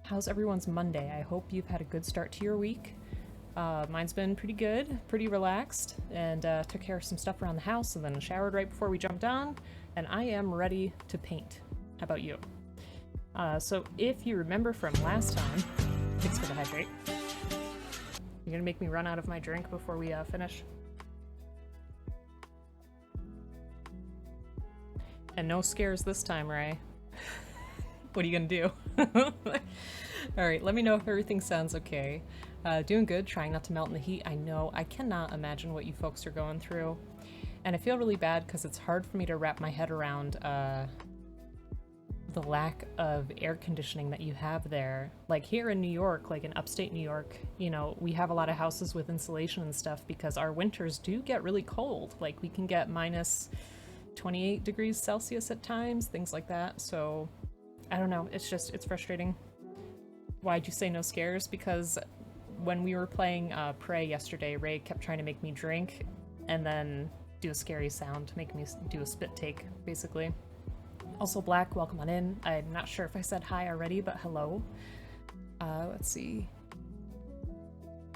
How's everyone's Monday? I hope you've had a good start to your week. Mine's been pretty good, pretty relaxed, and took care of some stuff around the house and then showered right before we jumped on, and I am ready to paint. How about you? So if you remember from last time, thanks for the hydrate. You're gonna make me run out of my drink before we finish? And no scares this time, Ray. What are you gonna do? Alright, let me know if everything sounds okay. Doing good, trying not to melt in the heat. I know, I cannot imagine what you folks are going through. And I feel really bad because it's hard for me to wrap my head around the lack of air conditioning that you have there. Like here in New York, like in upstate New York, you know, we have a lot of houses with insulation and stuff because our winters do get really cold. Like we can get minus 28 degrees Celsius at times, things like that. So I don't know, it's frustrating. Why'd you say no scares? Because when we were playing Prey yesterday, Ray kept trying to make me drink and then do a scary sound to make me do a spit take, basically. Also, Black, welcome on in. I'm not sure if I said hi already, but hello. Let's see.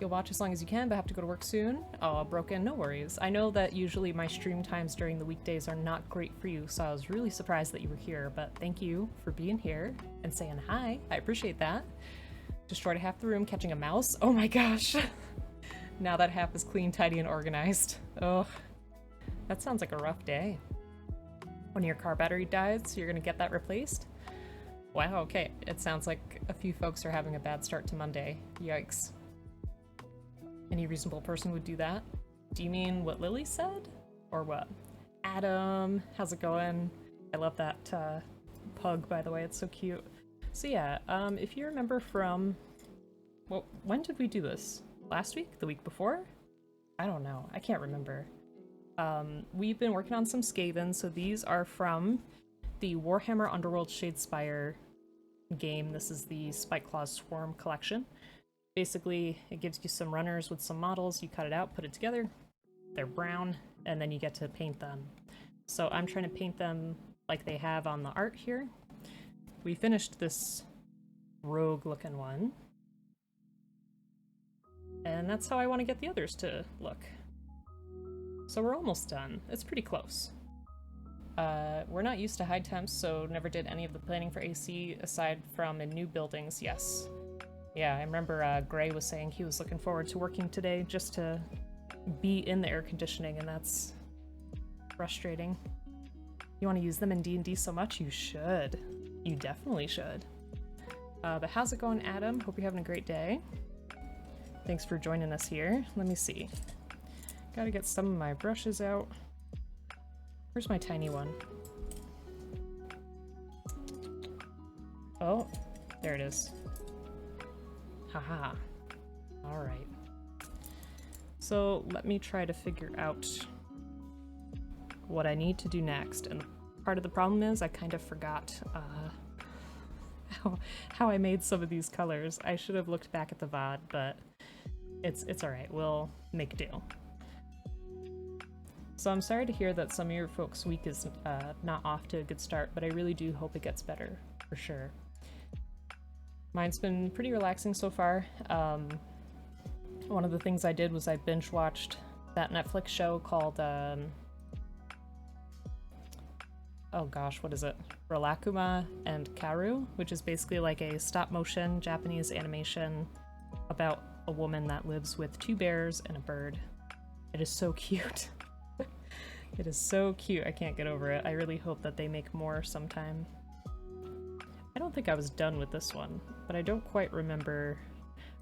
You'll watch as long as you can, but have to go to work soon. Oh, Broken, no worries. I know that usually my stream times during the weekdays are not great for you, so I was really surprised that you were here, but thank you for being here and saying hi. I appreciate that. Destroyed half the room catching a mouse. Oh my gosh. Now that half is clean, tidy, and organized. Oh, that sounds like a rough day. When your car battery dies, so you're gonna get that replaced? Wow, okay. It sounds like a few folks are having a bad start to Monday. Yikes. Any reasonable person would do that. Do you mean what Lily said? Or what? Adam, how's it going? I love that pug, by the way, it's so cute. So yeah, if you remember from... Well, when did we do this? Last week? The week before? I don't know. I can't remember. We've been working on some Skaven, so these are from the Warhammer Underworlds Shadespire game. This is the Spiteclaw Swarm collection. Basically, it gives you some runners with some models, you cut it out, put it together, they're brown, and then you get to paint them. So I'm trying to paint them like they have on the art here. We finished this rogue-looking one, and that's how I want to get the others to look. So we're almost done. It's pretty close. We're not used to high temps, so never did any of the planning for AC aside from in new buildings, yes. Yeah, I remember Gray was saying he was looking forward to working today just to be in the air conditioning, and that's frustrating. You want to use them in D&D so much? You should. You definitely should. But how's it going, Adam? Hope you're having a great day. Thanks for joining us here. Let me see. Gotta get some of my brushes out. Where's my tiny one? Oh, there it is. Haha. Alright. So let me try to figure out what I need to do next. And part of the problem is I kind of forgot how I made some of these colors. I should have looked back at the VOD, but it's alright. We'll make do. So I'm sorry to hear that some of your folks' week is not off to a good start, but I really do hope it gets better, for sure. Mine's been pretty relaxing so far. One of the things I did was I binge-watched that Netflix show called, oh gosh, what is it? Rilakkuma and Karu, which is basically like a stop-motion Japanese animation about a woman that lives with 2 bears and a bird. It is so cute. It is so cute, I can't get over it. I really hope that they make more sometime. I don't think I was done with this one, but I don't quite remember.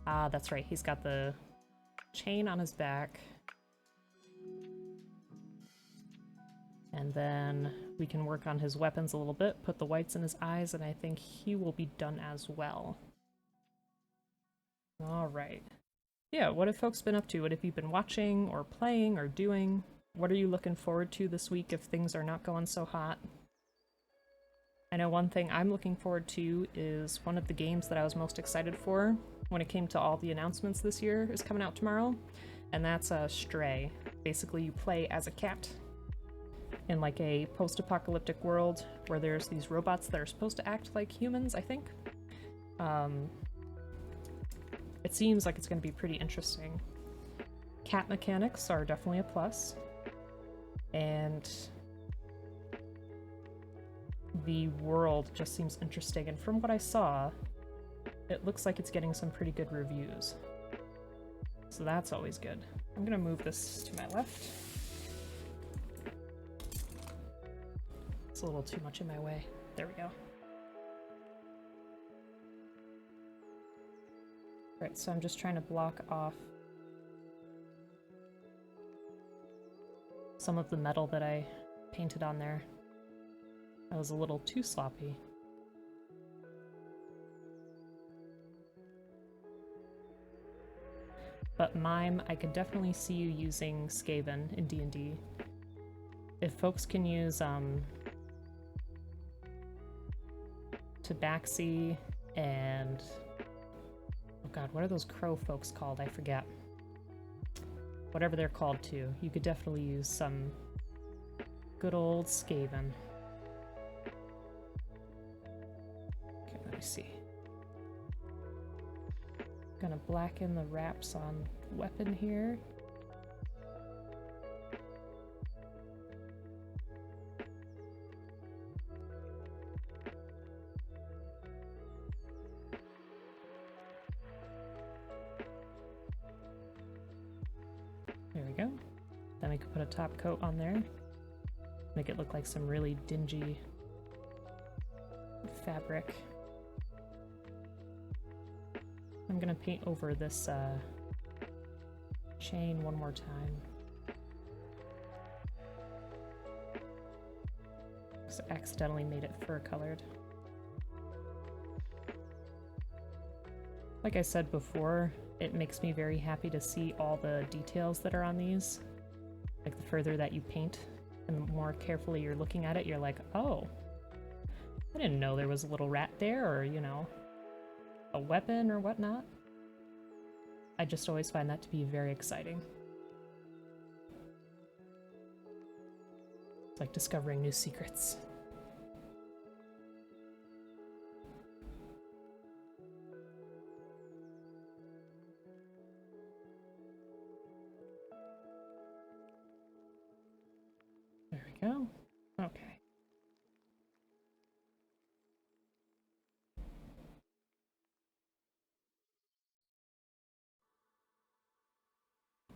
Ah, that's right, he's got the chain on his back. And then we can work on his weapons a little bit, put the whites in his eyes, and I think he will be done as well. Alright. Yeah, what have folks been up to? What have you been watching, or playing, or doing? What are you looking forward to this week if things are not going so hot? I know one thing I'm looking forward to is one of the games that I was most excited for when it came to all the announcements this year is coming out tomorrow, and that's Stray. Basically, you play as a cat in like a post-apocalyptic world where there's these robots that are supposed to act like humans, I think. It seems like it's going to be pretty interesting. Cat mechanics are definitely a plus. And the world just seems interesting. And from what I saw, it looks like it's getting some pretty good reviews. So that's always good. I'm going to move this to my left. It's a little too much in my way. There we go. Right, so I'm just trying to block off some of the metal that I painted on there. That was a little too sloppy. But Mime, I could definitely see you using Skaven in D&D. If folks can use Tabaxi and... oh god, what are those crow folks called? I forget. Whatever they're called too. You could definitely use some good old Skaven. Okay, let me see. Gonna blacken the wraps on weapon here. There we go. Then we could put a top coat on there. Make it look like some really dingy fabric. I'm gonna paint over this chain one more time. Because I accidentally made it fur colored. Like I said before, it makes me very happy to see all the details that are on these. Like the further that you paint and the more carefully you're looking at it, you're like, oh, I didn't know there was a little rat there, or, you know, a weapon or whatnot. I just always find that to be very exciting. It's like discovering new secrets. There we go. Okay.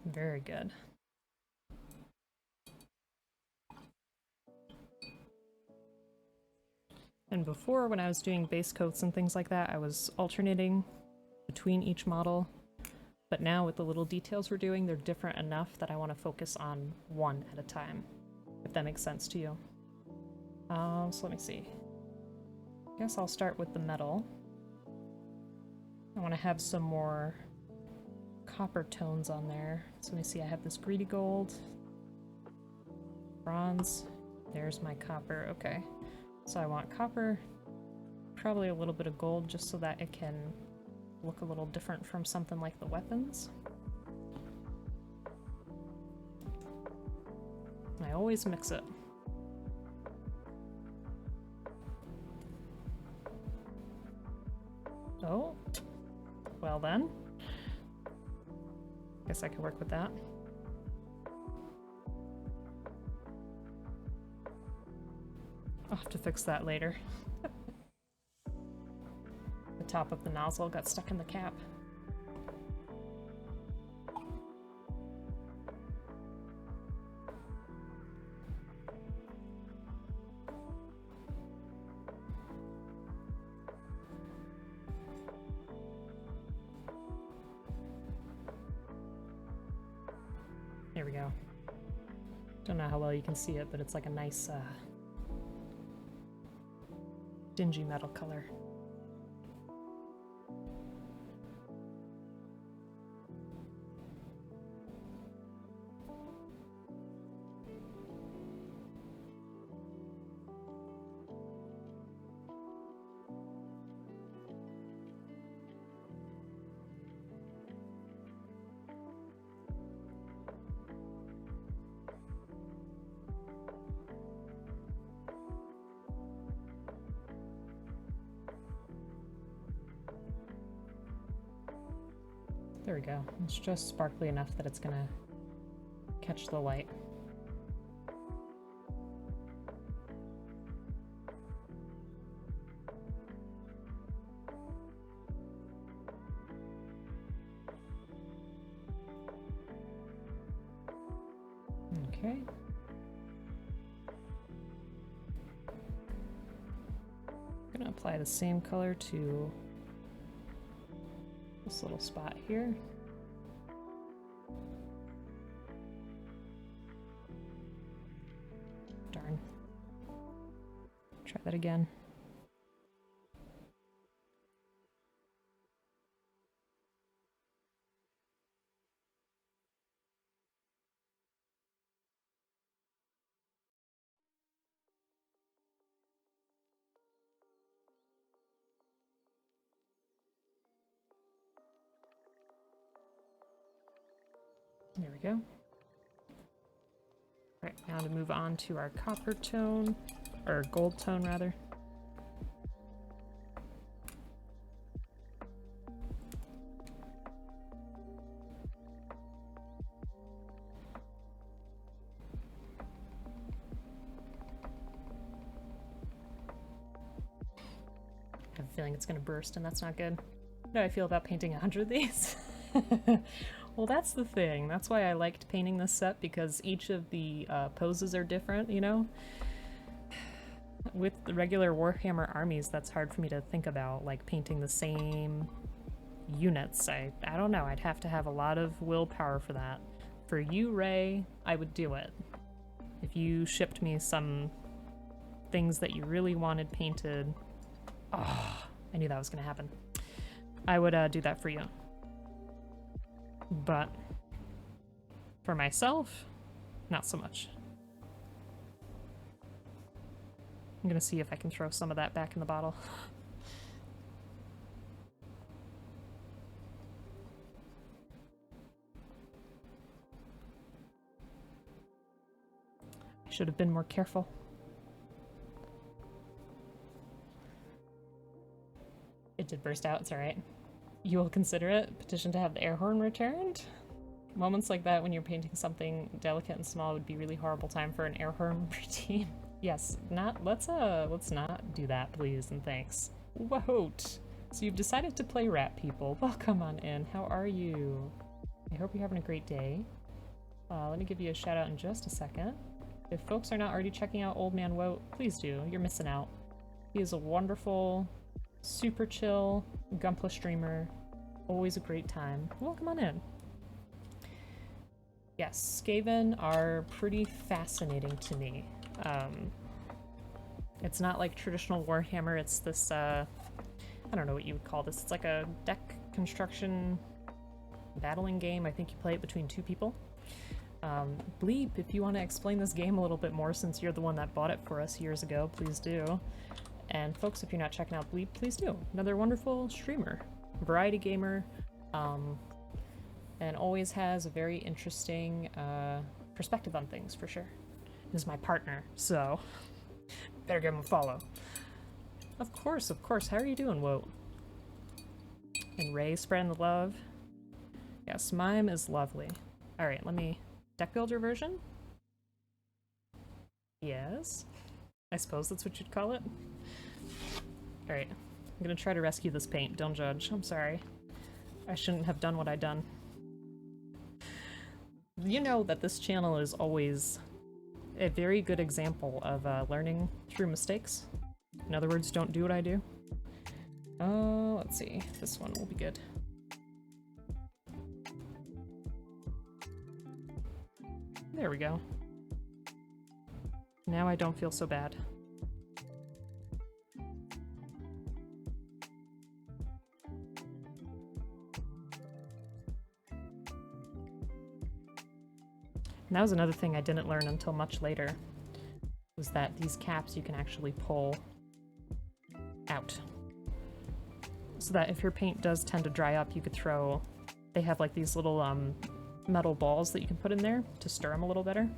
Very good. And before, when I was doing base coats and things like that, I was alternating between each model. But now with the little details we're doing, they're different enough that I want to focus on one at a time, if that makes sense to you. So let me see. I guess I'll start with the metal. I want to have some more copper tones on there. So let me see, I have this greedy gold, bronze, there's my copper, okay. So I want copper, probably a little bit of gold just so that it can look a little different from something like the weapons. And I always mix it. Oh, well then. Guess I could work with that. I'll have to fix that later. The top of the nozzle got stuck in the cap. There we go. Don't know how well you can see it, but it's like a nice dingy metal color. There we go. It's just sparkly enough that it's gonna catch the light. Okay. I'm gonna apply the same color to this little spot here. Darn. Try that again. There we go. Right, now to move on to our copper tone, or gold tone rather. I have a feeling it's going to burst and that's not good. How do I feel about painting 100 of these? Well, that's the thing. That's why I liked painting this set, because each of the poses are different, you know? With the regular Warhammer armies, that's hard for me to think about, like painting the same units. I don't know, I'd have to have a lot of willpower for that. For you, Ray, I would do it. If you shipped me some things that you really wanted painted, oh, I knew that was gonna happen. I would do that for you. But for myself, not so much. I'm gonna see if I can throw some of that back in the bottle. I should have been more careful. It did burst out, it's alright. You will consider it. Petition to have the air horn returned. Moments like that when you're painting something delicate and small would be a really horrible time for an air horn routine. Yes, let's not do that, please, and thanks. Whoa! So you've decided to play Rat People. Welcome on in. How are you? I hope you're having a great day. Let me give you a shout out in just a second. If folks are not already checking out Old Man Woat, please do. You're missing out. He is a wonderful, super chill Gunpla streamer. Always a great time. Welcome on in. Yes, Skaven are pretty fascinating to me. It's not like traditional Warhammer, it's this, I don't know what you would call this. It's like a deck construction battling game. I think you play it between two people. Bleep, if you want to explain this game a little bit more, since you're the one that bought it for us years ago, please do. And folks, if you're not checking out Bleep, please do. Another wonderful streamer, variety gamer, and always has a very interesting perspective on things, for sure. This is my partner, so better give him a follow. Of course, of course. How are you doing, Woat? And Ray spreading the love. Yes, Mime is lovely. Alright, let me... Deck builder version? Yes. I suppose that's what you'd call it. Alright, I'm gonna try to rescue this paint. Don't judge. I'm sorry. I shouldn't have done what I done. You know that this channel is always a very good example of learning through mistakes. In other words, don't do what I do. Let's see. This one will be good. There we go. Now I don't feel so bad. And that was another thing I didn't learn until much later, was that these caps you can actually pull out. So that if your paint does tend to dry up, you could throw... They have like these little metal balls that you can put in there to stir them a little better.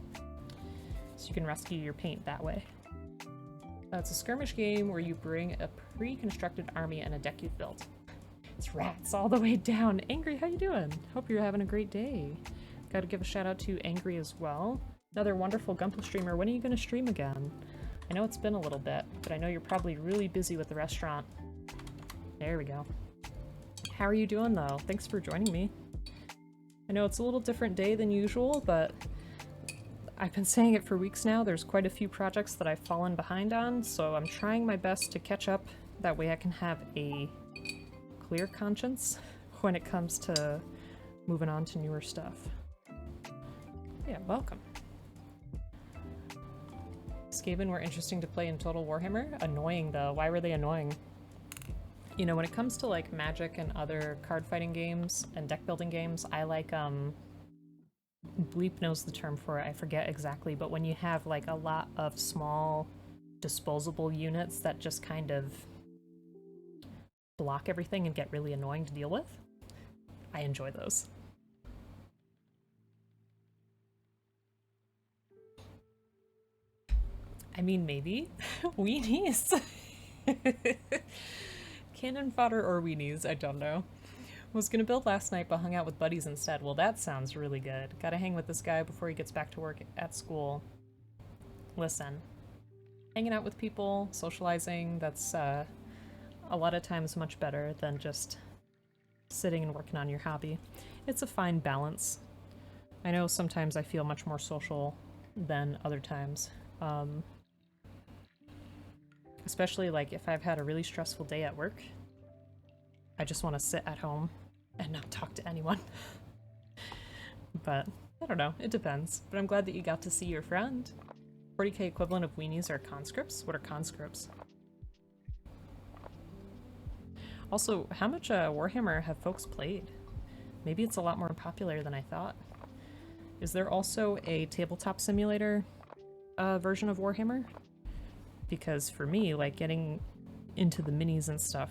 So you can rescue your paint that way. It's a skirmish game where you bring a pre-constructed army and a deck you've built. It's rats all the way down. Angry, how you doing? Hope you're having a great day. Gotta give a shout out to Angry as well. Another wonderful Gunpla streamer. When are you gonna stream again? I know it's been a little bit, but I know you're probably really busy with the restaurant. There we go. How are you doing though? Thanks for joining me. I know it's a little different day than usual, but I've been saying it for weeks now. There's quite a few projects that I've fallen behind on, so I'm trying my best to catch up. That way I can have a clear conscience when it comes to moving on to newer stuff. Yeah, welcome. Skaven were interesting to play in Total Warhammer. Annoying though. Why were they annoying? You know, when it comes to like Magic and other card fighting games and deck building games, I like Bleep knows the term for it, I forget exactly, but when you have like a lot of small disposable units that just kind of block everything and get really annoying to deal with, I enjoy those. I mean, maybe. Weenies. Cannon fodder or weenies, I don't know. Was gonna build last night but hung out with buddies instead. Well, that sounds really good. Gotta hang with this guy before he gets back to work at school. Listen, hanging out with people, socializing, that's a lot of times much better than just sitting and working on your hobby. It's a fine balance. I know sometimes I feel much more social than other times. Especially like if I've had a really stressful day at work, I just want to sit at home and not talk to anyone. But I don't know, it depends. But I'm glad that you got to see your friend. 40k equivalent of weenies are conscripts? What are conscripts? Also, how much Warhammer have folks played? Maybe it's a lot more popular than I thought. Is there also a tabletop simulator version of Warhammer? Because for me, like, getting into the minis and stuff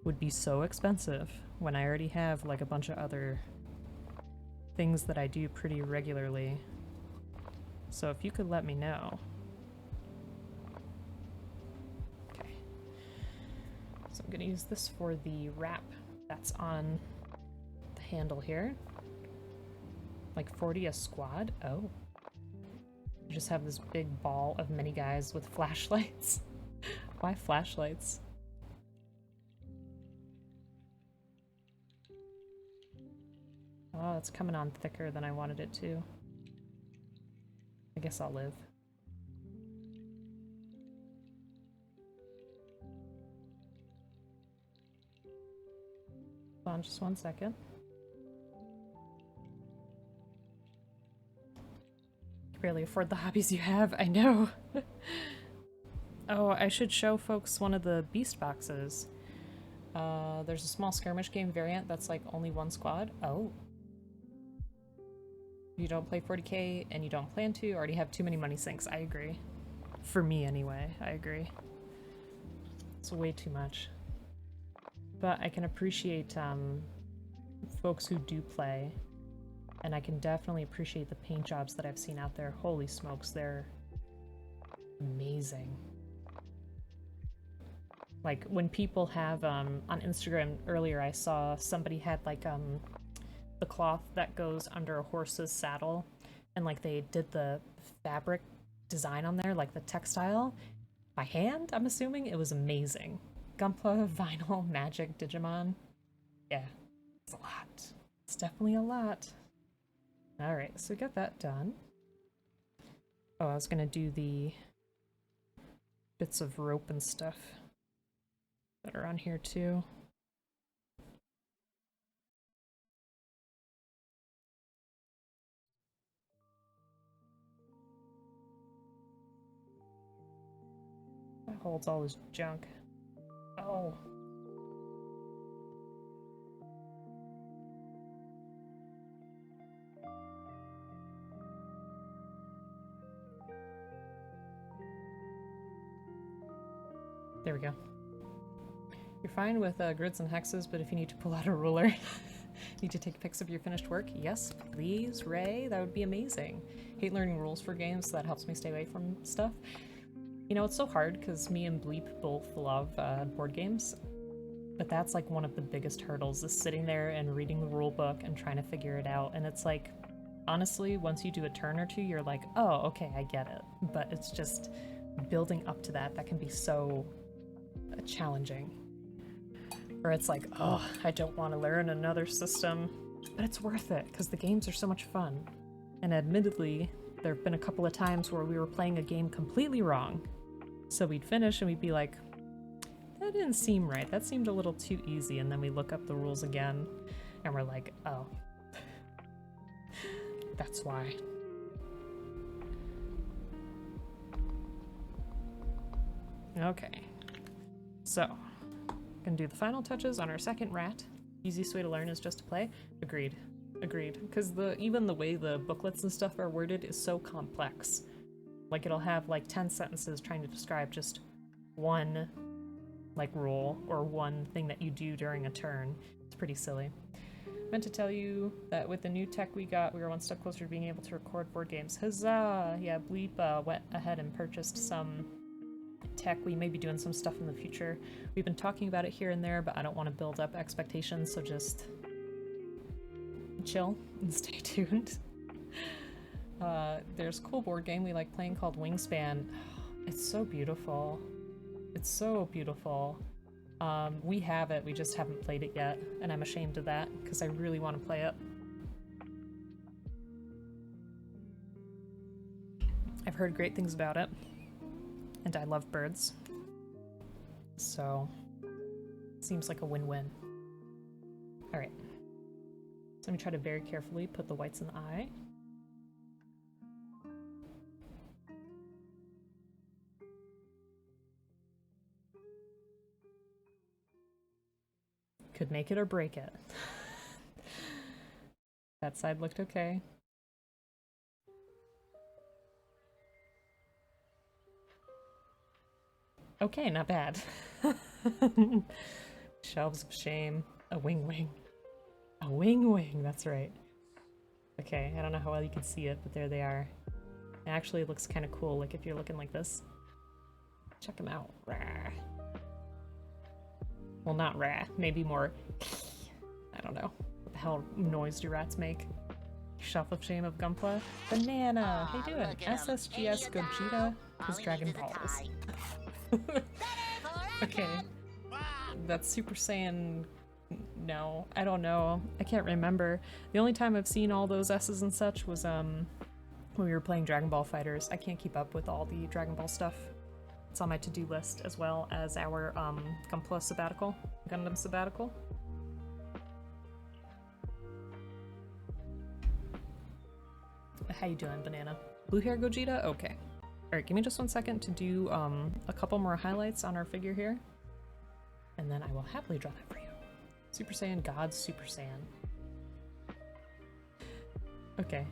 would be so expensive when I already have, like, a bunch of other things that I do pretty regularly. So if you could let me know. Okay. So I'm gonna use this for the wrap that's on the handle here. Like 40 a squad? Oh. You just have this big ball of many guys with flashlights. Why flashlights? Oh, it's coming on thicker than I wanted it to. I guess I'll live. Hold on just 1 second. Barely afford the hobbies you have, I know. Oh, I should show folks one of the beast boxes. There's a small skirmish game variant that's like only one squad. Oh. You don't play 40k and you don't plan to, already have too many money sinks. I agree. For me anyway, I agree. It's way too much. But I can appreciate folks who do play. And I can definitely appreciate the paint jobs that I've seen out there. Holy smokes, they're amazing. Like, when people have, on Instagram earlier, I saw somebody had, like, the cloth that goes under a horse's saddle, and, like, they did the fabric design on there, like the textile, by hand, I'm assuming. It was amazing. Gunpla, vinyl, magic, Digimon. Yeah, it's a lot. It's definitely a lot. Alright, so we got that done. Oh, I was gonna do the bits of rope and stuff that are on here too. That holds all this junk. Oh. There we go. You're fine with grids and hexes, but if you need to pull out a ruler, need to take pics of your finished work? Yes, please, Ray. That would be amazing. Hate learning rules for games, so that helps me stay away from stuff. You know, it's so hard because me and Bleep both love board games. But that's like one of the biggest hurdles, is sitting there and reading the rule book and trying to figure it out. And it's like, honestly, once you do a turn or two, you're like, oh, okay, I get it. But it's just building up to that can be so challenging. Or it's like, oh, I don't want to learn another system. But it's worth it, because the games are so much fun. And admittedly, there have been a couple of times where we were playing a game completely wrong. So we'd finish and we'd be like, that didn't seem right. That seemed a little too easy. And then we look up the rules again and we're like, oh, that's why. Okay. So, gonna do the final touches on our second rat. Easiest way to learn is just to play. Agreed. Agreed. Because even the way the booklets and stuff are worded is so complex. Like, it'll have like 10 sentences trying to describe just one like rule or one thing that you do during a turn. It's pretty silly. Meant to tell you that with the new tech we got, we were one step closer to being able to record board games. Huzzah! Yeah, Bleep went ahead and purchased some tech. We may be doing some stuff in the future. We've been talking about it here and there, but I don't want to build up expectations, so just chill and stay tuned. There's a cool board game we like playing called Wingspan. It's so beautiful. It's so beautiful. We have it, we just haven't played it yet, and I'm ashamed of that, because I really want to play it. I've heard great things about it, and I love birds. So, seems like a win-win. Alright. So let me try to very carefully put the whites in the eye. Could make it or break it. That side looked okay. Okay, not bad. Shelves of shame. A wing-wing. A wing-wing, that's right. Okay, I don't know how well you can see it, but there they are. It actually looks kind of cool, like if you're looking like this. Check them out. Rah. Well, not rah, maybe more I don't know. What the hell noise do rats make? Shelf of Shame of Gunpla. Banana! How you doing? SSGS Gogeta is Dragon Balls. Okay. That's Super Saiyan... No, I don't know. I can't remember. The only time I've seen all those S's and such was when we were playing Dragon Ball Fighters. I can't keep up with all the Dragon Ball stuff. It's on my to-do list, as well as our Gunpla sabbatical, Gundam sabbatical. How you doing, Banana? Blue hair Gogeta? Okay. Alright, give me just 1 second to do a couple more highlights on our figure here. And then I will happily draw that for you. Super Saiyan, God's Super Saiyan. Okay.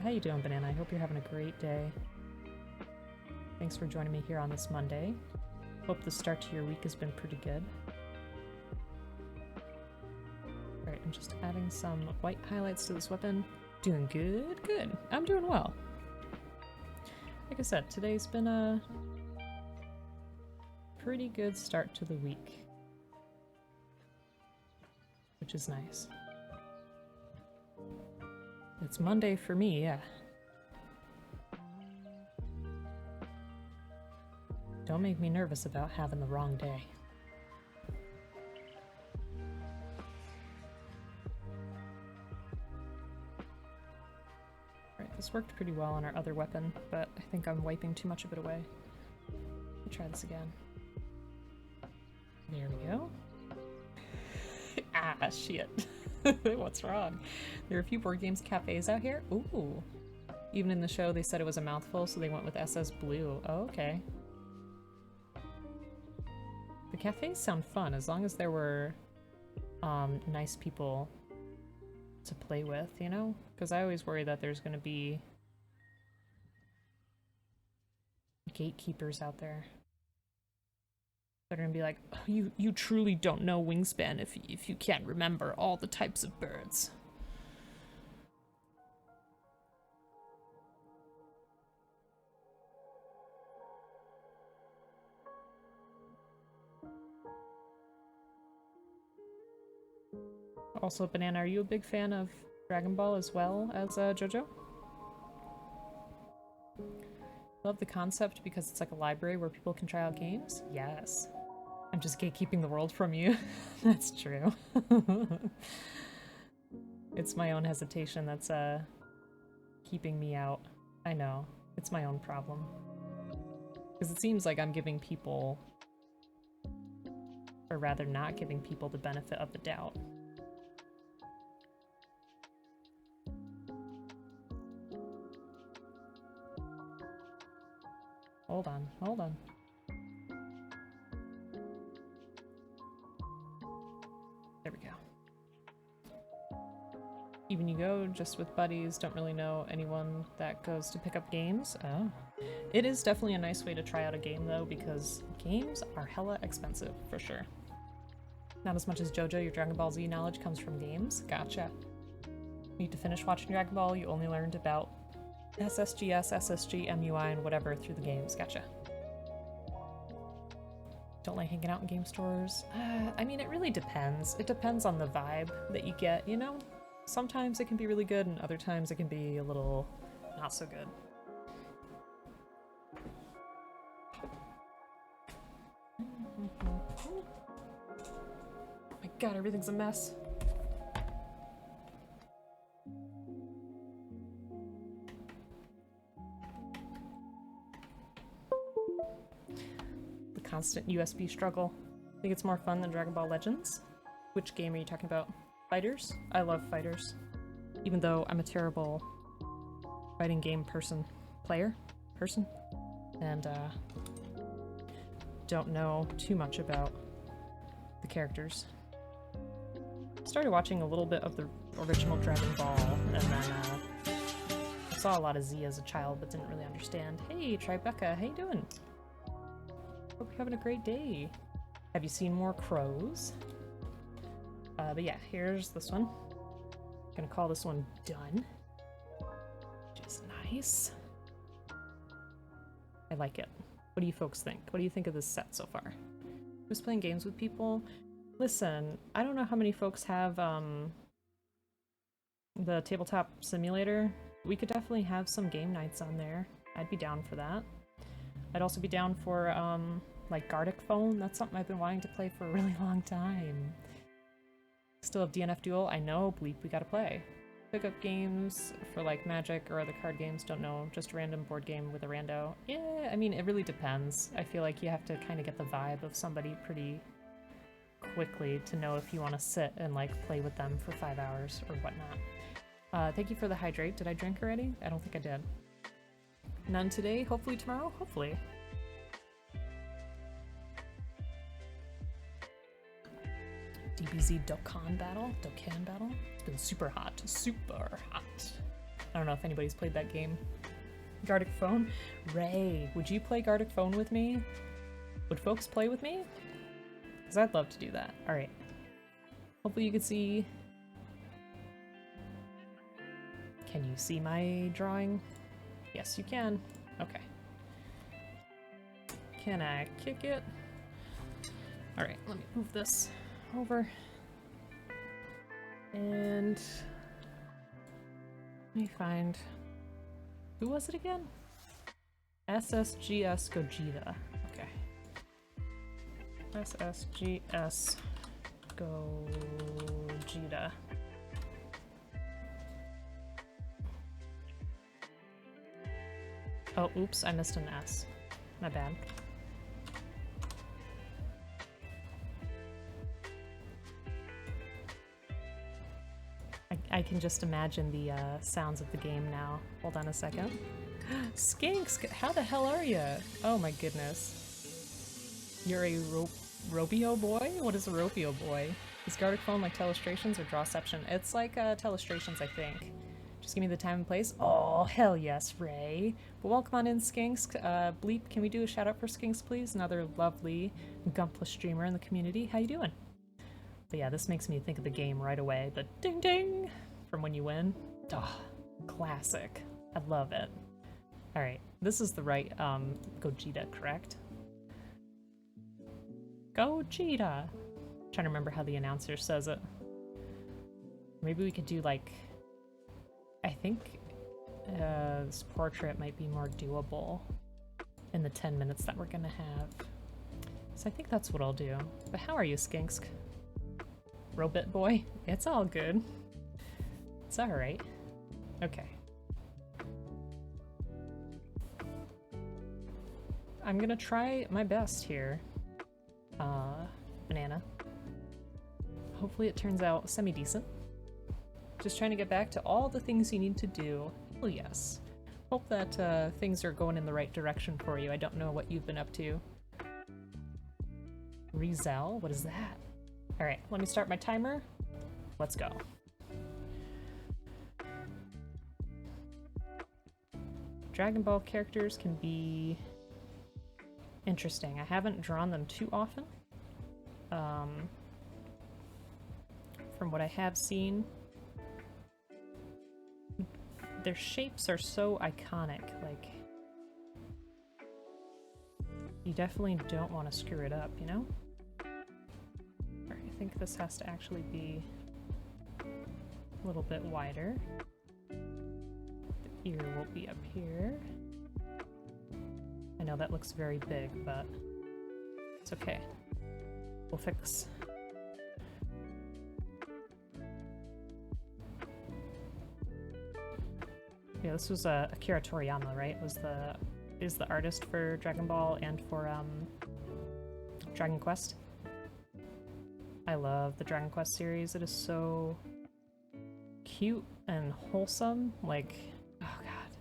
How you doing, Banana? I hope you're having a great day. Thanks for joining me here on this Monday. Hope the start to your week has been pretty good. Alright, I'm just adding some white highlights to this weapon. Doing good? Good. I'm doing well. Like I said, today's been a pretty good start to the week. Which is nice. It's Monday for me, yeah. Don't make me nervous about having the wrong day. Alright, this worked pretty well on our other weapon, but I think I'm wiping too much of it away. Let me try this again. There we go. Ah, shit. What's wrong? There are a few board games cafes out here. Ooh. Even in the show they said it was a mouthful, so they went with SS Blue. Oh, okay. The cafes sound fun, as long as there were nice people to play with, you know? Because I always worry that there's going to be gatekeepers out there. They're going to be like, oh, you truly don't know Wingspan if you can't remember all the types of birds. Also, Banana, are you a big fan of Dragon Ball as well as JoJo? Love the concept because it's like a library where people can try out games? Yes. I'm just gatekeeping the world from you. That's true. It's my own hesitation that's keeping me out. I know. It's my own problem. Because it seems like I'm giving people, or rather not giving people, the benefit of the doubt. Hold on, hold on. There we go. Even you go, just with buddies, don't really know anyone that goes to pick up games. Oh. It is definitely a nice way to try out a game though, because games are hella expensive, for sure. Not as much as JoJo, your Dragon Ball Z knowledge comes from games. Gotcha. Need to finish watching Dragon Ball, you only learned about SSGS, SSG, MUI, and whatever through the games. Gotcha. Don't like hanging out in game stores. I mean, it really depends. It depends on the vibe that you get, you know? Sometimes it can be really good, and other times it can be a little not so good. Oh my god, everything's a mess. The constant USB struggle. I think it's more fun than Dragon Ball Legends. Which game are you talking about? Fighters? I love fighters. Even though I'm a terrible fighting game person. And don't know too much about the characters. Started watching a little bit of the original Dragon Ball, and then saw a lot of Z as a child, but didn't really understand. Hey, Tribeca, how you doing? Hope you're having a great day. Have you seen more crows? But yeah, here's this one. I'm gonna call this one Done. Which is nice. I like it. What do you folks think? What do you think of this set so far? Who's playing games with people? Listen, I don't know how many folks have the tabletop simulator. We could definitely have some game nights on there. I'd be down for that. I'd also be down for like Gartic Phone. That's something I've been wanting to play for a really long time. Still have DNF Duel. I know, Bleep, we gotta play. Pick up games for like Magic or other card games, don't know. Just a random board game with a rando. Yeah, I mean, it really depends. I feel like you have to kind of get the vibe of somebody pretty quickly to know if you want to sit and like play with them for 5 hours or whatnot. Thank you for the hydrate. Did I drink already? I don't think I did. None today, hopefully tomorrow? Hopefully. DBZ Dokkan battle? It's been super hot. Super hot. I don't know if anybody's played that game. Gartic Phone? Ray, would you play Gartic Phone with me? Would folks play with me? Because I'd love to do that. Alright. Hopefully you can see... Can you see my drawing? Yes, you can. Okay. Can I kick it? Alright, let me move this over. And... let me find... who was it again? SSGS Gogeta. Okay. SSGS Gogeta. Oh, oops, I missed an S. My bad. I can just imagine the sounds of the game now. Hold on a second. Skinks, how the hell are you? Oh my goodness. You're a Ropio boy? What is a Ropio boy? Is Gartic Phone like Telestrations or Drawception? It's like Telestrations, I think. Just give me the time and place. Oh, hell yes, Ray. But welcome on in, Skinks. Bleep, can we do a shout out for Skinks, please? Another lovely Gunpla streamer in the community. How you doing? But yeah, this makes me think of the game right away. The ding ding from when you win. Oh, classic. I love it. Alright, this is the right Gogeta, correct? Gogeta! I'm trying to remember how the announcer says it. Maybe we could do like, I think this portrait might be more doable in the 10 minutes that we're gonna have. So I think that's what I'll do. But how are you, Skinksk? Robot boy? It's all good. It's alright. Okay. I'm gonna try my best here. Banana. Hopefully it turns out semi-decent. Just trying to get back to all the things you need to do. Oh yes. Hope that things are going in the right direction for you. I don't know what you've been up to. Rizal? What is that? Alright, let me start my timer. Let's go. Dragon Ball characters can be interesting. I haven't drawn them too often. From what I have seen, their shapes are so iconic, like, you definitely don't want to screw it up, you know? Alright, I think this has to actually be a little bit wider. The ear will be up here. I know that looks very big, but it's okay. We'll fix. Yeah, this was Akira Toriyama, right? Is the artist for Dragon Ball and for Dragon Quest. I love the Dragon Quest series. It is so cute and wholesome. Like, oh god.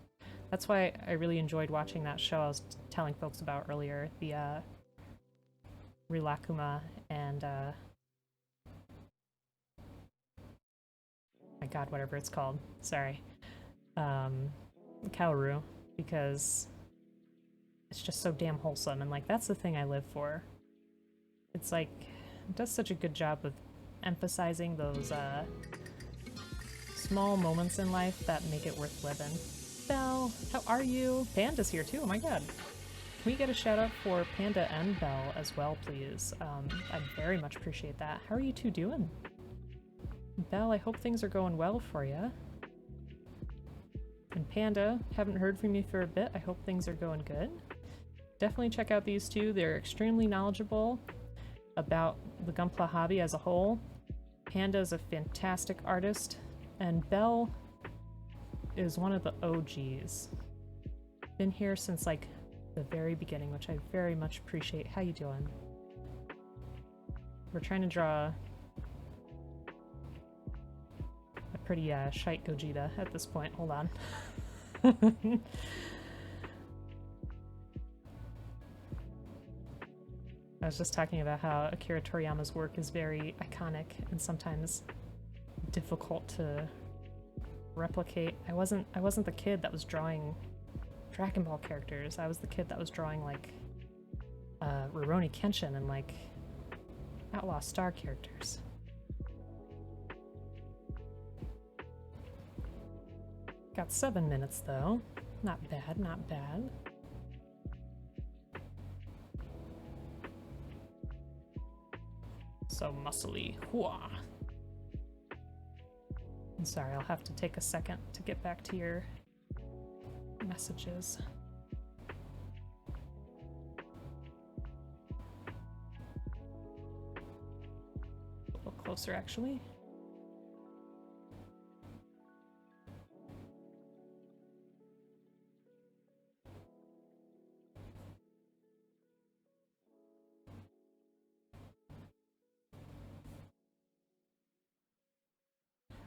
That's why I really enjoyed watching that show I was telling folks about earlier. The Rilakuma and my god, whatever it's called. Sorry. Kaoru, because it's just so damn wholesome, and like that's the thing I live for. It's like it does such a good job of emphasizing those small moments in life that make it worth living. Belle, how are you? Panda's here too, oh my god. Can we get a shout out for Panda and Belle as well, please? I'd very much appreciate that. How are you two doing? Belle, I hope things are going well for you. And Panda, haven't heard from you for a bit. I hope things are going good. Definitely check out these two. They're extremely knowledgeable about the Gunpla hobby as a whole. Panda is a fantastic artist, and Belle is one of the OGs. Been here since like the very beginning, which I very much appreciate. How you doing? We're trying to draw a pretty shite Gogeta at this point. Hold on. I was just talking about how Akira Toriyama's work is very iconic and sometimes difficult to replicate. I wasn't the kid that was drawing Dragon Ball characters. I was the kid that was drawing like Rurouni Kenshin and like Outlaw Star characters. Got 7 minutes though. Not bad, not bad. So muscly. Hooah. I'm sorry, I'll have to take a second to get back to your messages. A little closer, actually.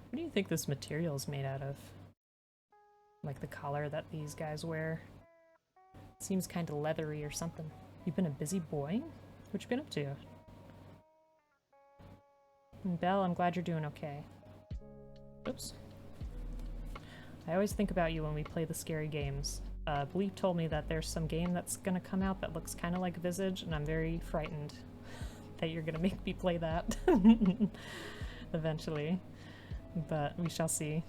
What do you think this material is made out of? Like the collar that these guys wear? It seems kind of leathery or something. You've been a busy boy? What you been up to? And Belle, I'm glad you're doing okay. Oops. I always think about you when we play the scary games. Bleep told me that there's some game that's gonna come out that looks kind of like Visage, and I'm very frightened that you're gonna make me play that eventually. But we shall see.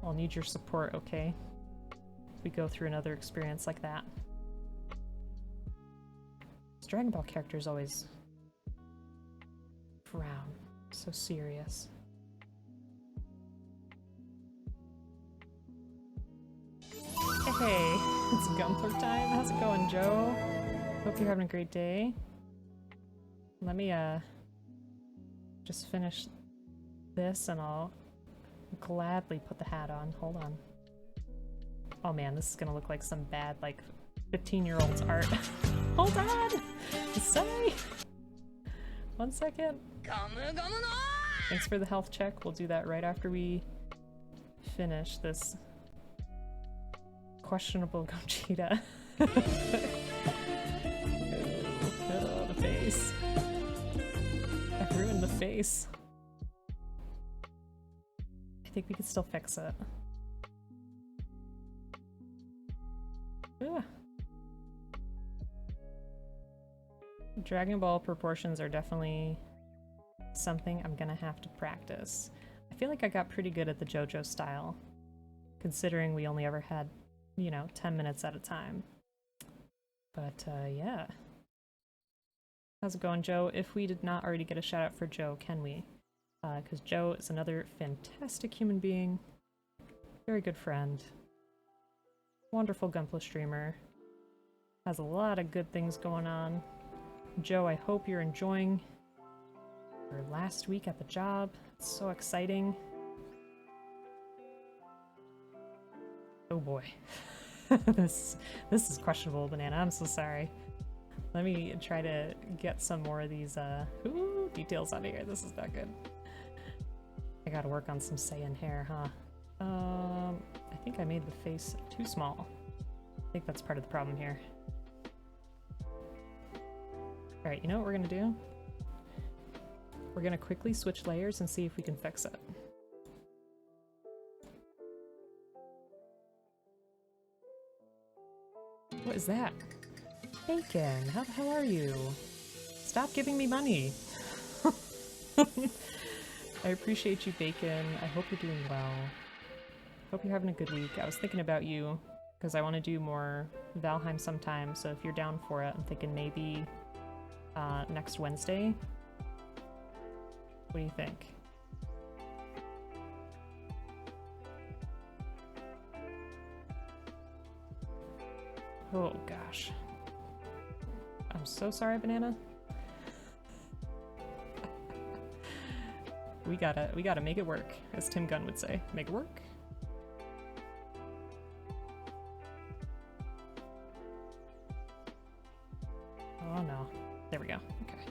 I'll need your support, okay? If we go through another experience like that. This Dragon Ball characters always frown. So serious. Okay, it's Gunther time. How's it going, Joe? Hope you're having a great day. Let me just finish this and I'll gladly put the hat on. Hold on. Oh man, this is gonna look like some bad, like, 15-year-old's art. Hold on! Sorry! 1 second. Thanks for the health check. We'll do that right after we finish this questionable Gogeta. Oh, the face. I've ruined the face. I think we can still fix it. Ugh. Dragon Ball proportions are definitely something I'm gonna have to practice. I feel like I got pretty good at the JoJo style, considering we only ever had, you know, 10 minutes at a time. But, yeah. How's it going, Joe? If we did not already get a shout out for Joe, can we? Because Joe is another fantastic human being, very good friend, wonderful Gunpla streamer, has a lot of good things going on. Joe, I hope you're enjoying your last week at the job. It's so exciting. Oh boy. This is questionable, Banana. I'm so sorry. Let me try to get some more of these details out of here. This is not good. I gotta work on some Saiyan hair, huh? I think I made the face too small. I think that's part of the problem here. Alright, you know what we're gonna do? We're gonna quickly switch layers and see if we can fix it. What is that? Bacon, how the hell are you? Stop giving me money! I appreciate you, Bacon. I hope you're doing well. Hope you're having a good week. I was thinking about you, because I want to do more Valheim sometime, so if you're down for it, I'm thinking maybe next Wednesday. What do you think? Oh gosh. I'm so sorry, Banana. We gotta make it work, as Tim Gunn would say. Make it work. Oh no. There we go. Okay.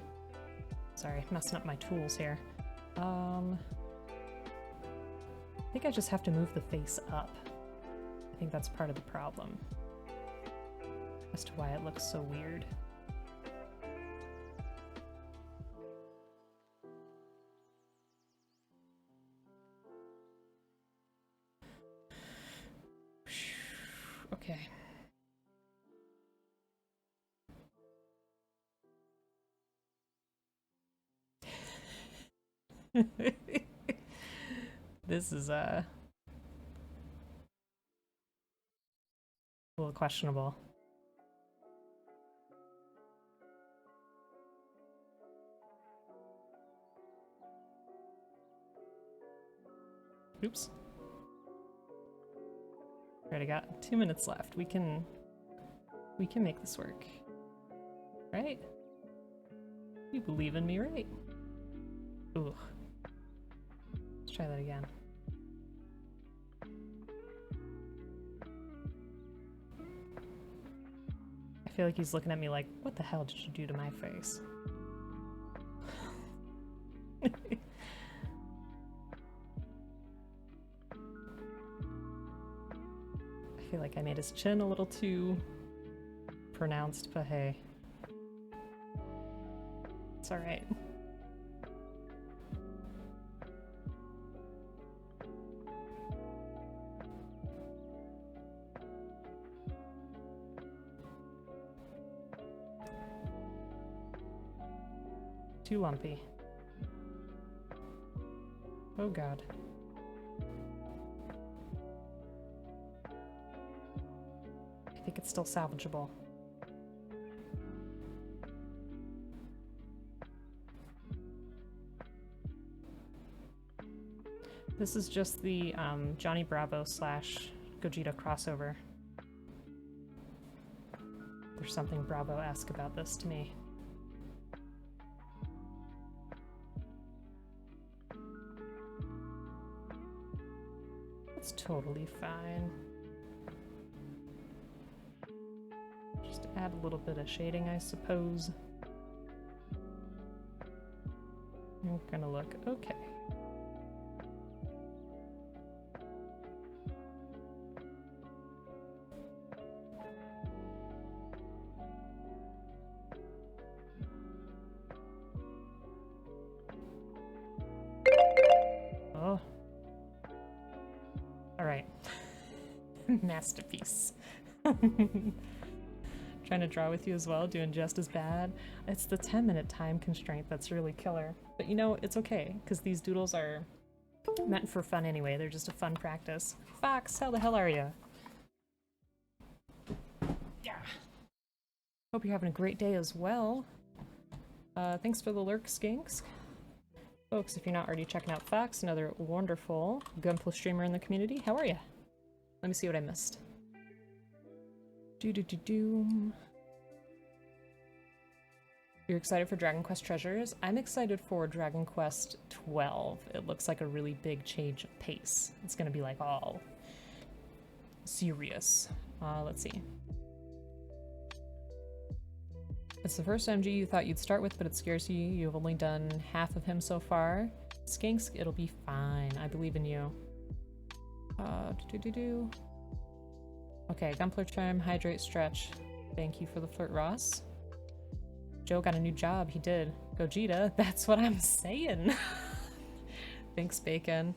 Sorry, messing up my tools here. I think I just have to move the face up. I think that's part of the problem as to why it looks so weird. Okay. This is a little questionable. Oops. Alright, I got 2 minutes left. We can make this work. Right? You believe in me, right? Ooh. Let's try that again. I feel like he's looking at me like, what the hell did you do to my face? I feel like I made his chin a little too pronounced, but hey. It's alright. Too lumpy. Oh god. I think it's still salvageable. This is just the Johnny Bravo / Gogeta crossover. or something Bravo-esque about this to me. It's totally fine. Just add a little bit of shading, I suppose. We're gonna look okay. Oh. All right. Masterpiece. Trying to draw with you as well, doing just as bad. It's the 10-minute time constraint that's really killer. But you know, it's okay, because these doodles are meant for fun anyway. They're just a fun practice. Fox, how the hell are you? Yeah. Hope you're having a great day as well. Thanks for the lurk, Skinks. Folks, if you're not already checking out Fox, another wonderful Gunpla streamer in the community, how are you? Let me see what I missed. Do-do-do-do. You're excited for Dragon Quest Treasures? I'm excited for Dragon Quest 12. It looks like a really big change of pace. It's gonna be like all serious. Let's see. It's the first MG you thought you'd start with, but it scares you. You've only done half of him so far. Skinks, it'll be fine. I believe in you. Do-do-do-do. Okay, Gunpla Charm, Hydrate, Stretch. Thank you for the flirt, Ross. Joe got a new job. He did. Gogeta, that's what I'm saying. Thanks, Bacon.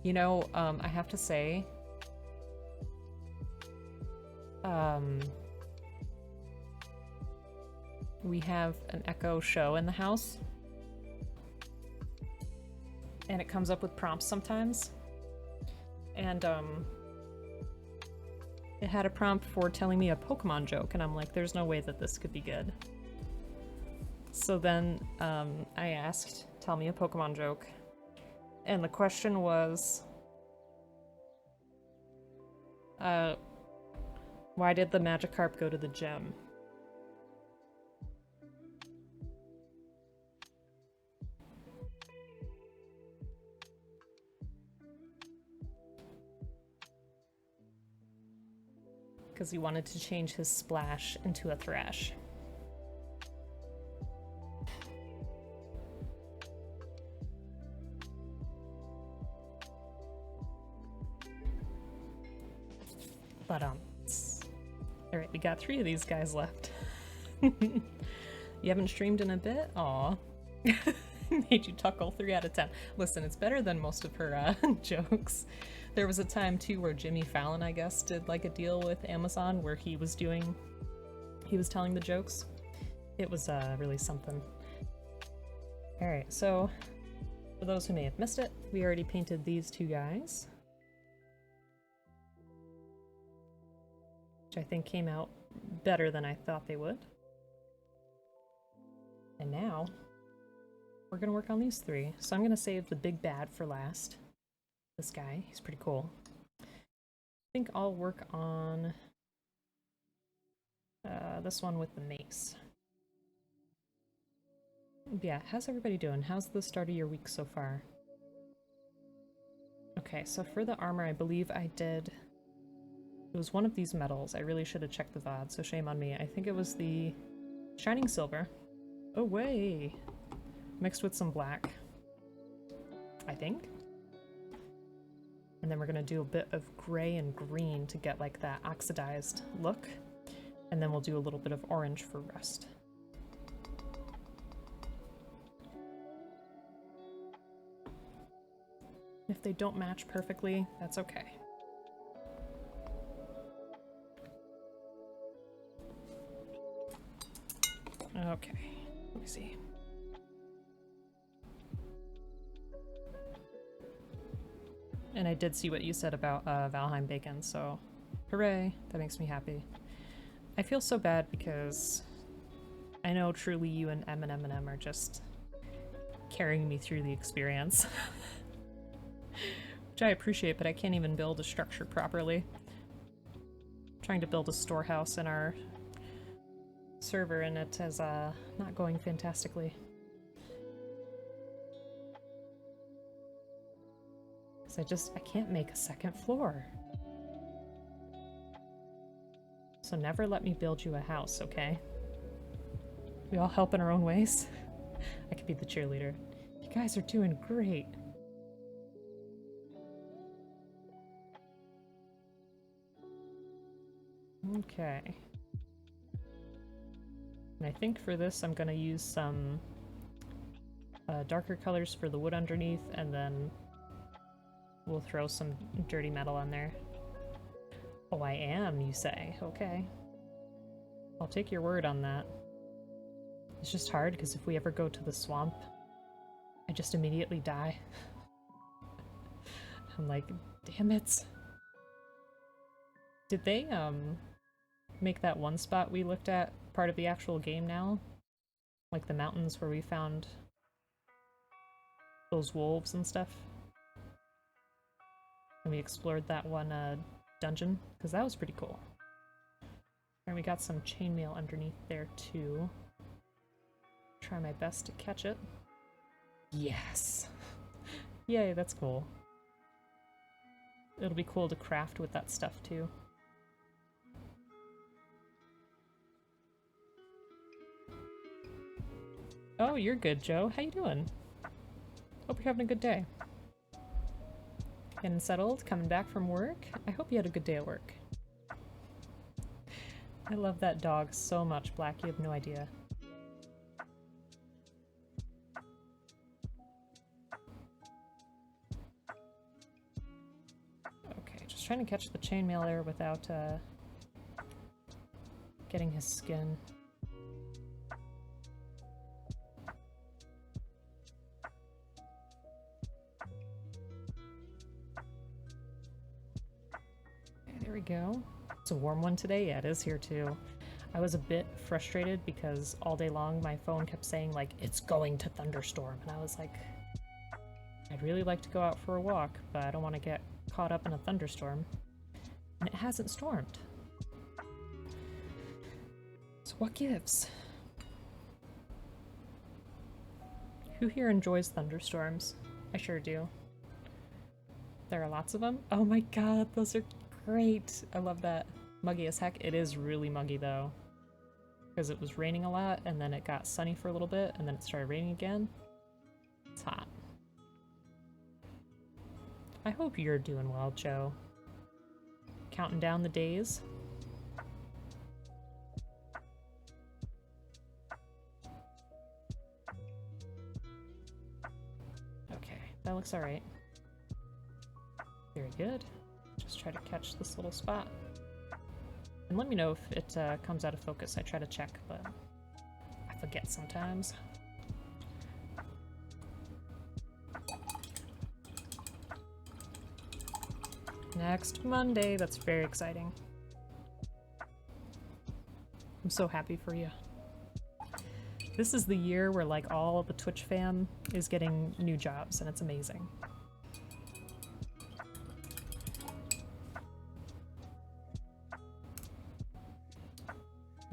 You know, I have to say, we have an Echo Show in the house, and it comes up with prompts sometimes, and it had a prompt for telling me a Pokemon joke, and I'm like, there's no way that this could be good. So then I asked, tell me a Pokemon joke, and the question was, why did the Magikarp go to the gym? Because he wanted to change his Splash into a Thrash. But alright, we got 3 of these guys left. You haven't streamed in a bit? Aw. Made you tuckle 3 out of 10. Listen, it's better than most of her jokes. There was a time too where Jimmy Fallon, I guess, did like a deal with Amazon where he was telling the jokes. It was really something. Alright, so for those who may have missed it, we already painted these 2 guys, which I think came out better than I thought they would. And now we're gonna work on these 3. So I'm gonna save the big bad for last. This guy, he's pretty cool. I think I'll work on this one with the mace. Yeah, how's everybody doing? How's the start of your week so far? Okay, so for the armor, I believe I did... It was one of these metals. I really should have checked the VOD, so shame on me. I think it was the Shining Silver. Oh, way! Mixed with some black. I think? And then we're gonna do a bit of gray and green to get like that oxidized look. And then we'll do a little bit of orange for rust. If they don't match perfectly, that's okay. Okay, let me see. And I did see what you said about Valheim Bacon, so hooray, that makes me happy. I feel so bad because I know truly you and M are just carrying me through the experience. Which I appreciate, but I can't even build a structure properly. I'm trying to build a storehouse in our server and it is not going fantastically. Because I can't make a second floor. So never let me build you a house, okay? We all help in our own ways. I could be the cheerleader. You guys are doing great. Okay. And I think for this I'm gonna use some darker colors for the wood underneath, and then we'll throw some dirty metal on there. Oh, I am, you say? Okay. I'll take your word on that. It's just hard because if we ever go to the swamp, I just immediately die. I'm like, damn it. Did they, make that one spot we looked at part of the actual game now? Like the mountains where we found those wolves and stuff? And we explored that one, dungeon? Because that was pretty cool. And we got some chainmail underneath there, too. Try my best to catch it. Yes! Yay, that's cool. It'll be cool to craft with that stuff, too. Oh, you're good, Joe. How you doing? Hope you're having a good day. Getting settled, coming back from work. I hope you had a good day at work. I love that dog so much, Black. You have no idea. Okay, just trying to catch the chainmail there without getting his skin. There we go. It's a warm one today. Yeah, it is here too. I was a bit frustrated because all day long my phone kept saying like, it's going to thunderstorm. And I was like, I'd really like to go out for a walk, but I don't want to get caught up in a thunderstorm. And it hasn't stormed. So what gives? Who here enjoys thunderstorms? I sure do. There are lots of them. Oh my god, those are great. I love that. Muggy as heck. It is really muggy though. Because it was raining a lot and then it got sunny for a little bit and then it started raining again. It's hot. I hope you're doing well, Joe. Counting down the days. Okay, that looks alright. Very good. Just try to catch this little spot. And let me know if it comes out of focus. I try to check, but I forget sometimes. Next Monday, that's very exciting. I'm so happy for you. This is the year where like all of the Twitch fam is getting new jobs and it's amazing.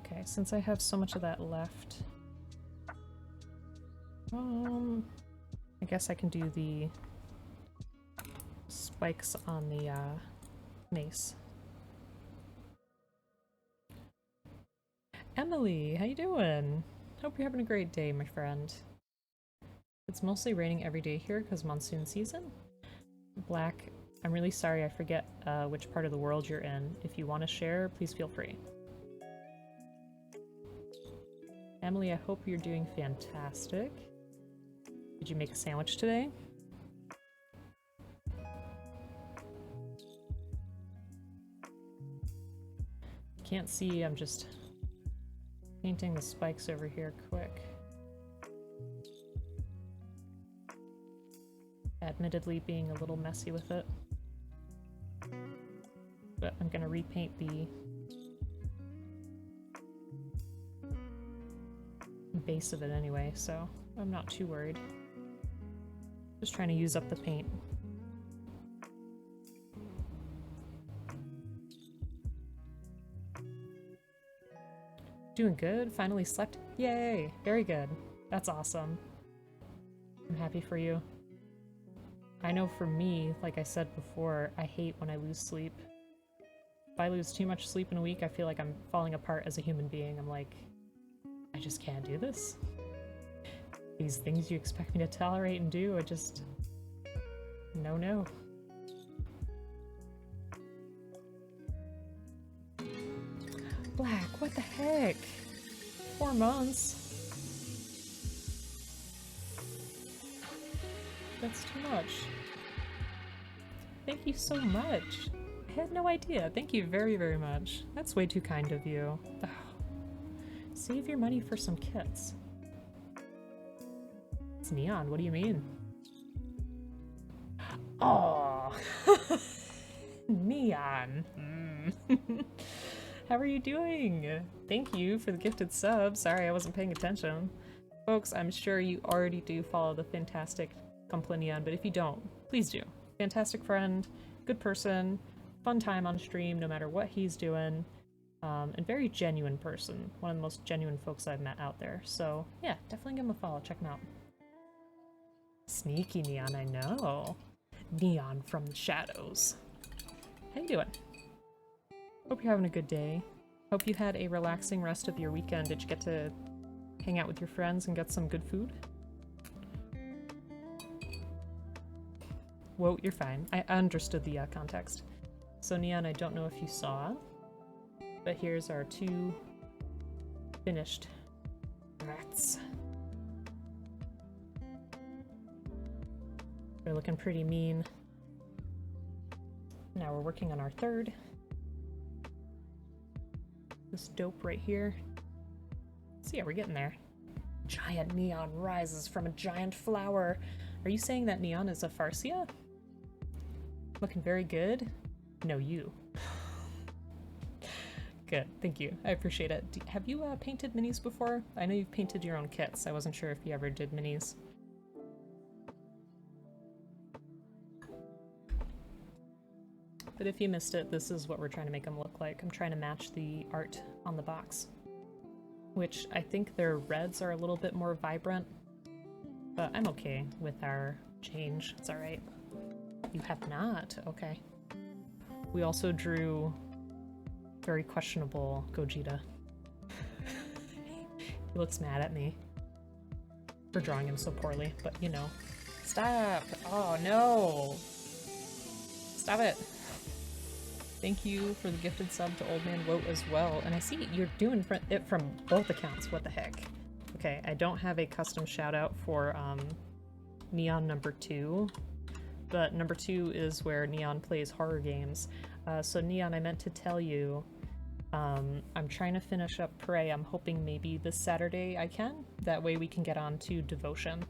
Okay, since I have so much of that left, I guess I can do the spikes on the mace. Emily, how you doing? Hope you're having a great day, my friend. It's mostly raining every day here because monsoon season. Black, I'm really sorry I forget which part of the world you're in. If you want to share, please feel free. Emily, I hope you're doing fantastic. Did you make a sandwich today? Can't see, I'm just painting the spikes over here quick. Admittedly being a little messy with it. But I'm gonna repaint the base of it anyway, so I'm not too worried. Just trying to use up the paint. Doing good. Finally slept. Yay! Very good. That's awesome. I'm happy for you. I know for me, like I said before, I hate when I lose sleep. If I lose too much sleep in a week, I feel like I'm falling apart as a human being. I'm like, I just can't do this. These things you expect me to tolerate and do, I just... No. Black, what the heck? 4 months? That's too much. Thank you so much. I had no idea. Thank you very, very much. That's way too kind of you. Ugh. Save your money for some kits. It's neon, what do you mean? Oh, neon. How are you doing? Thank you for the gifted sub. Sorry, I wasn't paying attention. Folks, I'm sure you already do follow the fantastic Neon, but if you don't, please do. Fantastic friend, good person, fun time on stream no matter what he's doing, and very genuine person. One of the most genuine folks I've met out there. So yeah, definitely give him a follow. Check him out. Sneaky Neon, I know. Neon from the shadows. How you doing? Hope you're having a good day. Hope you had a relaxing rest of your weekend. Did you get to hang out with your friends and get some good food? Whoa, you're fine. I understood the context. So Neon, I don't know if you saw, but here's our 2 finished rats. They're looking pretty mean. Now we're working on our 3rd. This dope right here. So yeah, we're getting there. Giant neon rises from a giant flower. Are you saying that neon is a Farsia? Looking very good. No, you. Good, thank you. I appreciate it. Have you painted minis before? I know you've painted your own kits. I wasn't sure if you ever did minis. But if you missed it, this is what we're trying to make them look like. I'm trying to match the art on the box, which I think their reds are a little bit more vibrant, but I'm okay with our change. It's all right. You have not? Okay. We also drew very questionable Gogeta. He looks mad at me for drawing him so poorly, but you know. Stop! Oh no! Stop it! Thank you for the gifted sub to Old Man Woat as well. And I see you're doing it from both accounts. What the heck? Okay, I don't have a custom shout out for Neon number 2, but number 2 is where Neon plays horror games. So Neon, I meant to tell you, I'm trying to finish up Prey. I'm hoping maybe this Saturday I can. That way we can get on to Devotion.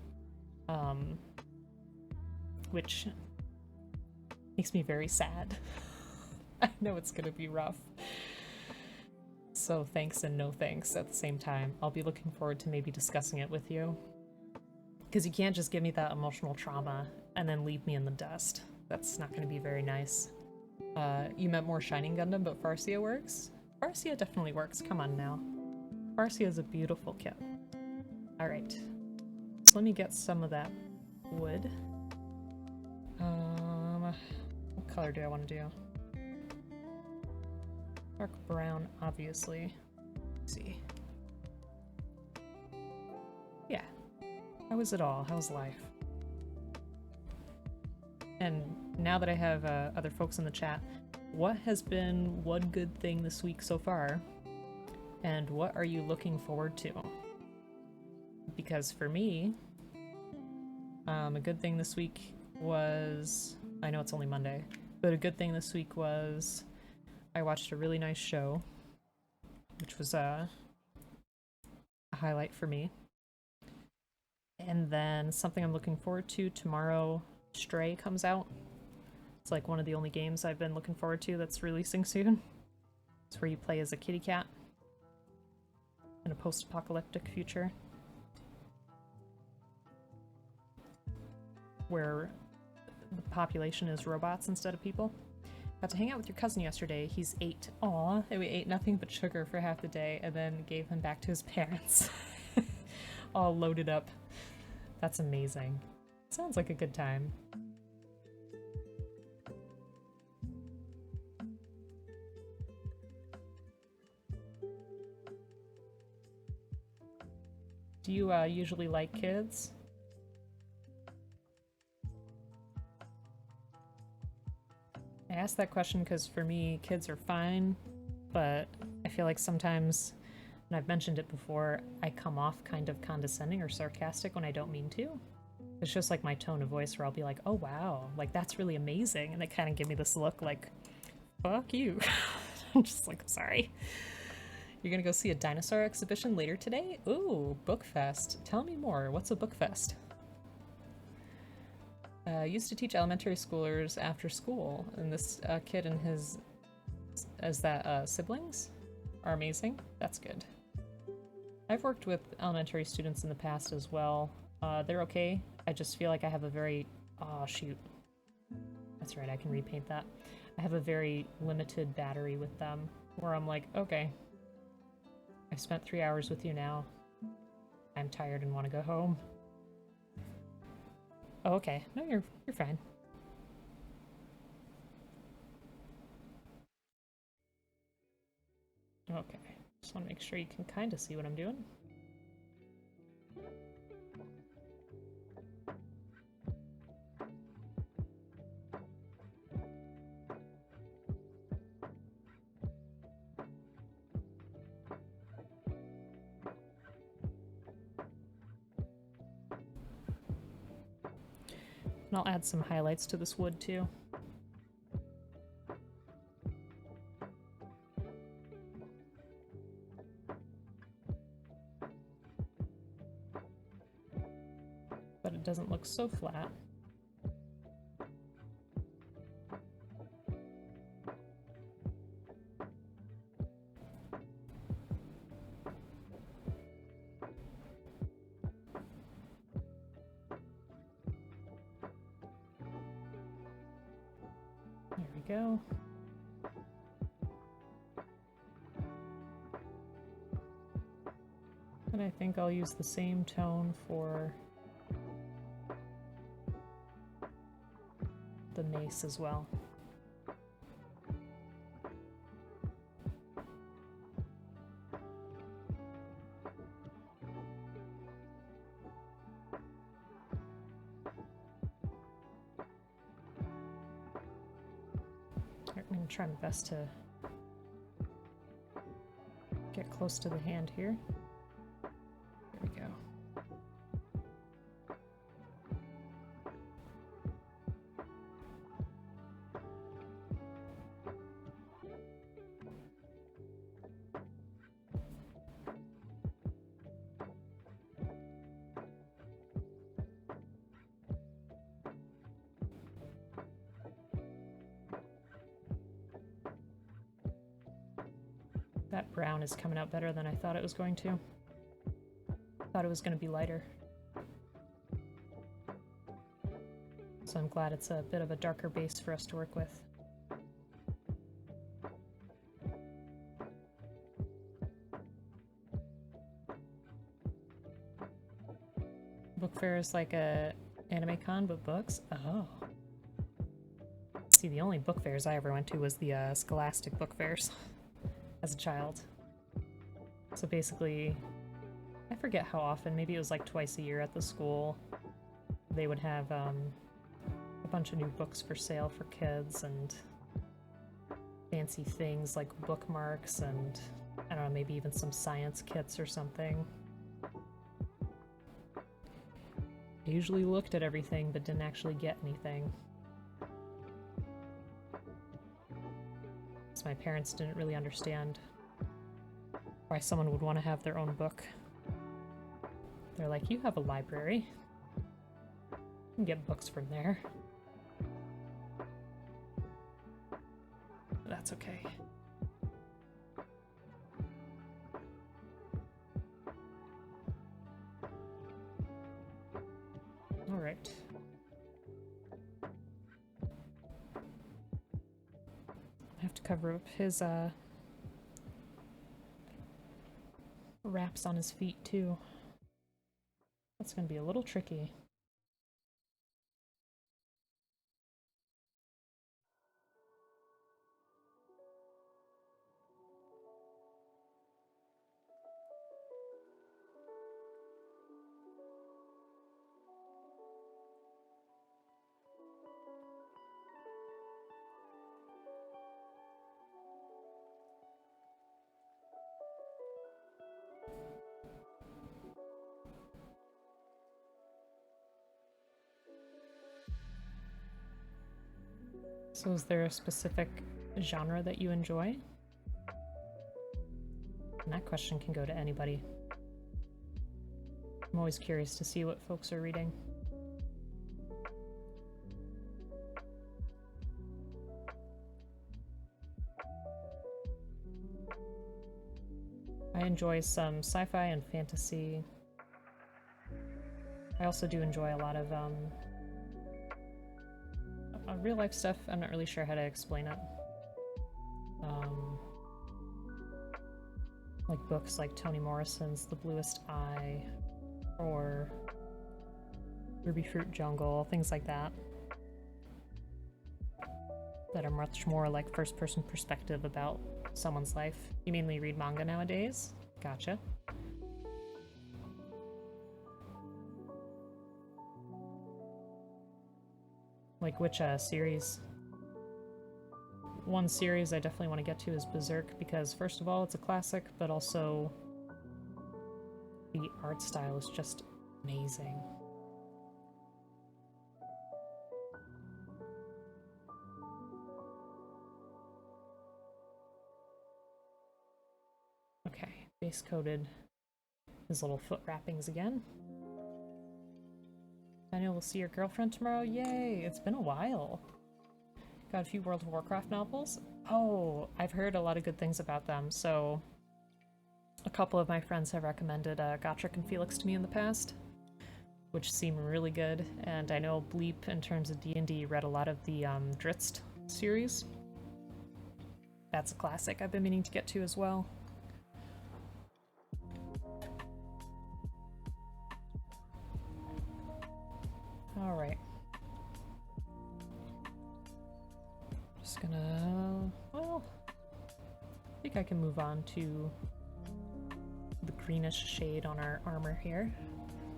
Which makes me very sad. I know it's gonna be rough. So thanks and no thanks at the same time. I'll be looking forward to maybe discussing it with you. Because you can't just give me that emotional trauma and then leave me in the dust. That's not gonna be very nice. You meant more Shining Gundam, but Farsia works? Farsia definitely works, come on now. Farsia is a beautiful kit. Alright. So let me get some of that wood. What color do I want to do? Dark brown, obviously. Let's see. Yeah. How is it all? How's life? And now that I have other folks in the chat, what has been one good thing this week so far? And what are you looking forward to? Because for me, a good thing this week was... I know it's only Monday, but a good thing this week was I watched a really nice show, which was a highlight for me. And then something I'm looking forward to, tomorrow Stray comes out. It's like one of the only games I've been looking forward to that's releasing soon. It's where you play as a kitty cat in a post-apocalyptic future where the population is robots instead of people. Got to hang out with your cousin yesterday. He's 8. Aw, and we ate nothing but sugar for half the day and then gave him back to his parents. All loaded up. That's amazing. Sounds like a good time. Do you usually like kids? I asked that question because for me, kids are fine, but I feel like sometimes, and I've mentioned it before, I come off kind of condescending or sarcastic when I don't mean to. It's just like my tone of voice where I'll be like, oh wow, like that's really amazing, and they kind of give me this look like, fuck you. I'm just like, sorry. You're gonna go see a dinosaur exhibition later today? Ooh, book fest. Tell me more. What's a book fest? Used to teach elementary schoolers after school, and this kid and his siblings are amazing. That's good. I've worked with elementary students in the past as well. They're okay. I just feel like I have a very... Oh, shoot. That's right, I can repaint that. I have a very limited battery with them, where I'm like, okay, I've spent 3 hours with you now. I'm tired and want to go home. Oh, okay. No, you're fine. Okay. Just want to make sure you can kind of see what I'm doing. And I'll add some highlights to this wood too. But it doesn't look so flat. There we go. And I think I'll use the same tone for the mace as well. I'm going to try my best to get close to the hand here. There we go. That brown is coming out better than I thought it was going to. Thought it was going to be lighter. So I'm glad it's a bit of a darker base for us to work with. Book fair is like a anime con, but books? Oh. See, the only book fairs I ever went to was the Scholastic book fairs as a child. So basically, I forget how often, maybe it was like twice a year at the school, they would have a bunch of new books for sale for kids and fancy things like bookmarks and, I don't know, maybe even some science kits or something. I usually looked at everything but didn't actually get anything. So my parents didn't really understand why someone would want to have their own book. They're like, you have a library. You can get books from there. That's okay. All right. have to cover up his wraps on his feet too. That's gonna be a little tricky. So is there a specific genre that you enjoy? And that question can go to anybody. I'm always curious to see what folks are reading. I enjoy some sci-fi and fantasy. I also do enjoy a lot of real life stuff. I'm not really sure how to explain it. Like books like Toni Morrison's The Bluest Eye or Ruby Fruit Jungle, things like that. That are much more like first-person perspective about someone's life. You mainly read manga nowadays? Gotcha. Like which series? One series I definitely want to get to is Berserk because first of all it's a classic, but also the art style is just amazing. Okay, base coated his little foot wrappings again. I know we'll see your girlfriend tomorrow. Yay! It's been a while. Got a few World of Warcraft novels. Oh, I've heard a lot of good things about them, so a couple of my friends have recommended Gotrek and Felix to me in the past, which seem really good, and I know Bleep, in terms of D&D, read a lot of the Drizzt series. That's a classic I've been meaning to get to as well. Alright. Just gonna... well... I think I can move on to the greenish shade on our armor here.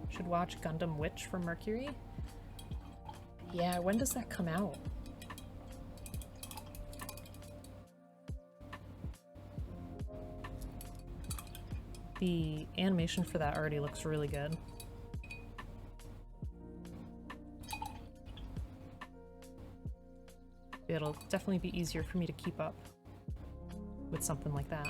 Should watch Gundam Witch from Mercury. Yeah, when does that come out? The animation for that already looks really good. It'll definitely be easier for me to keep up with something like that.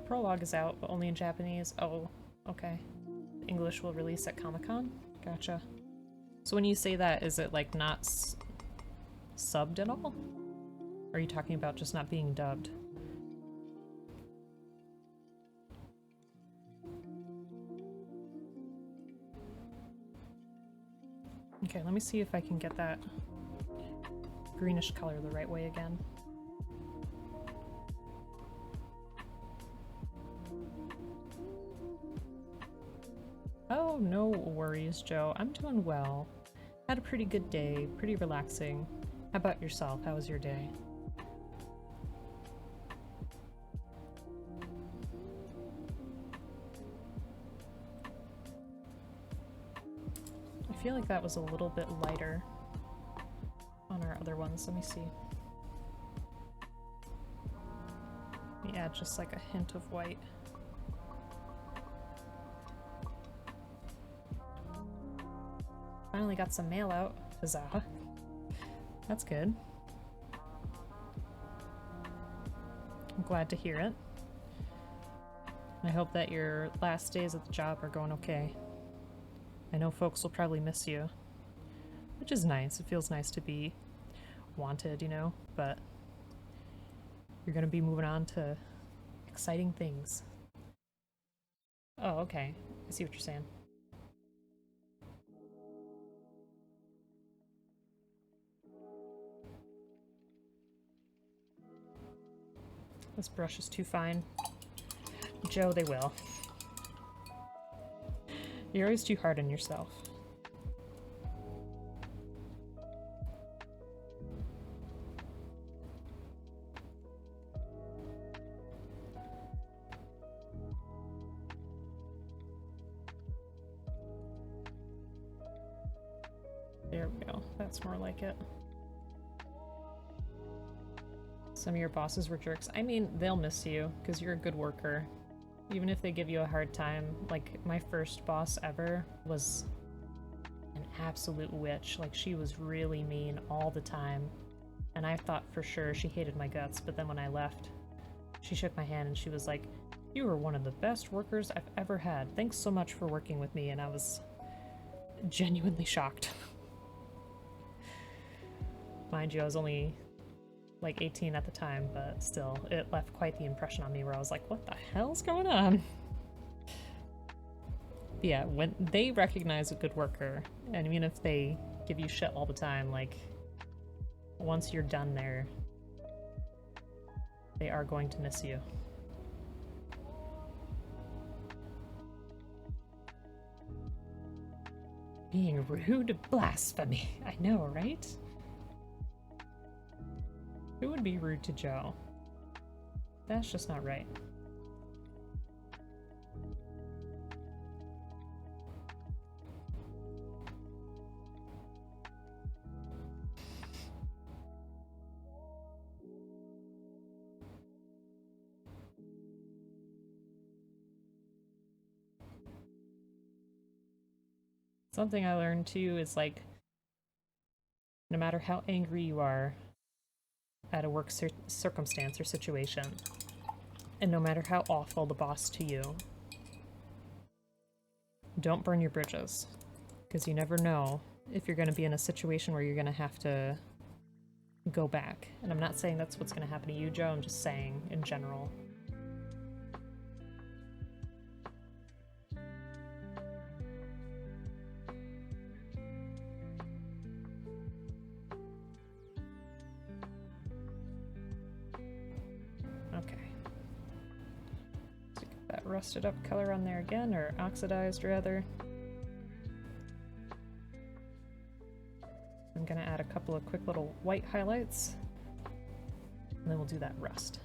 Prologue is out, but only in Japanese. Oh, okay. English will release at Comic-Con? Gotcha. So when you say that, is it like not subbed at all? Or are you talking about just not being dubbed? Okay, let me see if I can get that greenish color the right way again. Oh, no worries, Joe. I'm doing well. Had a pretty good day, pretty relaxing. How about yourself? How was your day? I feel like that was a little bit lighter on our other ones. Let me see. Let me add just like a hint of white. Finally got some mail out. Huzzah. That's good. I'm glad to hear it. I hope that your last days at the job are going okay. I know folks will probably miss you, which is nice. It feels nice to be wanted, you know, but You're gonna be moving on to exciting things. Oh, okay. I see what you're saying. This brush is too fine. Joe, they will. You're always too hard on yourself. There we go. That's more like it. Some of your bosses were jerks. I mean, they'll miss you because you're a good worker. Even if they give you a hard time. Like, my first boss ever was an absolute witch. Like, she was really mean all the time. And I thought for sure she hated my guts, but then when I left, she shook my hand and she was like, "You were one of the best workers I've ever had. Thanks so much for working with me." And I was genuinely shocked. Mind you, I was only like 18 at the time, but still, it left quite the impression on me where I was like, what the hell's going on? Yeah, when they recognize a good worker, and even if they give you shit all the time, like, once you're done there, they are going to miss you. Being rude? Blasphemy. I know, right? Who would be rude to Joe? That's just not right. Something I learned too is like, no matter how angry you are at a work circumstance or situation, and no matter how awful the boss to you, don't burn your bridges, because you never know if you're going to be in a situation where you're going to have to go back. And I'm not saying that's what's going to happen to you, Joe, I'm just saying in general. Rusted up color on there again, or oxidized rather. I'm gonna add a couple of quick little white highlights, and then we'll do that rust.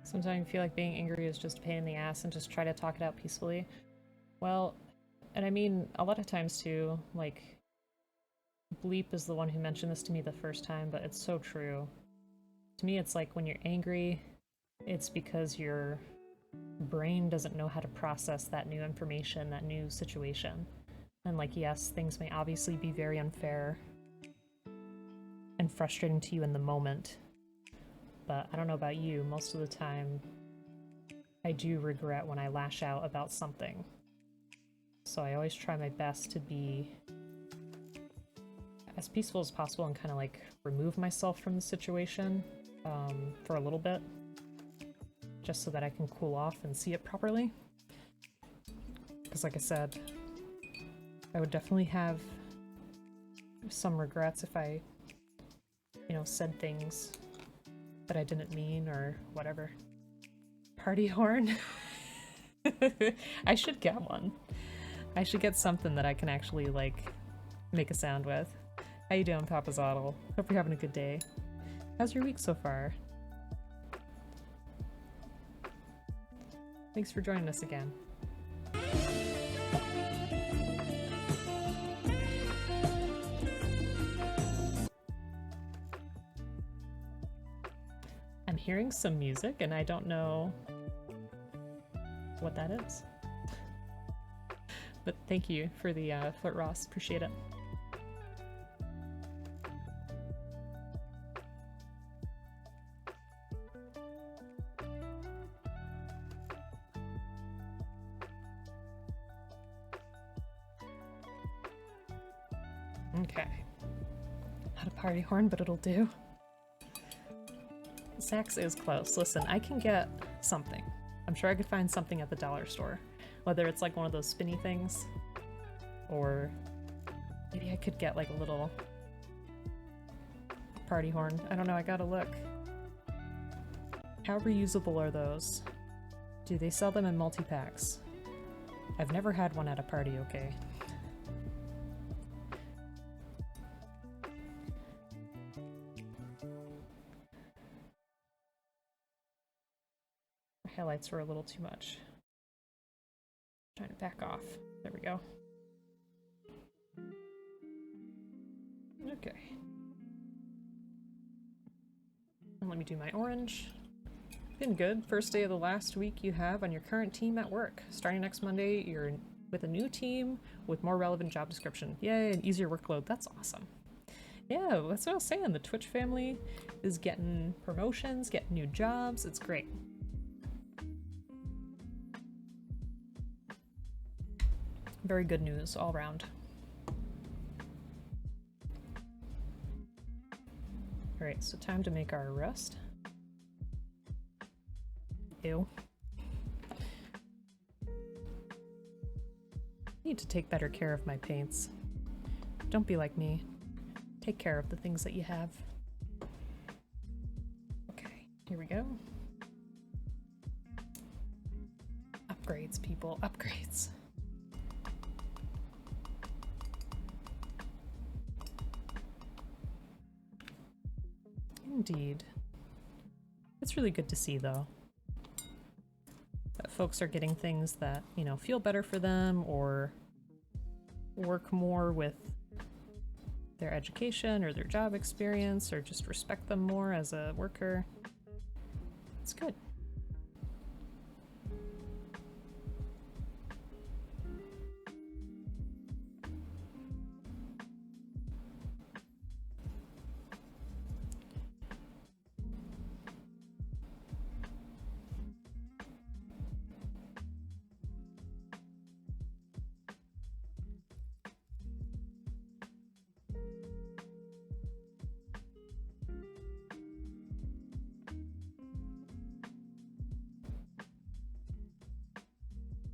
Sometimes I feel like being angry is just a pain in the ass and just try to talk it out peacefully. Well, and I mean, a lot of times too, like, Bleep is the one who mentioned this to me the first time, but it's so true. To me, it's like when you're angry, it's because your brain doesn't know how to process that new information, that new situation. And like, yes, things may obviously be very unfair and frustrating to you in the moment. But I don't know about you, most of the time I do regret when I lash out about something. So I always try my best to be as peaceful as possible and kind of like remove myself from the situation for a little bit, just so that I can cool off and see it properly. Because like I said, I would definitely have some regrets if I, you know, said things that I didn't mean or whatever. Party horn? I should get one. I should get something that I can actually, like, make a sound with. How you doing, Papa Zoddle? Hope you're having a good day. How's your week so far? Thanks for joining us again. I'm hearing some music and I don't know what that is. But thank you for the Flirt Ross, appreciate it. Okay. Not a party horn, but it'll do. Saks is close. Listen, I can get something. I'm sure I could find something at the dollar store. Whether it's like one of those spinny things, or maybe I could get like a little party horn. I don't know, I gotta look. How reusable are those? Do they sell them in multi-packs? I've never had one at a party, okay. Highlights were a little too much. Trying to back off. There we go. Okay. And let me do my orange. Been good. First day of the last week you have on your current team at work. Starting next Monday, you're with a new team with more relevant job description. Yay, an easier workload. That's awesome. Yeah, that's what I was saying. The Twitch family is getting promotions, getting new jobs. It's great. Very good news all around. Alright, so time to make our rust. Ew. Need to take better care of my paints. Don't be like me. Take care of the things that you have. Okay, here we go. Upgrades, people, upgrades. Indeed. It's really good to see, though, that folks are getting things that, you know, feel better for them or work more with their education or their job experience or just respect them more as a worker. It's good.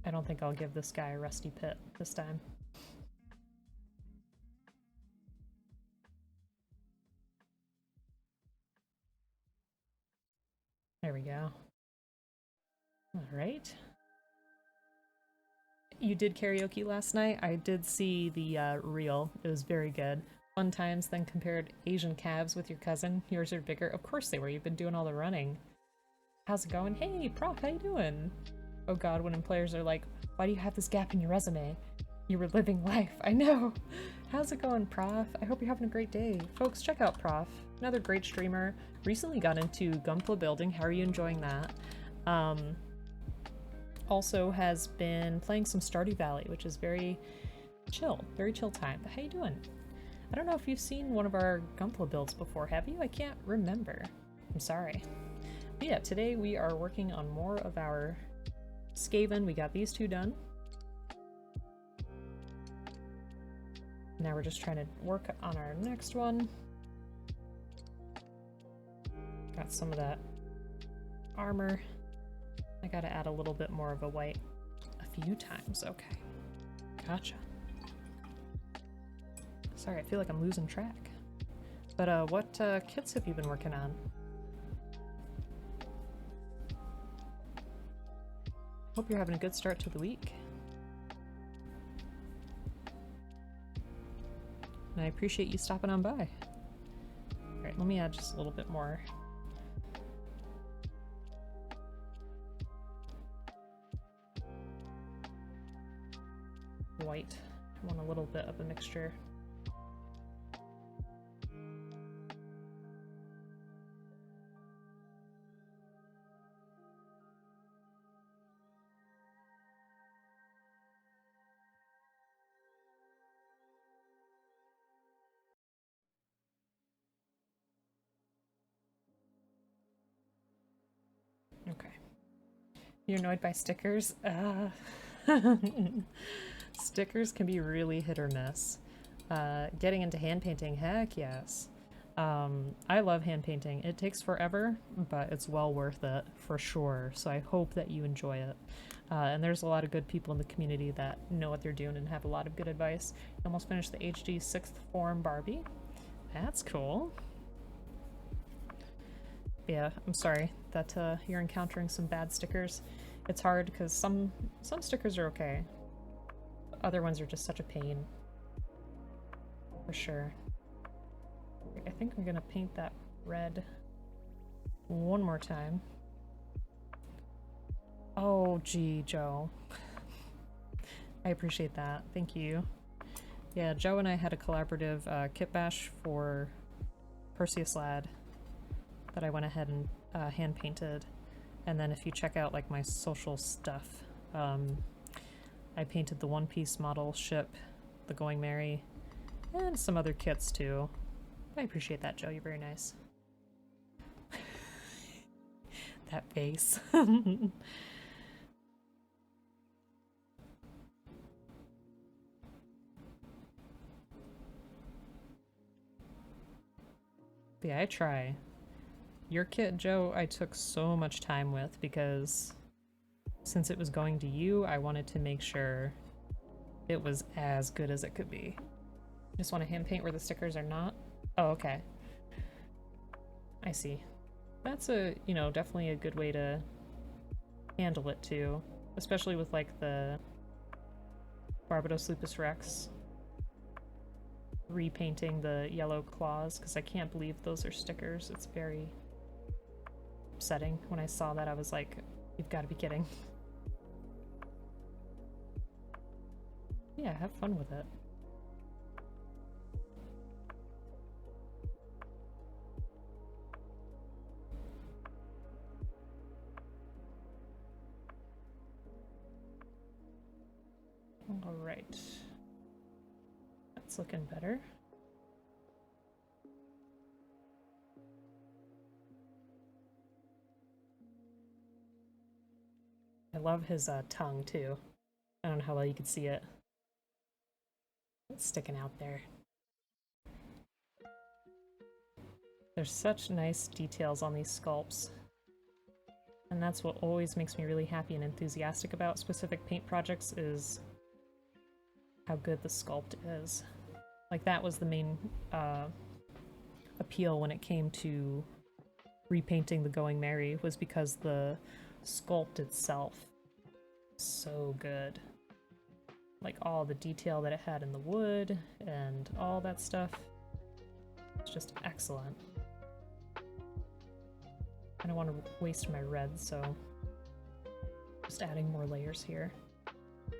I don't think I'll give this guy a rusty pit this time. There we go. All right. You did karaoke last night? I did see the reel. It was very good. Fun times, then compared Asian calves with your cousin. Yours are bigger. Of course they were. You've been doing all the running. How's it going? Hey, Prof, how you doing? Oh god, when employers are like, why do you have this gap in your resume? You were living life. I know. How's it going, Prof? I hope you're having a great day. Folks, check out Prof. Another great streamer. Recently got into Gunpla building. How are you enjoying that? Also has been playing some Stardew Valley, which is very chill time. But how you doing? I don't know if you've seen one of our Gunpla builds before, have you? I can't remember. I'm sorry. But yeah, today we are working on more of our Skaven. We got these two done. Now we're just trying to work on our next one. Got some of that armor. I gotta add a little bit more of a white a few times. Okay. Gotcha. Sorry, I feel like I'm losing track. But what kits have you been working on? Hope you're having a good start to the week. And I appreciate you stopping on by. Alright, let me add just a little bit more. white. I want a little bit of a mixture. Okay. You're annoyed by stickers? Stickers can be really hit or miss. Getting into hand painting, heck yes. I love hand painting. It takes forever, but it's well worth it for sure. So I hope that you enjoy it. And there's a lot of good people in the community that know what they're doing and have a lot of good advice. I almost finished the HD 6th form Barbie. That's cool. Yeah, I'm sorry that you're encountering some bad stickers. It's hard because some stickers are okay. Other ones are just such a pain. For sure. I think I'm gonna paint that red one more time. Oh, gee, Joe. I appreciate that. Thank you. Yeah, Joe and I had a collaborative kit bash for Perseus Lad that I went ahead and hand painted. And then if you check out like my social stuff, I painted the One Piece model ship, the Going Merry, and some other kits too. I appreciate that, Joe. You're very nice. That face. Yeah, I try. Your kit, Joe, I took so much time with because since it was going to you, I wanted to make sure it was as good as it could be. Just want to hand paint where the stickers are not? Oh, okay. I see. That's definitely a good way to handle it too. Especially with like the Barbados Lupus Rex repainting the yellow claws, because I can't believe those are stickers. It's very upsetting. When I saw that, I was like, you've got to be kidding. Yeah, have fun with it. All right. That's looking better. I love his tongue too. I don't know how well you can see it. It's sticking out there. There's such nice details on these sculpts. And that's what always makes me really happy and enthusiastic about specific paint projects, is how good the sculpt is. Like, that was the main appeal when it came to repainting the Going Merry, was because the sculpt itself is so good. Like, all the detail that it had in the wood and all that stuff. It's just excellent. I don't want to waste my red, so just adding more layers here.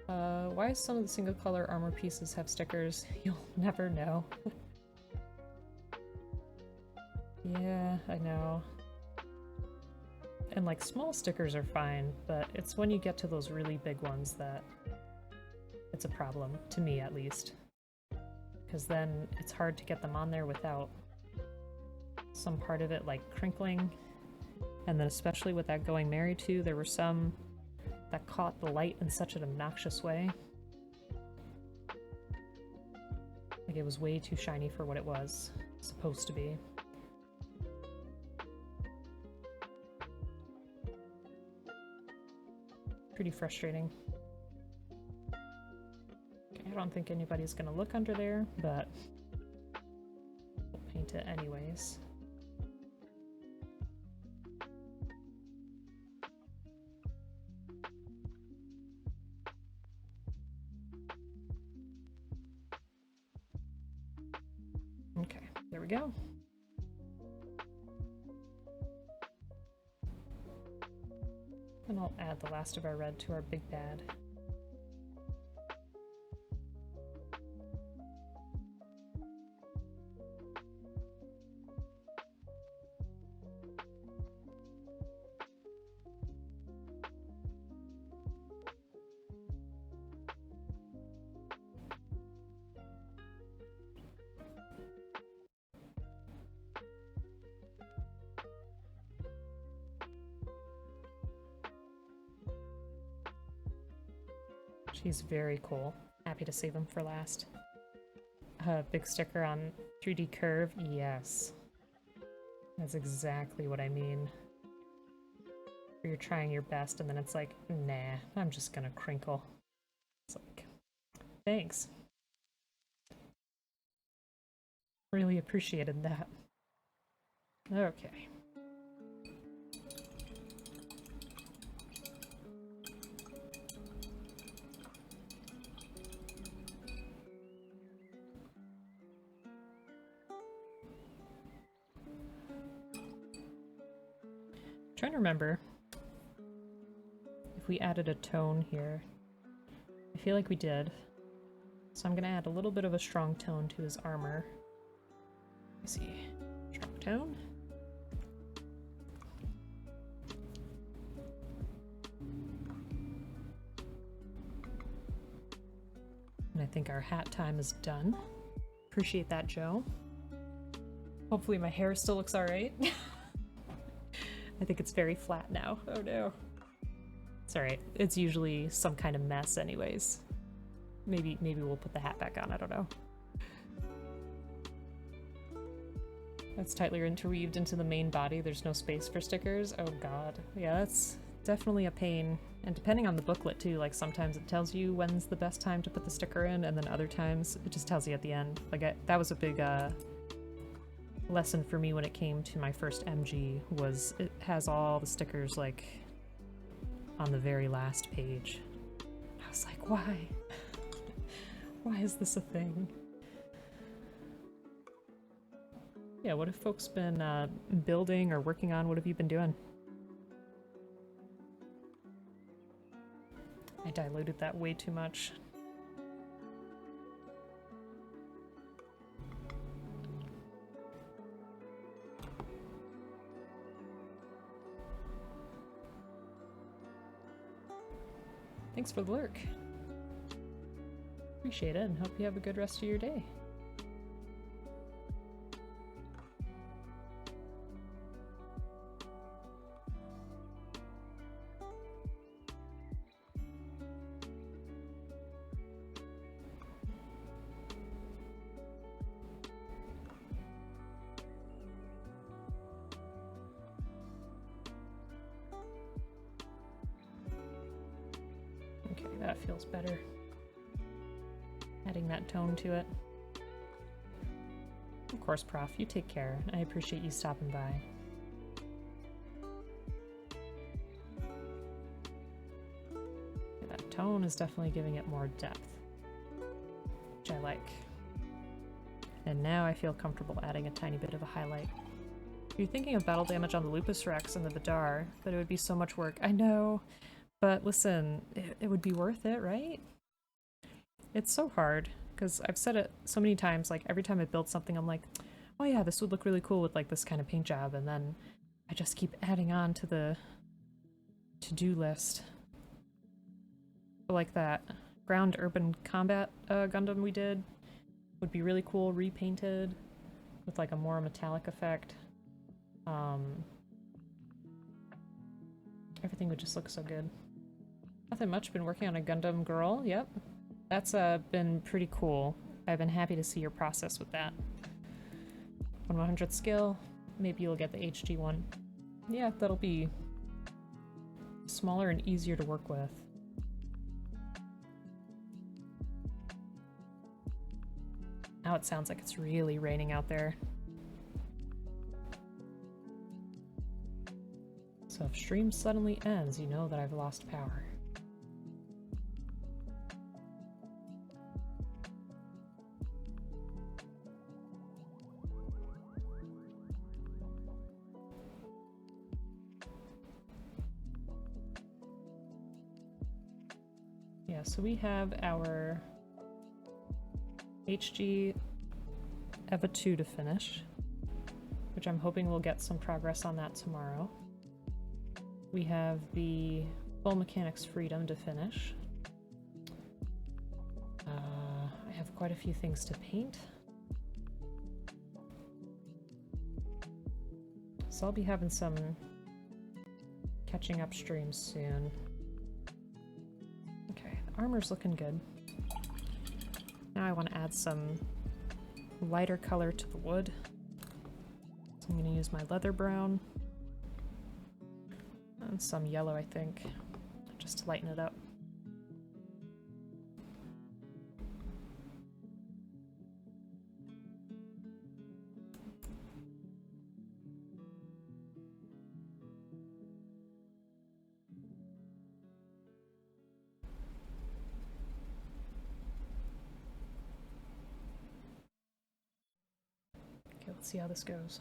Why some of the single color armor pieces have stickers? You'll never know. Yeah, I know. And like, small stickers are fine, but it's when you get to those really big ones that it's a problem, to me at least. Because then it's hard to get them on there without some part of it like crinkling. And then especially with that Going Merry too, there were some that caught the light in such an obnoxious way. Like, it was way too shiny for what it was supposed to be. Pretty frustrating. Okay, I don't think anybody's gonna look under there, but we'll paint it anyways. Okay, there we go. And I'll add the last of our red to our big bad. She's very cool. Happy to save them for last. Big sticker on 3D curve. Yes. That's exactly what I mean. Where you're trying your best and then it's like, nah, I'm just gonna crinkle. It's like, thanks. Really appreciated that. Okay. Trying to remember if we added a tone here. I feel like we did. So I'm gonna add a little bit of a strong tone to his armor. Let's see. Strong tone. And I think our hat time is done. Appreciate that, Joe. Hopefully my hair still looks alright. I think it's very flat now. Oh no. It's alright. It's usually some kind of mess anyways. Maybe we'll put the hat back on, I don't know. That's tightly interweaved into the main body. There's no space for stickers. Oh god. Yeah, that's definitely a pain. And depending on the booklet too, like sometimes it tells you when's the best time to put the sticker in, and then other times it just tells you at the end. Like that was a big lesson for me when it came to my first MG, was it has all the stickers like on the very last page. I was like, why? Why is this a thing? Yeah, what have folks been building or working on? What have you been doing? I diluted that way too much. Thanks for the lurk. Appreciate it and hope you have a good rest of your day. Okay, that feels better. Adding that tone to it. Of course, Prof, you take care. I appreciate you stopping by. That tone is definitely giving it more depth, which I like. And now I feel comfortable adding a tiny bit of a highlight. You're thinking of battle damage on the Lupus Rex and the Vidar, but it would be so much work. I know, but listen, it would be worth it, right? It's so hard, because I've said it so many times, like every time I build something I'm like, oh yeah, this would look really cool with like this kind of paint job, and then I just keep adding on to the to-do list. Like that ground urban combat Gundam we did would be really cool repainted with like a more metallic effect. Everything would just look so good. Nothing much, been working on a Gundam girl, yep. That's been pretty cool. I've been happy to see your process with that. 1/100th skill, maybe you'll get the HG one. Yeah, that'll be smaller and easier to work with. Now it sounds like it's really raining out there. So if stream suddenly ends, you know that I've lost power. Yeah, so we have our HG Eva 2 to finish, which I'm hoping we'll get some progress on that tomorrow. We have the Full Mechanics Freedom to finish. I have quite a few things to paint. So I'll be having some catching up streams soon. Okay, the armor's looking good. Now I want to add some lighter color to the wood. So I'm going to use my leather brown. And some yellow, I think, just to lighten it up. Okay, let's see how this goes.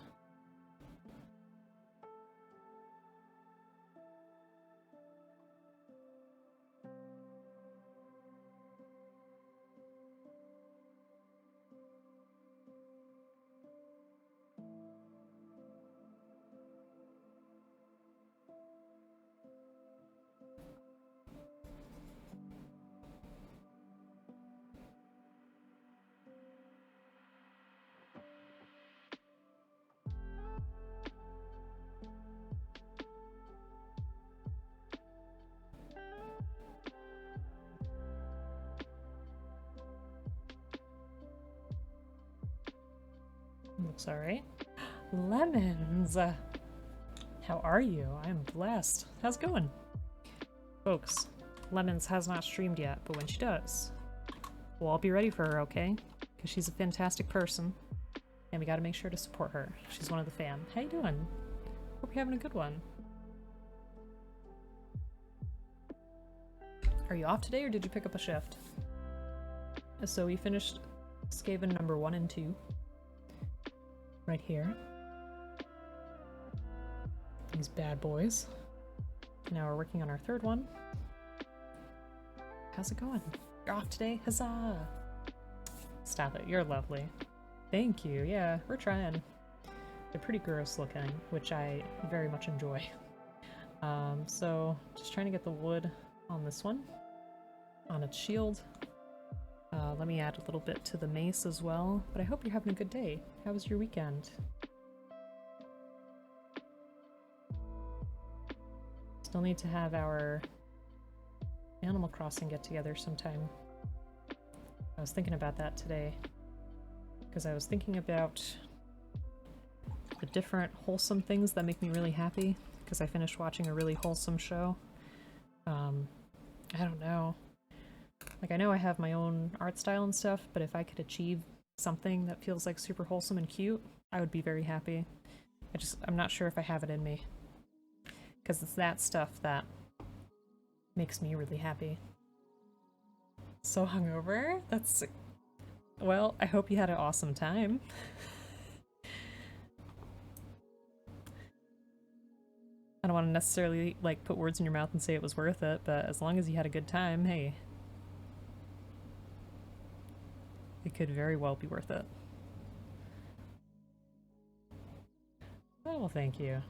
Looks alright. Lemons! How are you? I am blessed. How's it going? Folks, Lemons has not streamed yet, but when she does, we'll all be ready for her, okay? Because she's a fantastic person, and we gotta make sure to support her. She's one of the fam. How you doing? Hope you're having a good one. Are you off today, or did you pick up a shift? So we finished Skaven number 1 and 2. Right here. These bad boys. Now we're working on our 3rd one. How's it going? You're off today? Huzzah! Stop it, you're lovely. Thank you, yeah, we're trying. They're pretty gross looking, which I very much enjoy. So, just trying to get the wood on this one. On its shield. Let me add a little bit to the mace as well, but I hope you're having a good day. How was your weekend? Still need to have our Animal Crossing get together sometime. I was thinking about that today, because I was thinking about the different wholesome things that make me really happy, because I finished watching a really wholesome show. I don't know. Like, I know I have my own art style and stuff, but if I could achieve something that feels like super wholesome and cute, I would be very happy. I'm not sure if I have it in me. Because it's that stuff that makes me really happy. So hungover? That's... Well, I hope you had an awesome time. I don't want to necessarily, like, put words in your mouth and say it was worth it, but as long as you had a good time, hey. It could very well be worth it. Oh, well, thank you.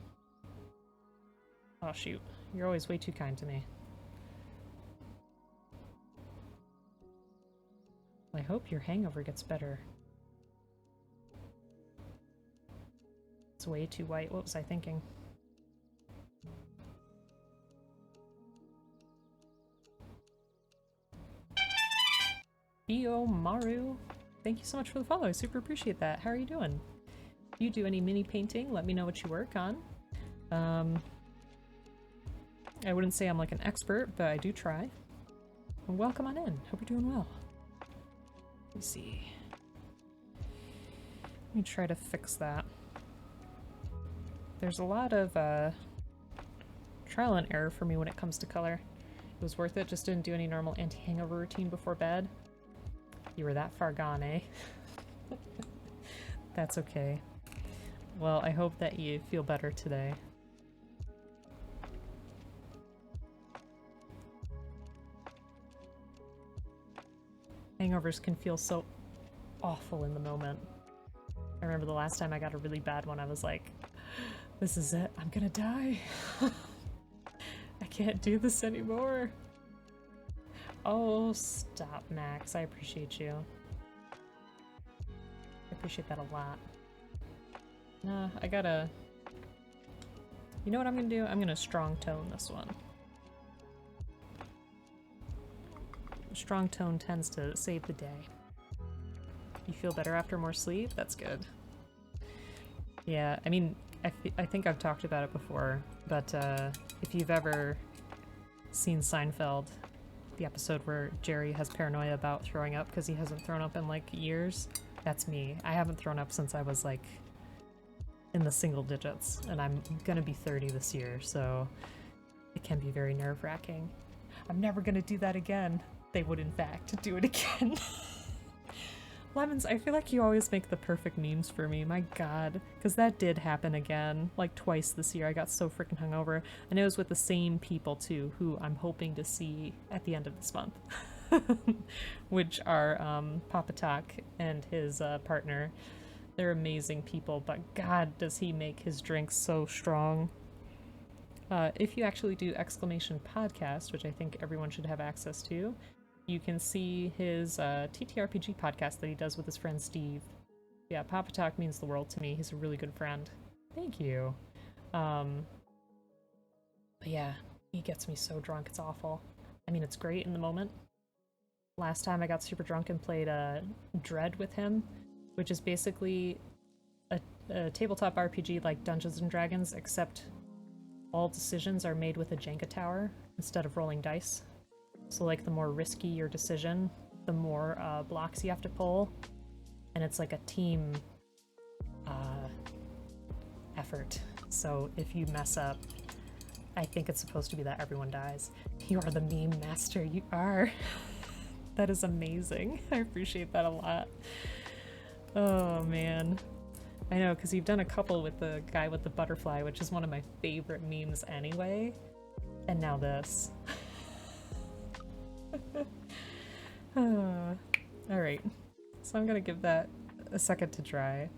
Oh, shoot. You're always way too kind to me. I hope your hangover gets better. It's way too white. What was I thinking? Io Maru, thank you so much for the follow. I super appreciate that. How are you doing? If you do any mini painting, let me know what you work on. I wouldn't say I'm like an expert, but I do try. And welcome on in. Hope you're doing well. Let me see. Let me try to fix that. There's a lot of trial and error for me when it comes to color. It was worth it, just didn't do any normal anti-hangover routine before bed. You were that far gone, eh? That's okay. Well, I hope that you feel better today. Hangovers can feel so awful in the moment. I remember the last time I got a really bad one, I was like, this is it, I'm gonna die. I can't do this anymore. Oh, stop, Max. I appreciate you. I appreciate that a lot. Nah, I gotta... You know what I'm gonna do? I'm gonna strong tone this one. strong tone tends to save the day. You feel better after more sleep? That's good. Yeah, I mean, I think I've talked about it before, but if you've ever seen Seinfeld, the episode where Jerry has paranoia about throwing up because he hasn't thrown up in like years, that's me. I haven't thrown up since I was like in the single digits, and I'm gonna be 30 this year, so it can be very nerve-wracking. I'm never gonna do that again. They would in fact do it again. Lemons, I feel like you always make the perfect memes for me, my god. Because that did happen again, like twice this year. I got so freaking hungover. And it was with the same people too, who I'm hoping to see at the end of this month. Which are Papa Talk and his partner. They're amazing people, but god, does he make his drinks so strong. If you actually do exclamation podcast, which I think everyone should have access to, you can see his TTRPG podcast that he does with his friend Steve. Yeah, Papa Talk means the world to me. He's a really good friend. Thank you. But yeah, he gets me so drunk, it's awful. I mean, it's great in the moment. Last time I got super drunk and played Dread with him, which is basically a tabletop RPG like Dungeons and Dragons, except all decisions are made with a Jenga tower instead of rolling dice. So like the more risky your decision, the more blocks you have to pull, and it's like a team effort. So if you mess up, I think it's supposed to be that everyone dies. You are the meme master, you are. That is amazing. I appreciate that a lot. Oh man. I know, because you've done a couple with the guy with the butterfly, which is one of my favorite memes anyway. And now this. Alright, so I'm gonna give that a second to dry.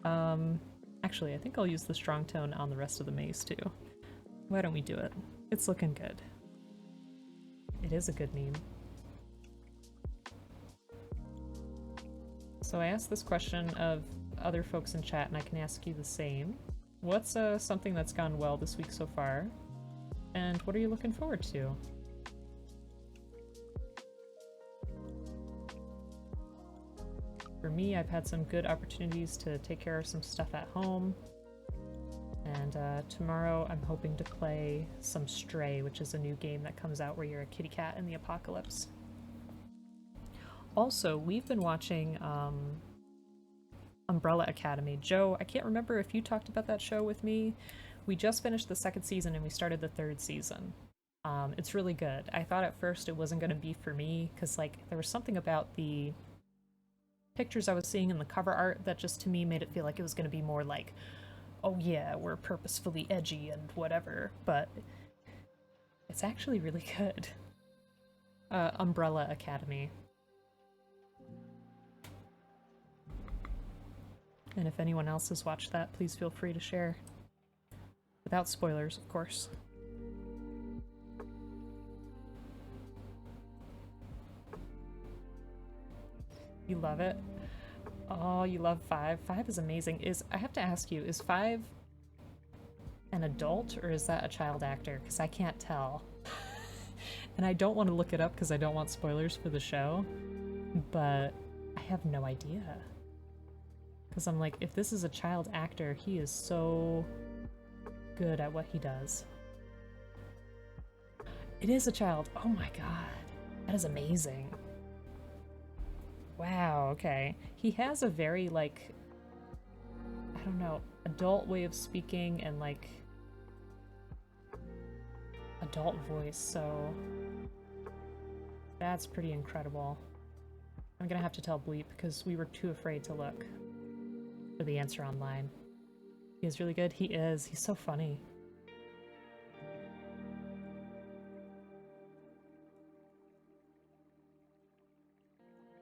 Actually, I think I'll use the strong tone on the rest of the mace too. Why don't we do it? It's looking good. It is a good meme. So I asked this question of other folks in chat, and I can ask you the same. What's something that's gone well this week so far? And what are you looking forward to? For me, I've had some good opportunities to take care of some stuff at home. And tomorrow I'm hoping to play some Stray, which is a new game that comes out where you're a kitty cat in the apocalypse. Also, we've been watching Umbrella Academy. Joe, I can't remember if you talked about that show with me. We just finished the second season and we started the third season. It's really good. I thought at first it wasn't going to be for me because like there was something about the pictures I was seeing in the cover art that just to me made it feel like it was going to be more like, oh yeah, we're purposefully edgy and whatever, but it's actually really good. Umbrella Academy. And if anyone else has watched that, please feel free to share. Without spoilers, of course. You love it? Oh, you love 5? 5 is amazing. I have to ask you, is 5 an adult or is that a child actor? Because I can't tell. And I don't want to look it up because I don't want spoilers for the show, but I have no idea. Because I'm like, if this is a child actor, he is so good at what he does. It is a child. Oh my god. That is amazing. Wow, okay. He has a very, like, I don't know, adult way of speaking and, like, adult voice, so that's pretty incredible. I'm gonna have to tell Bleep because we were too afraid to look for the answer online. He is really good. He is. He's so funny.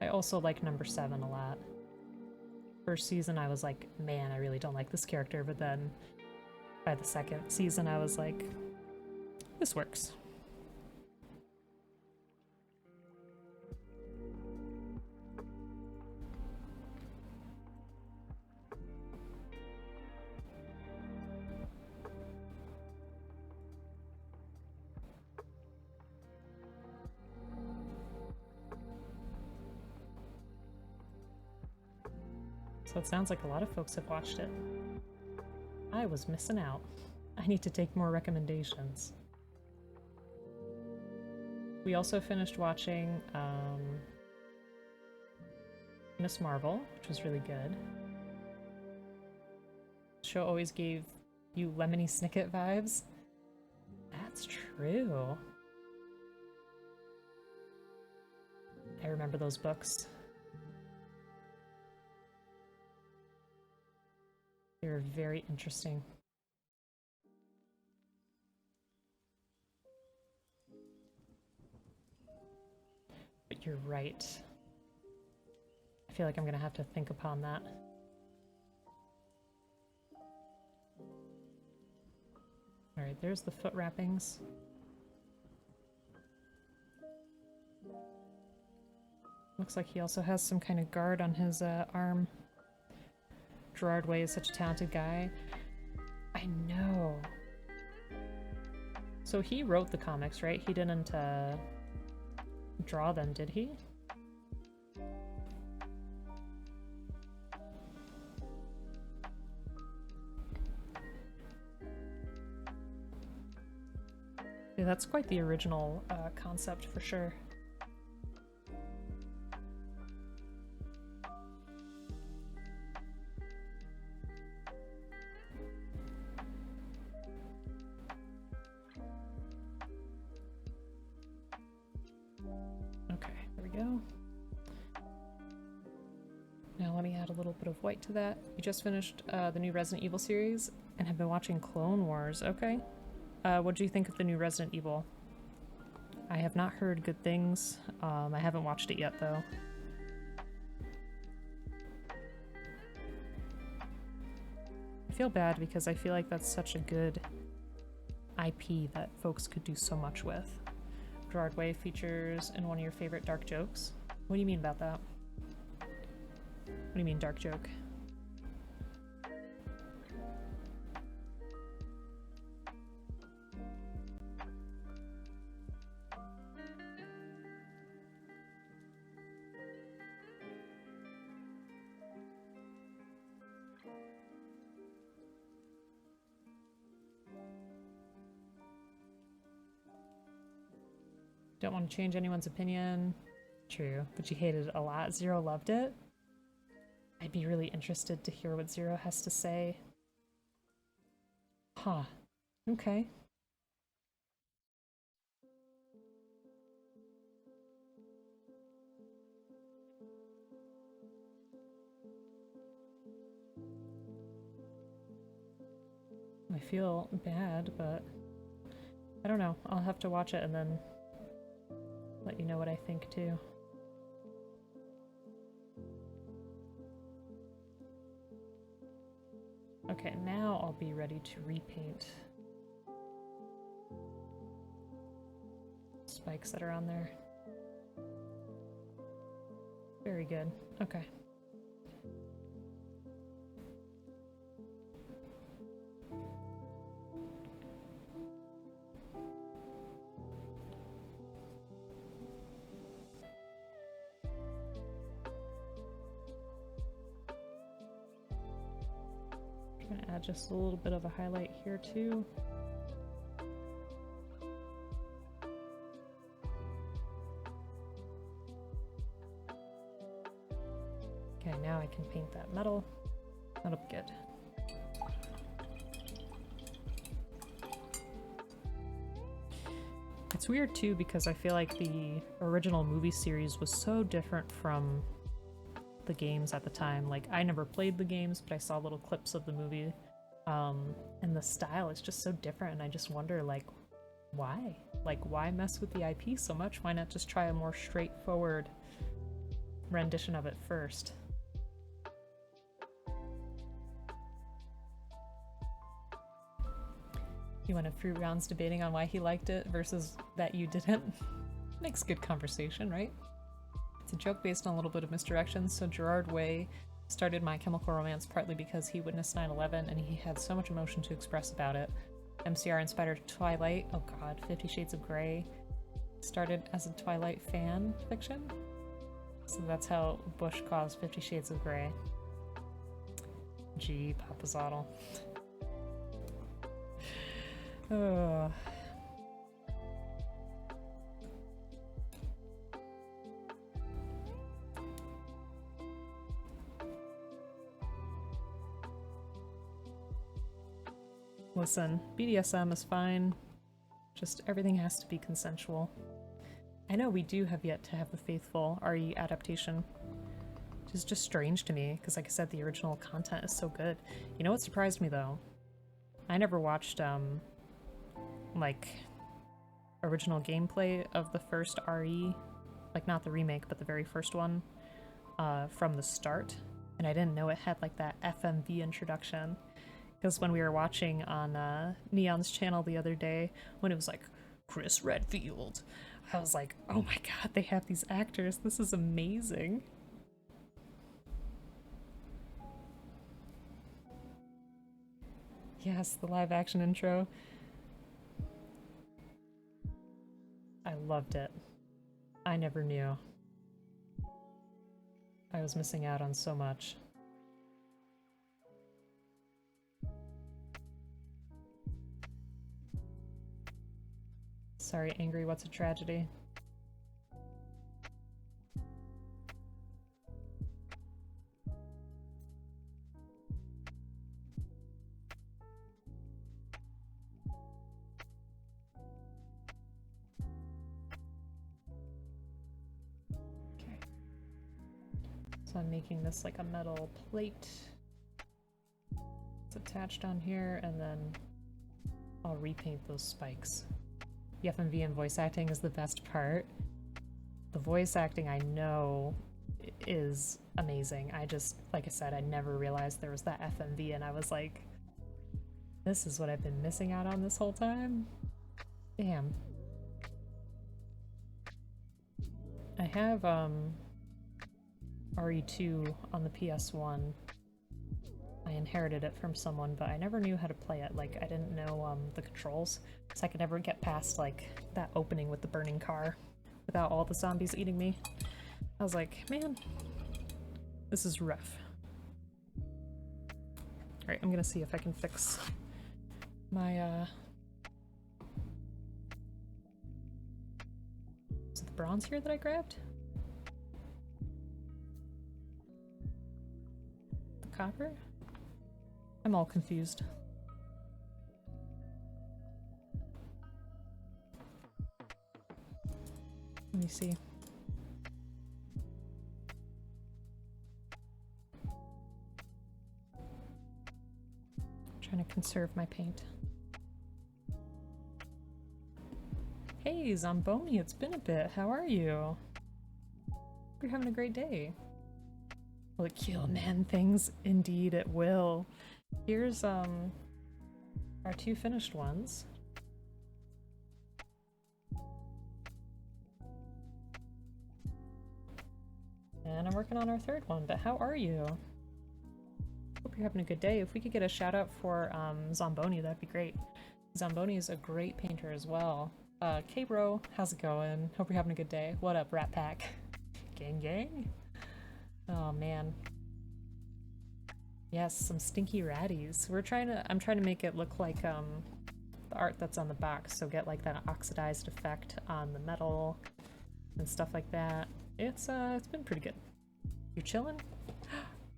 I also like number 7 a lot. First season I was like, man, I really don't like this character, but then by the second season I was like, this works. So it sounds like a lot of folks have watched it. I was missing out. I need to take more recommendations. We also finished watching Miss Marvel, which was really good. The show always gave you Lemony Snicket vibes. That's true. I remember those books. They were very interesting. But you're right. I feel like I'm gonna have to think upon that. Alright, there's the foot wrappings. Looks like he also has some kind of guard on his arm. Gerard Way is such a talented guy. I know. So he wrote the comics, right? He didn't draw them, did he? Yeah, that's quite the original concept for sure. Okay, there we go. Now let me add a little bit of white to that. You just finished the new Resident Evil series and have been watching Clone Wars. Okay. What do you think of the new Resident Evil? I have not heard good things. I haven't watched it yet, though. I feel bad because I feel like that's such a good IP that folks could do so much with. Gerard Way features in one of your favorite dark jokes. What do you mean about that? What do you mean, dark joke? Don't want to change anyone's opinion. True, but you hated it a lot. Zero loved it. I'd be really interested to hear what Zero has to say. Huh. Okay. I feel bad, but I don't know. I'll have to watch it and then let you know what I think too. Okay, now I'll be ready to repaint spikes that are on there. Very good. Okay. I'm gonna add just a little bit of a highlight here too. Okay, now I can paint that metal. That'll be good. It's weird too because I feel like the original movie series was so different from the games at the time. Like, I never played the games, but I saw little clips of the movie. And the style is just so different, and I just wonder, like, why? Like, why mess with the IP so much? Why not just try a more straightforward rendition of it first? You went a few rounds debating on why he liked it versus that you didn't. Makes good conversation, right? It's a joke based on a little bit of misdirection. So Gerard Way started My Chemical Romance partly because he witnessed 9/11 and he had so much emotion to express about it. MCR inspired Twilight, oh god, 50 Shades of Grey. Started as a Twilight fan fiction. So that's how Bush caused 50 Shades of Grey. Gee, Papazoddle. Oh. Listen, BDSM is fine. Just everything has to be consensual. I know we do have yet to have the faithful RE adaptation. Which is just strange to me, because like I said, the original content is so good. You know what surprised me though? I never watched, like, original gameplay of the first RE. Like, not the remake, but the very first one. From the start. And I didn't know it had, like, that FMV introduction. Because when we were watching on Neon's channel the other day, when it was like, Chris Redfield, I was like, oh my god, they have these actors. This is amazing. Yes, the live action intro. I loved it. I never knew. I was missing out on so much. Sorry, Angry, what's a tragedy? Okay. So I'm making this like a metal plate. It's attached on here, and then I'll repaint those spikes. The FMV and voice acting is the best part. The voice acting I know is amazing. I just, like I said, I never realized there was that FMV, and I was like, this is what I've been missing out on this whole time? Damn. I have RE2 on the PS1. I inherited it from someone, but I never knew how to play it. Like, I didn't know the controls, so I could never get past, like, that opening with the burning car without all the zombies eating me. I was like, man, this is rough. Alright, I'm gonna see if I can fix my, is it the bronze here that I grabbed? The copper? I'm all confused. Let me see. I'm trying to conserve my paint. Hey, Zamboni, it's been a bit. How are you? Hope you're having a great day. Will it kill man things? Indeed it will. Here's our 2 finished ones. And I'm working on our 3rd one, but how are you? Hope you're having a good day. If we could get a shout out for Zamboni, that'd be great. Zamboni is a great painter as well. K-Bro, how's it going? Hope you're having a good day. What up, Rat Pack? Gang gang? Oh man. Yes, some stinky ratties. I'm trying to make it look like the art that's on the box, so get like that oxidized effect on the metal and stuff like that. It's been pretty good. You're chilling?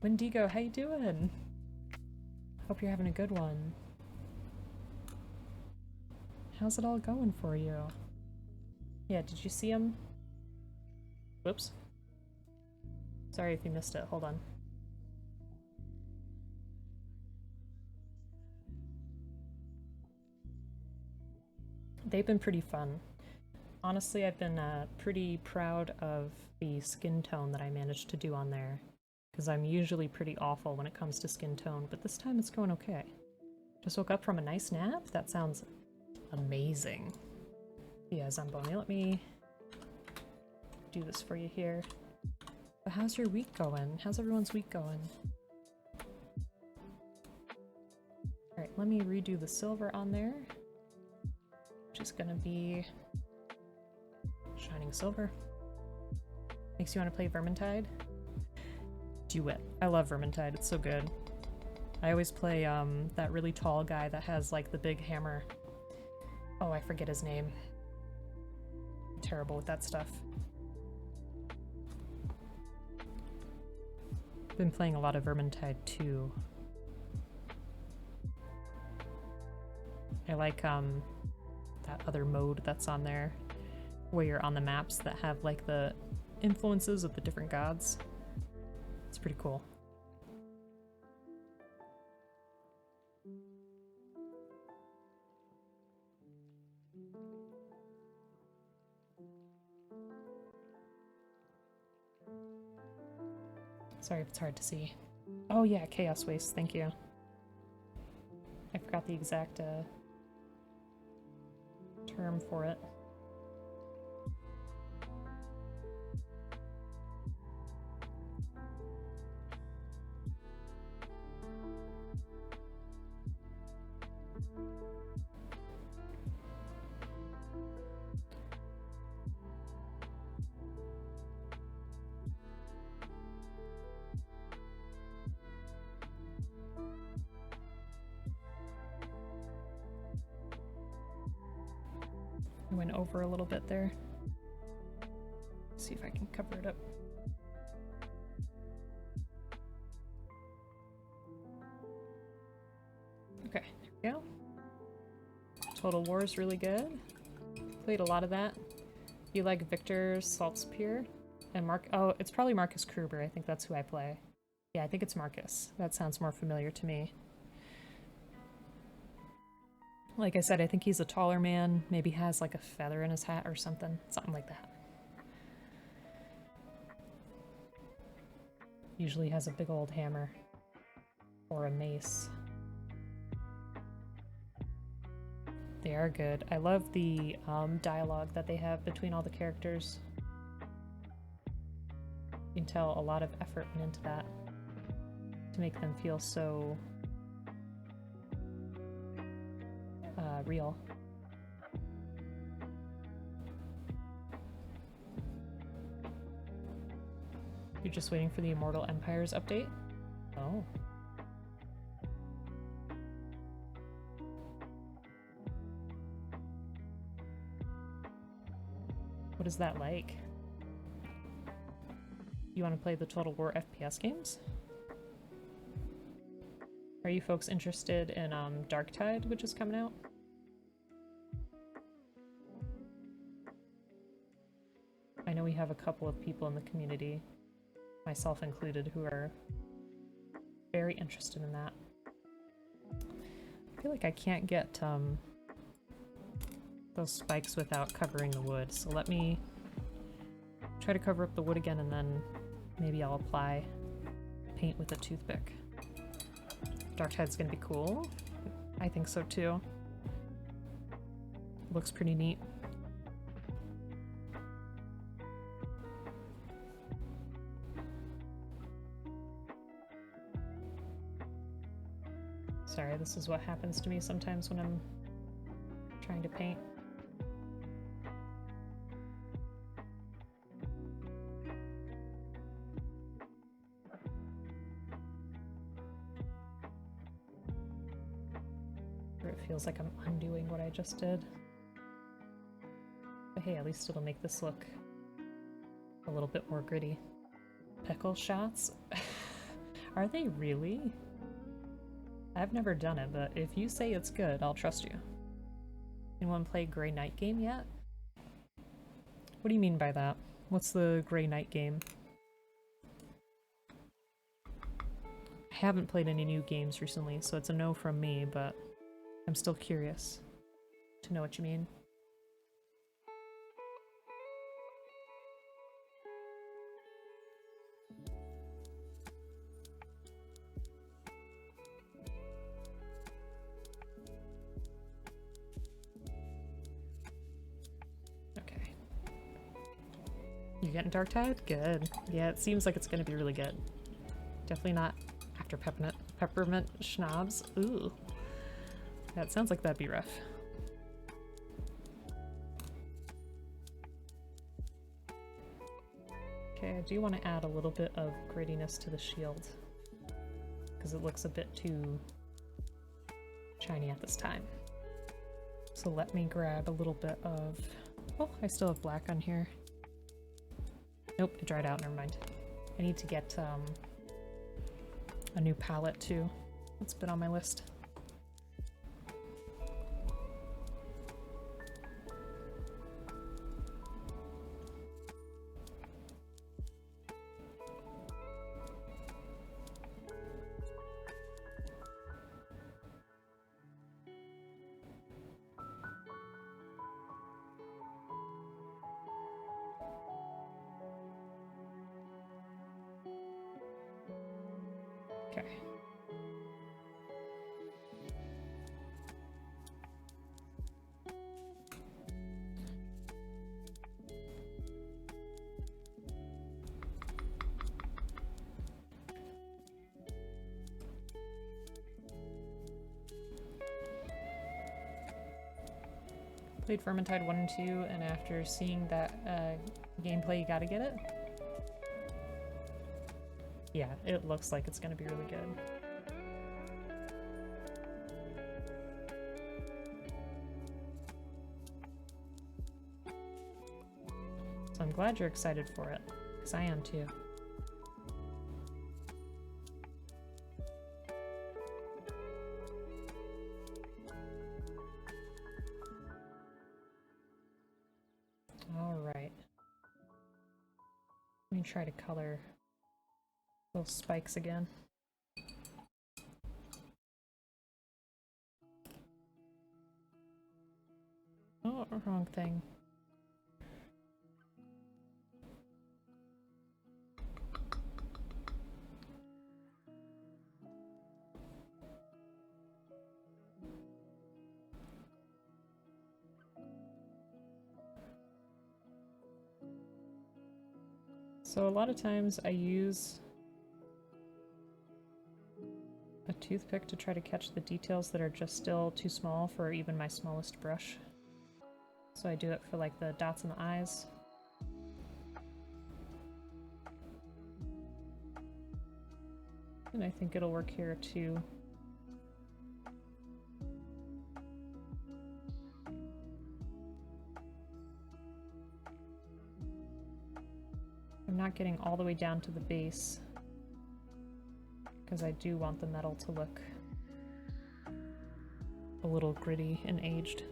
Wendigo, how you doing? Hope you're having a good one. How's it all going for you? Yeah, did you see him? Whoops. Sorry if you missed it. Hold on. They've been pretty fun. Honestly, I've been pretty proud of the skin tone that I managed to do on there, because I'm usually pretty awful when it comes to skin tone, but this time it's going okay. Just woke up from a nice nap? That sounds amazing. Yeah, Zamboni, let me do this for you here. But how's your week going? How's everyone's week going? Alright, let me redo the silver on there. Which is gonna be Shining Silver. Makes you want to play Vermintide? Do it. I love Vermintide, it's so good. I always play that really tall guy that has like the big hammer. Oh, I forget his name. I'm terrible with that stuff. Been playing a lot of Vermintide too. I like that other mode that's on there where you're on the maps that have like the influences of the different gods. It's pretty cool. Sorry if it's hard to see. Oh yeah, Chaos Waste, thank you. I forgot the exact term for it. I went over a little bit there. See if I can cover it up. Okay, there we go. Total War is really good. Played a lot of that. You like Victor Saltzpyr and Mark? Oh, it's probably Marcus Kruber. I think that's who I play. Yeah, I think it's Marcus. That sounds more familiar to me. Like I said, I think he's a taller man. Maybe has like a feather in his hat or something. Something like that. Usually has a big old hammer. Or a mace. They are good. I love the dialogue that they have between all the characters. You can tell a lot of effort went into that to make them feel so real. You're just waiting for the Immortal Empires update? Oh. What is that like? You want to play the Total War FPS games? Are you folks interested in Darktide, which is coming out? I know we have a couple of people in the community, myself included, who are very interested in that. I feel like I can't get those spikes without covering the wood, so let me try to cover up the wood again and then maybe I'll apply paint with a toothpick. Darktide's gonna be cool. I think so too. Looks pretty neat. Sorry, this is what happens to me sometimes when I'm trying to paint. Or it feels like I'm undoing what I just did. But hey, at least it'll make this look a little bit more gritty. Pickle shots? Are they really? I've never done it, but if you say it's good, I'll trust you. Anyone play Grey Knight game yet? What do you mean by that? What's the Grey Knight game? I haven't played any new games recently, so it's a no from me, but I'm still curious to know what you mean. You getting Darktide? Good. Yeah, it seems like it's gonna be really good. Definitely not after peppermint schnapps. Ooh. That sounds like that'd be rough. Okay, I do want to add a little bit of grittiness to the shield. because it looks a bit too shiny at this time. So let me grab a little bit of... Oh, I still have black on here. Nope, it dried out, never mind. I need to get a new palette too. It's been on my list. Okay. Played Vermintide 1 and 2, and after seeing that gameplay, you gotta get it. Yeah, it looks like it's gonna be really good. So I'm glad you're excited for it, because I am too. Alright. Let me try to color those spikes again. Oh, wrong thing. So a lot of times I use a toothpick to try to catch the details that are just still too small for even my smallest brush. So I do it for like the dots in the eyes. And I think it'll work here too. I'm not getting all the way down to the base because I do want the metal to look a little gritty and aged.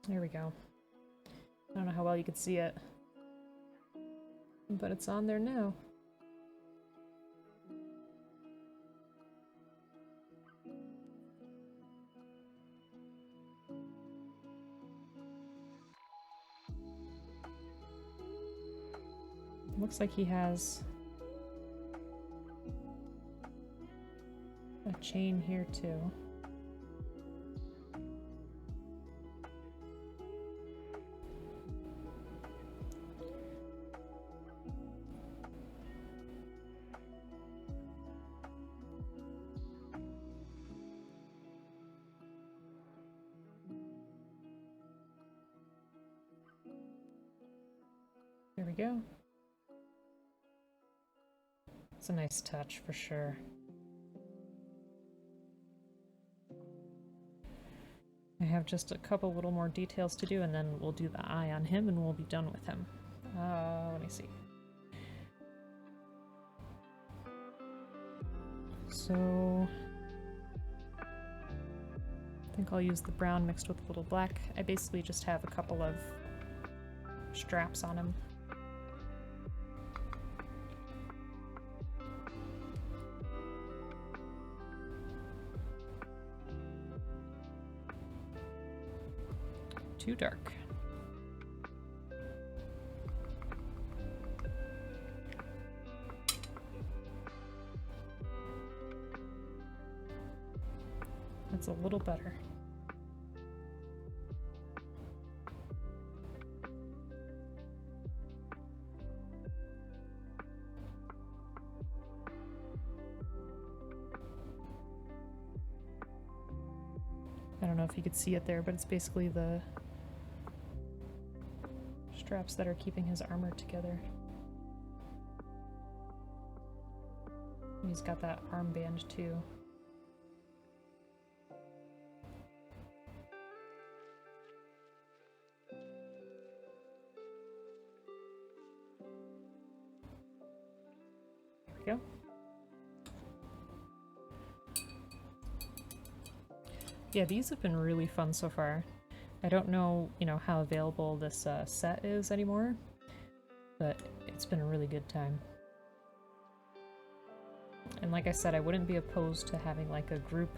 There we go. I don't know how well you can see it, but it's on there now. Looks like he has a chain here too. There we go. It's a nice touch for sure. I have just a couple little more details to do and then we'll do the eye on him and we'll be done with him. Let me see. So I think I'll use the brown mixed with a little black. I basically just have a couple of straps on him. Too dark. That's a little better. I don't know if you could see it there, but it's basically the straps that are keeping his armor together. He's got that armband too. There we go. Yeah, these have been really fun so far. I don't know, how available this set is anymore, but it's been a really good time. And like I said, I wouldn't be opposed to having like a group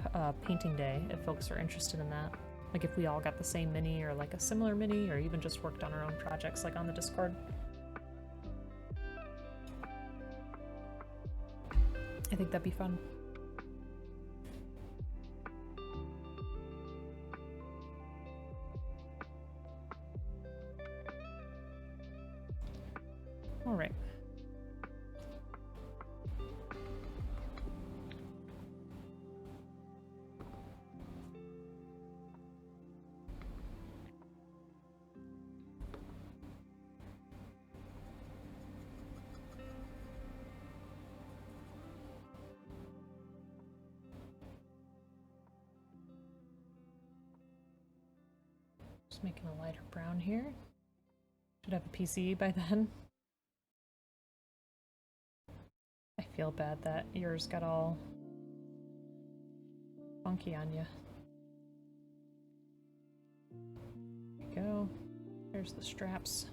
painting day if folks are interested in that. Like if we all got the same mini or like a similar mini, or even just worked on our own projects like on the Discord. I think that'd be fun. All right. Just making a lighter brown here. Should have a PC by then. I feel bad that yours got all funky on you. There you go. There's the straps.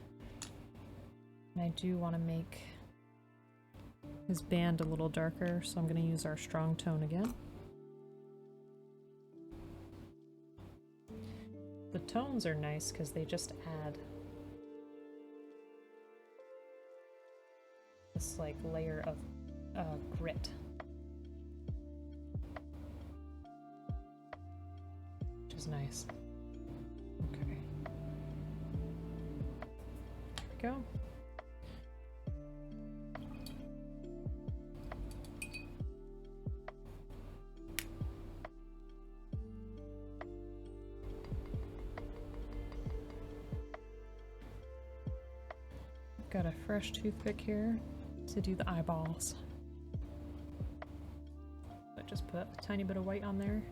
And I do want to make his band a little darker, so I'm going to use our strong tone again. The tones are nice because they just add this like layer of grit. Which is nice. Okay. There we go. Got a fresh toothpick here to do the eyeballs. I just put a tiny bit of white on there.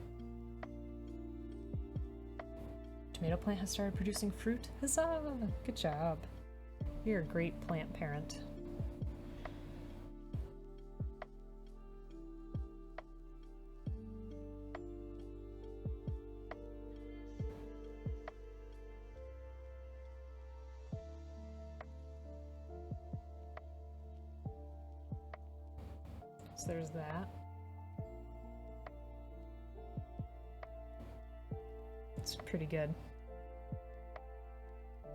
Tomato plant has started producing fruit. Huzzah! Good job. You're a great plant parent. So there's that. It's pretty good.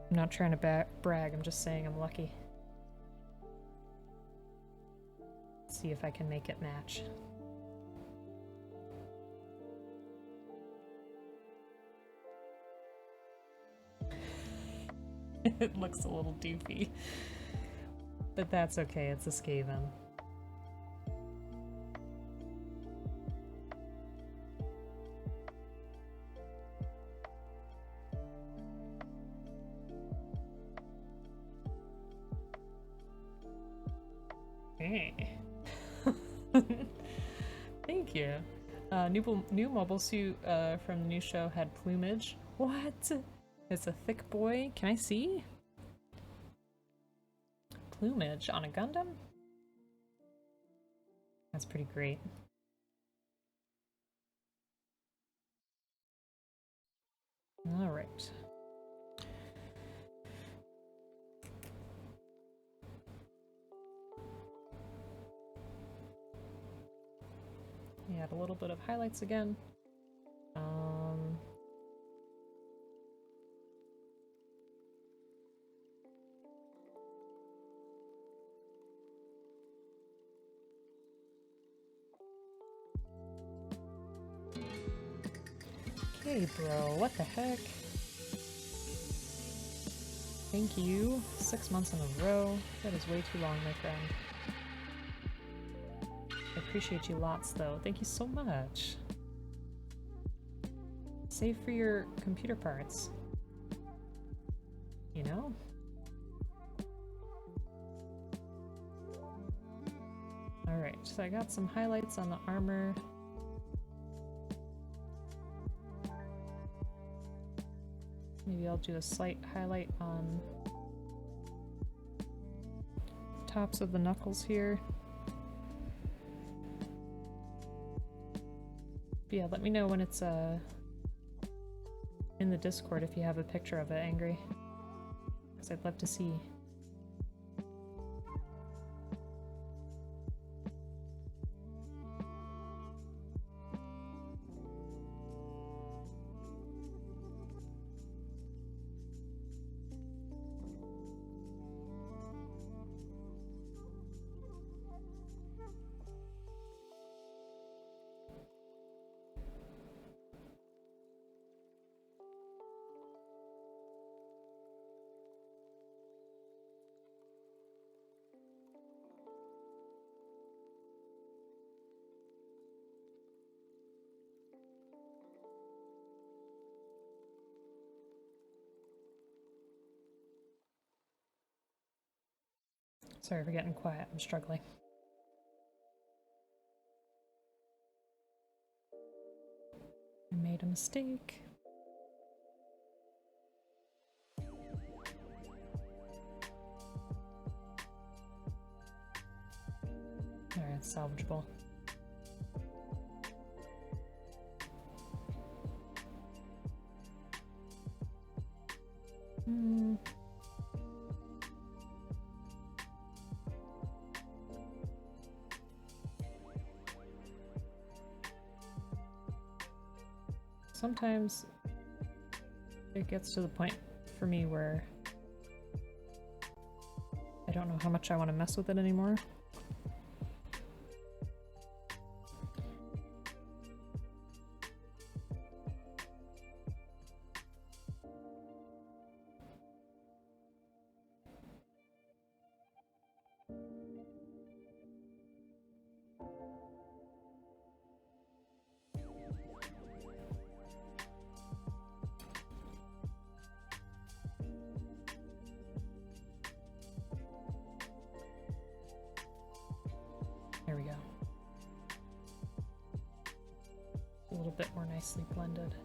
I'm not trying to brag, I'm just saying I'm lucky. Let's see if I can make it match. It looks a little doofy. But that's okay, it's a Skaven. Hey. Thank you. New mobile suit from the new show had plumage. What? It's a thick boy. Can I see? Plumage on a Gundam? That's pretty great. All right. Add a little bit of highlights again. Hey bro, what the heck? Thank you. 6 months in a row. That is way too long, my friend. I appreciate you lots, though. Thank you so much. Save for your computer parts. You know? Alright, so I got some highlights on the armor. Maybe I'll do a slight highlight on tops of the knuckles here. But yeah, let me know when it's in the Discord if you have a picture of it, Angry. Because I'd love to see. Sorry for getting quiet, I'm struggling. I made a mistake. Alright, it's salvageable. Sometimes it gets to the point for me where I don't know how much I want to mess with it anymore. There we go. A little bit more nicely blended.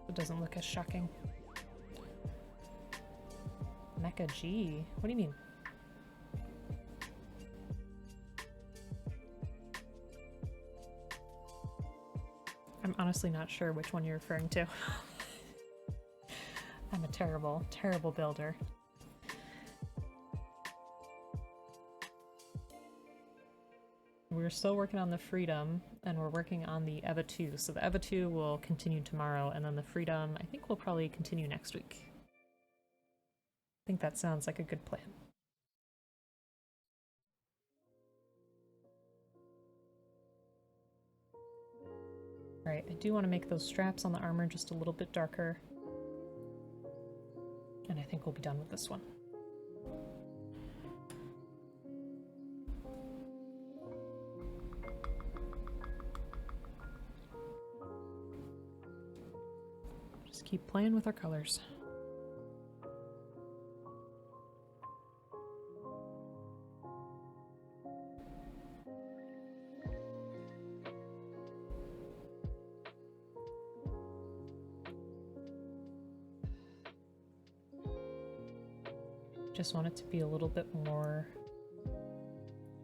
It doesn't look as shocking. Mecha G? What do you mean? I'm honestly not sure which one you're referring to. I'm a terrible, terrible builder. We're still working on the Freedom, and we're working on the EVA 2. So the EVA 2 will continue tomorrow, and then the Freedom, I think, will probably continue next week. I think that sounds like a good plan. Alright, I do want to make those straps on the armor just a little bit darker. And I think we'll be done with this one. Just keep playing with our colors. Just want it to be a little bit more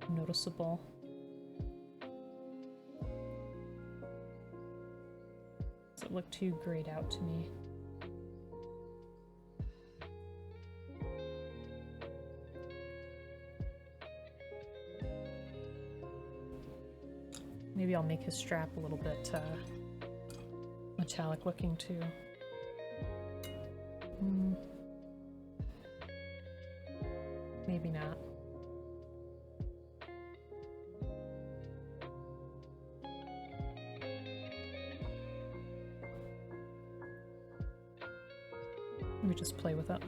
noticeable. Does it look too grayed out to me? Maybe I'll make his strap a little bit metallic looking too. Maybe not. We just play with it.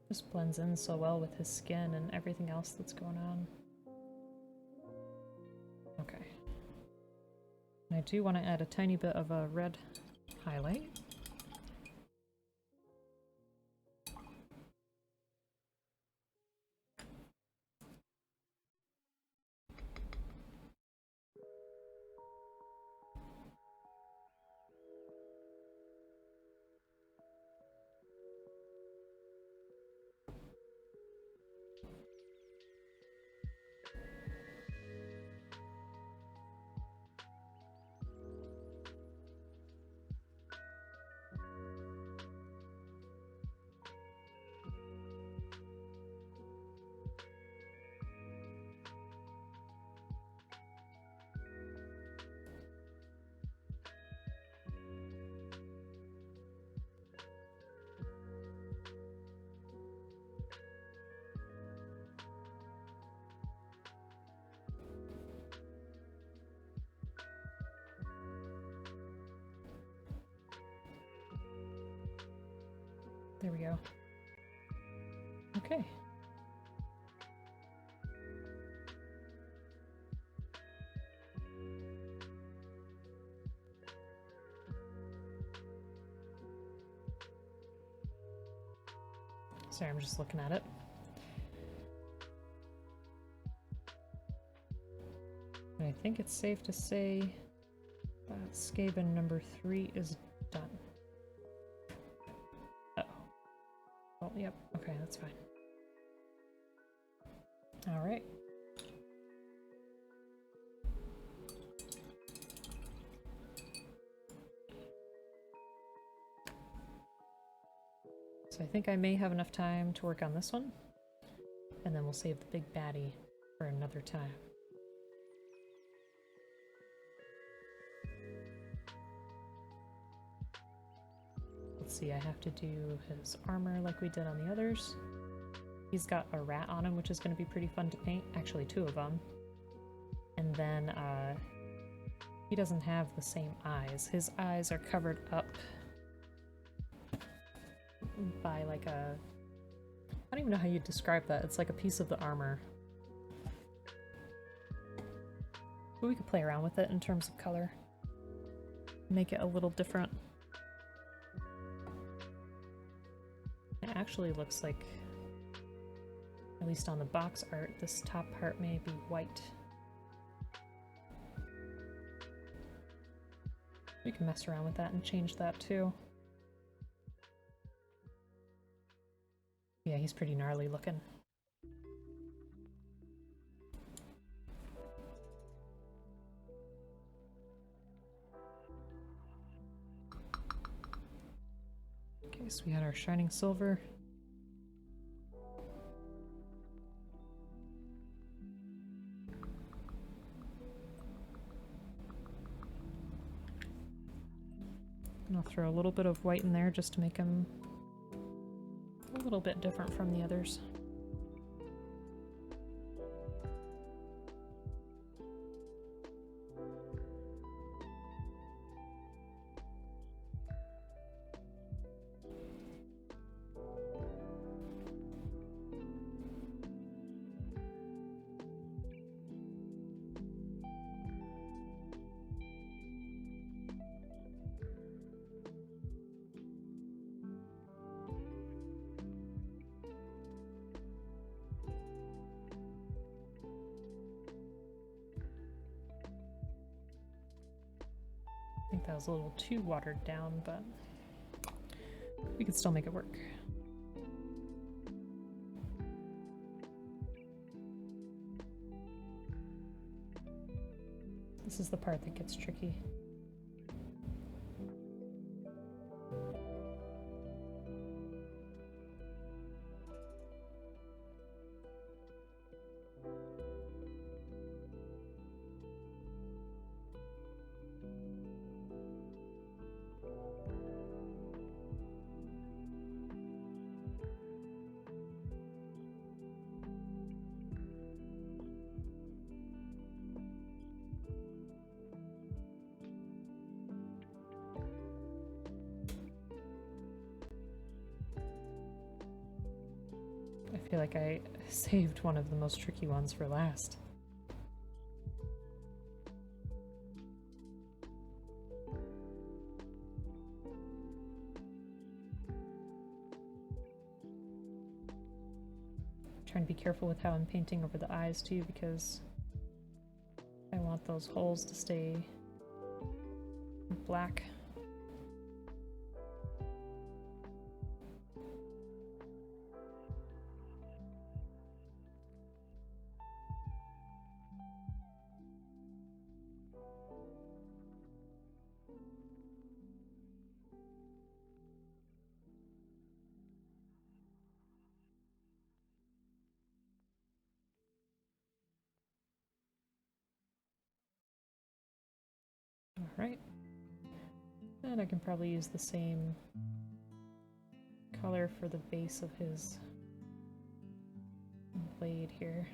Just blends in so well with his skin and everything else that's going on. Okay. And I do want to add a tiny bit of a red highlight. There we go. Okay. Sorry, I'm just looking at it. And I think it's safe to say that Skaven number 3 is done. Oh, yep. Okay, that's fine. All right. So I think I may have enough time to work on this one, and then we'll save the big baddie for another time. Let's see, I have to do his armor like we did on the others. He's got a rat on him, which is going to be pretty fun to paint. Actually, 2 of them. And then he doesn't have the same eyes. His eyes are covered up by like a... I don't even know how you describe that. It's like a piece of the armor. But we could play around with it in terms of color. Make it a little different. It actually looks like, at least on the box art, this top part may be white. We can mess around with that and change that too. Yeah, he's pretty gnarly looking. Okay, so we had our shining silver. And I'll throw a little bit of white in there just to make him a little bit different from the others. I think that was a little too watered down, but we could still make it work. This is the part that gets tricky. I feel like I saved one of the most tricky ones for last. Trying to be careful with how I'm painting over the eyes too, because I want those holes to stay black. Alright. And I can probably use the same color for the base of his blade here.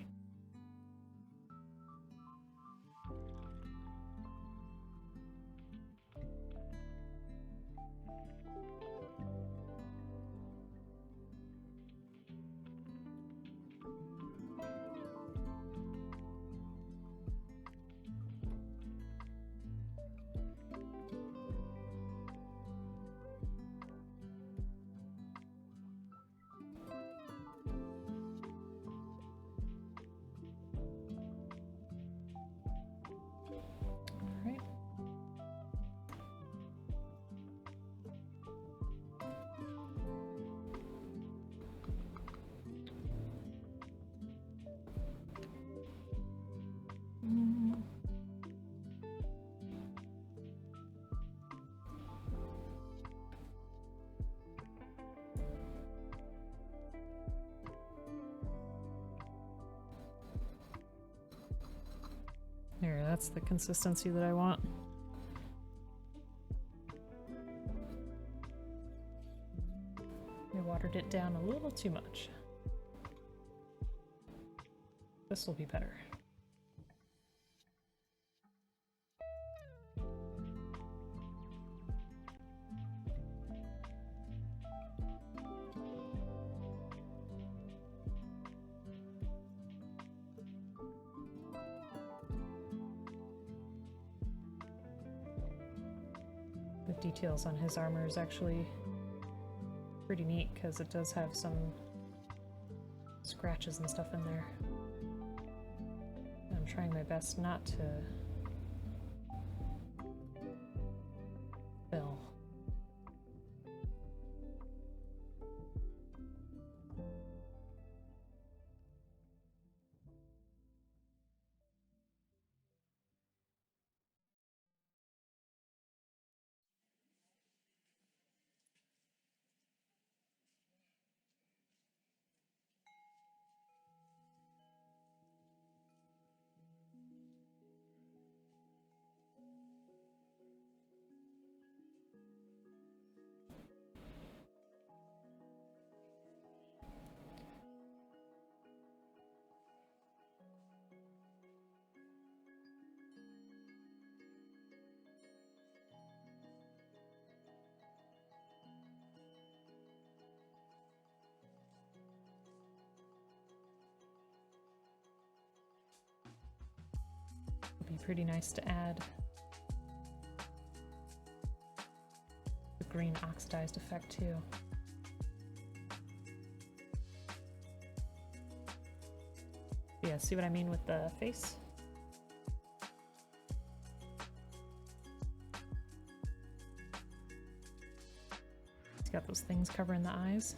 There, that's the consistency that I want. I watered it down a little too much. This will be better. The details on his armor is actually pretty neat because it does have some scratches and stuff in there. I'm trying my best not to fill. It'd be pretty nice to add the green oxidized effect too. Yeah, see what I mean with the face? It's got those things covering the eyes.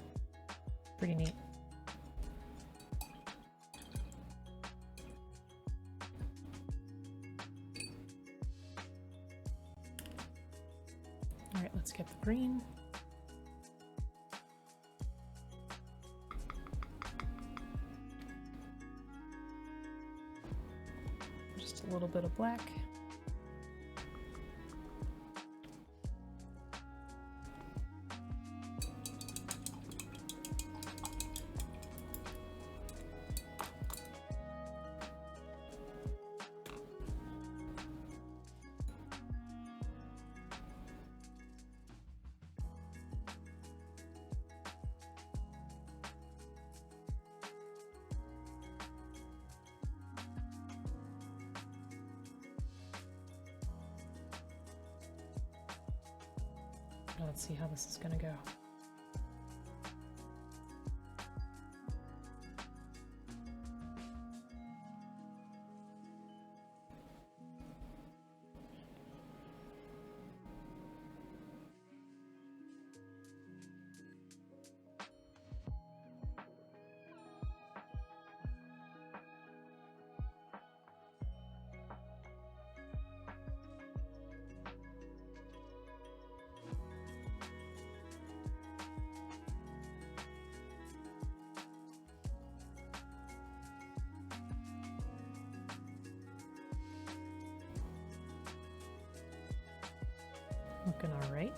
Pretty neat. Alright, let's get the green. Just a little bit of black. let's see how this is gonna go. Looking all right.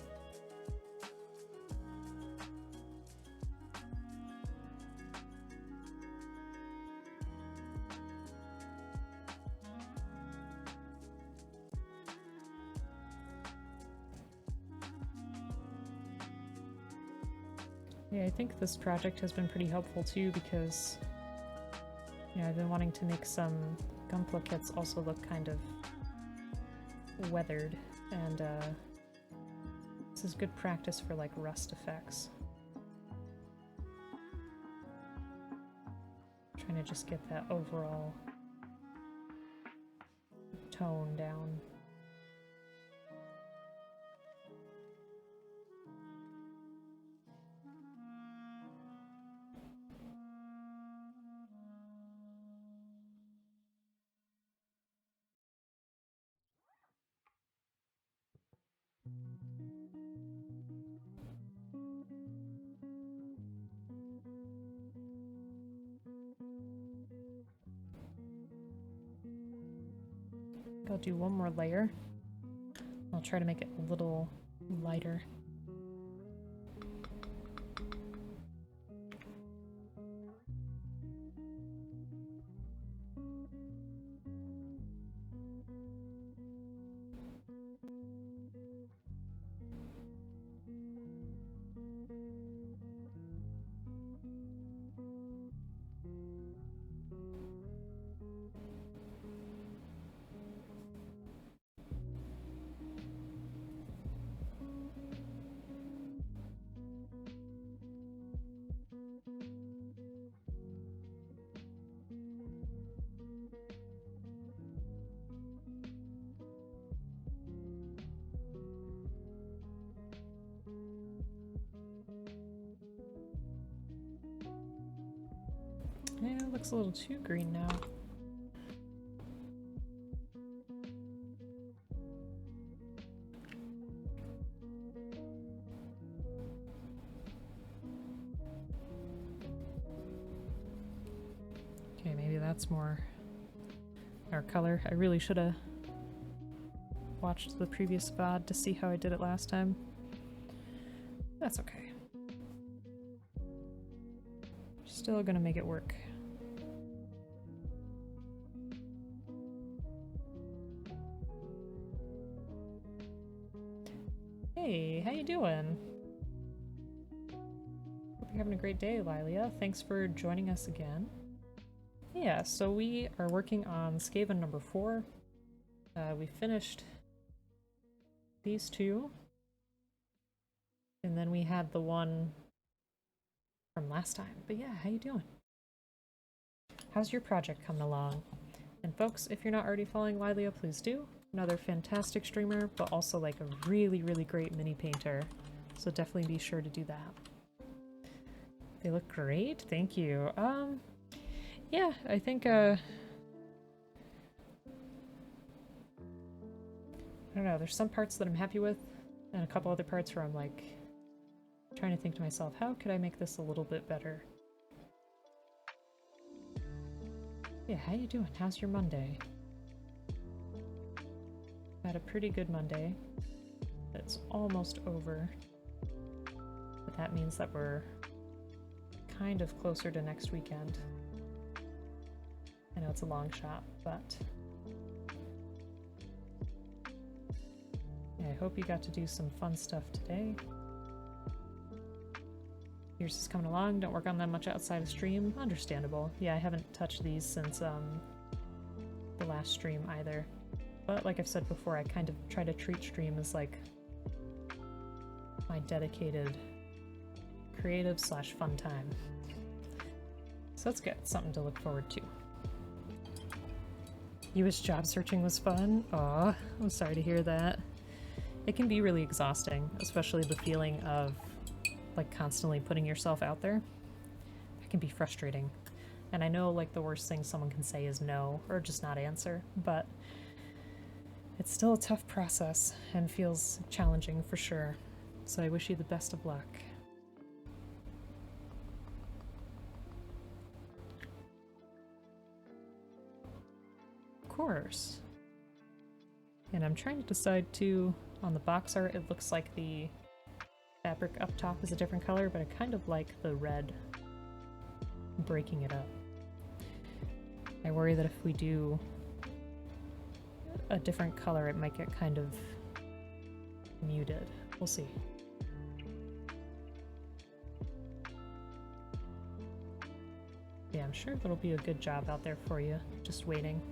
Yeah, I think this project has been pretty helpful too because, you know, I've been wanting to make some gunpla kits also look kind of weathered, and this is good practice for like rust effects. Trying to just get that overall tone down. I'll do one more layer. I'll try to make it a little lighter. Yeah, it looks a little too green now. Okay, maybe that's more our color. I really should have watched the previous VOD to see how I did it last time. That's okay. Still gonna make it work. Hey, how you doing? Hope you're having a great day, Lilia. Thanks for joining us again. Yeah, so we are working on Skaven number 4. We finished these two, and then we had the one from last time. But yeah, how you doing? How's your project coming along? And folks, if you're not already following Lilia, please do. Another fantastic streamer, but also like a really, really great mini painter. So definitely be sure to do that. They look great, thank you. Yeah, I think I don't know, there's some parts that I'm happy with, and a couple other parts where I'm like trying to think to myself, how could I make this a little bit better? Yeah, how you doing? How's your Monday? Had a pretty good Monday. It's almost over. But that means that we're kind of closer to next weekend. I know it's a long shot, but yeah, I hope you got to do some fun stuff today. Yours is coming along, don't work on them much outside of stream. Understandable. Yeah, I haven't touched these since the last stream either. But like I've said before, I kind of try to treat stream as like my dedicated creative slash fun time. So that's good, something to look forward to. You wish job searching was fun? Aw, I'm sorry to hear that. It can be really exhausting, especially the feeling of like constantly putting yourself out there. It can be frustrating. And I know like the worst thing someone can say is no, or just not answer, but it's still a tough process and feels challenging for sure. So I wish you the best of luck. Of course. And I'm trying to decide too, on the box art it looks like the fabric up top is a different color, but I kind of like the red breaking it up. I worry that if we do a different color it might get kind of muted. We'll see. Yeah, I'm sure that'll be a good job out there for you, just waiting.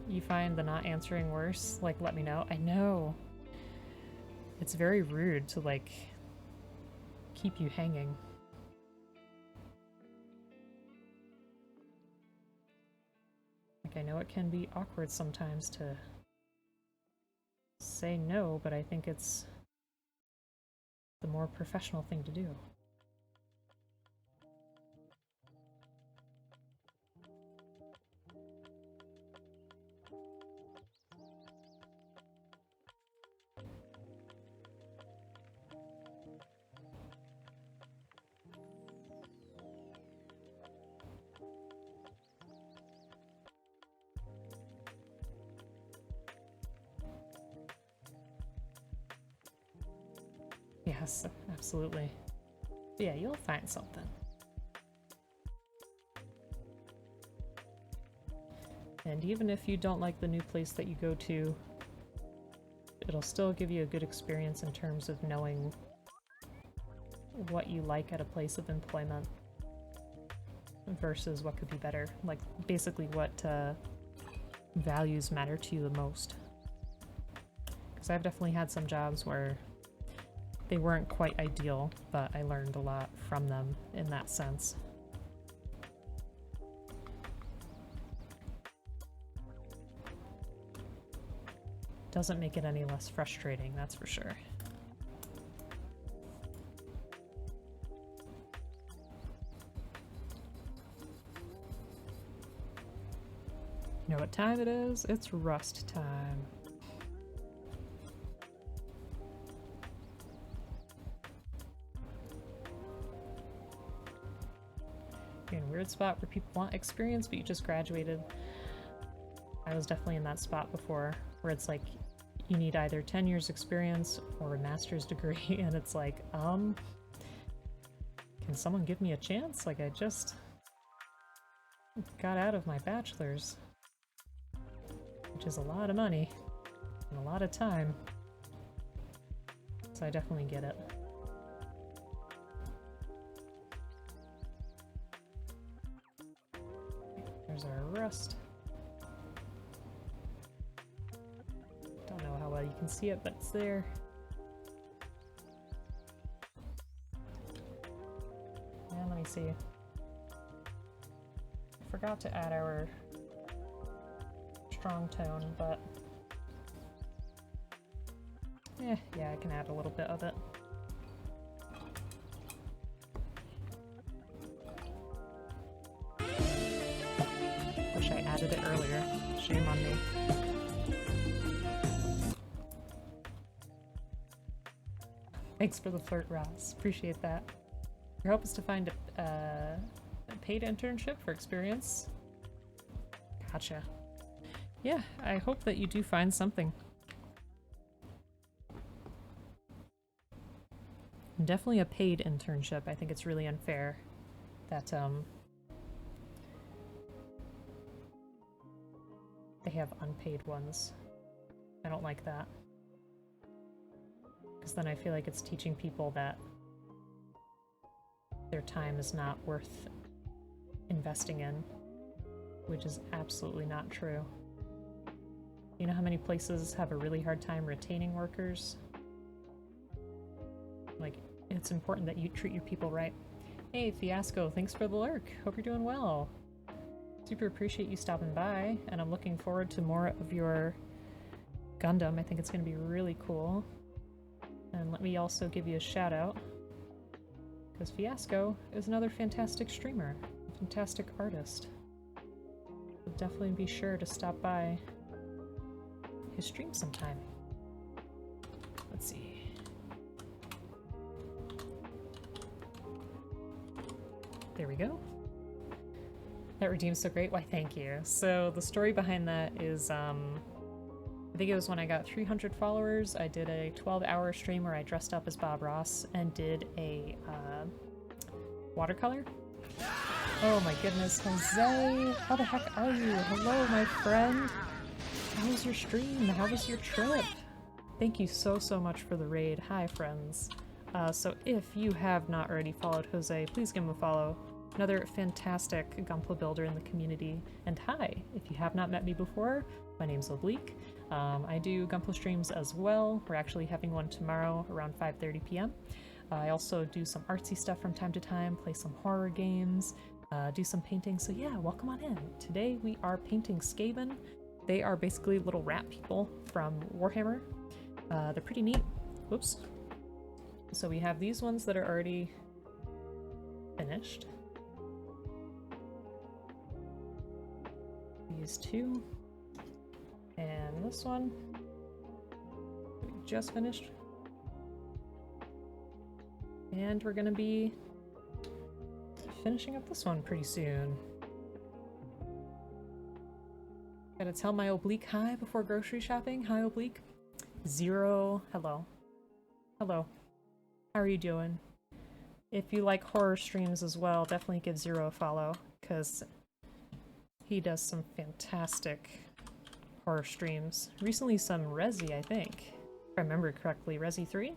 You find the not answering worse? Like, let me know. I know. It's very rude to, like, keep you hanging. Like, I know it can be awkward sometimes to say no, but I think it's the more professional thing to do. Yes, absolutely. Yeah, you'll find something. And even if you don't like the new place that you go to, it'll still give you a good experience in terms of knowing what you like at a place of employment versus what could be better. Like, basically what values matter to you the most. Because I've definitely had some jobs where they weren't quite ideal, but I learned a lot from them in that sense. Doesn't make it any less frustrating, that's for sure. You know what time it is? It's rust time. You're in a weird spot where people want experience, but you just graduated. I was definitely in that spot before, where it's like, you need either 10 years experience or a master's degree, and it's like, can someone give me a chance? Like, I just got out of my bachelor's, which is a lot of money and a lot of time. So I definitely get it. There's our rust. Don't know how well you can see it, but it's there. And let me see. I forgot to add our strong tone, but yeah, I can add a little bit of it. Wish I added it earlier. Shame on me. Thanks for the flirt, Ross. Appreciate that. Your hope is to find a paid internship for experience? Gotcha. Yeah, I hope that you do find something. Definitely a paid internship. I think it's really unfair that they have unpaid ones. I don't like that. Because then I feel like it's teaching people that their time is not worth investing in, which is absolutely not true. You know how many places have a really hard time retaining workers? it's important that you treat your people right. Hey, Fiasco, thanks for the lurk. Hope you're doing well. Super appreciate you stopping by, and I'm looking forward to more of your Gundam. I think it's going to be really cool. And let me also give you a shout out, because Fiasco is another fantastic streamer, a fantastic artist. So definitely be sure to stop by his stream sometime. Let's see. There we go. That redeems so great. Why, thank you. So the story behind that is, I think it was when I got 300 followers, I did a 12-hour stream where I dressed up as Bob Ross and did a watercolor. Oh my goodness, Jose! How the heck are you? Hello, my friend! How was your stream? How was your trip? Thank you so much for the raid. Hi, friends. So if you have not already followed Jose, please give him a follow. Another fantastic Gunpla builder in the community. And hi, if you have not met me before, my name's Oblique. I do Gunpla streams as well. We're actually having one tomorrow around 5:30 p.m. I also do some artsy stuff from time to time, play some horror games, do some painting. So yeah, welcome on in. Today we are painting Skaven. They are basically little rat people from Warhammer. They're pretty neat. Whoops. So we have these ones that are already finished. These two. And this one. We just finished. And we're gonna be finishing up this one pretty soon. Gotta tell my Oblique hi before grocery shopping. Hi, Oblique. Zero. Hello. Hello. How are you doing? If you like horror streams as well, definitely give Zero a follow, because he does some fantastic horror streams. Recently some Resi, I think. If I remember correctly. Resi 3?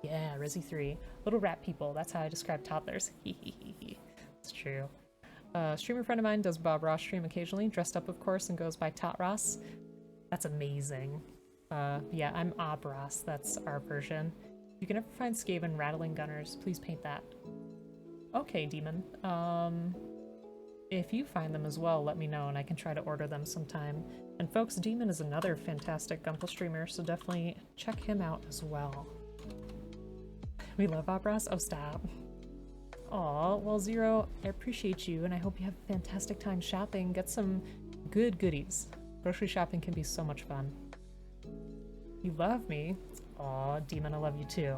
Yeah, Resi 3. Little rat people, that's how I describe toddlers. It's true. A streamer friend of mine does Bob Ross stream occasionally, dressed up of course, and goes by Tot Ross. That's amazing. Yeah, I'm Ob Ross, that's our version. If you can ever find Skaven rattling gunners, please paint that. Okay, Demon. If you find them as well, let me know and I can try to order them sometime. And folks, Demon is another fantastic Gunpla streamer, so definitely check him out as well. We love Bob Ross? Oh, stop. Aw, well, Zero, I appreciate you, and I hope you have a fantastic time shopping. Get some good goodies. Grocery shopping can be so much fun. You love me? Aw, Demon, I love you too.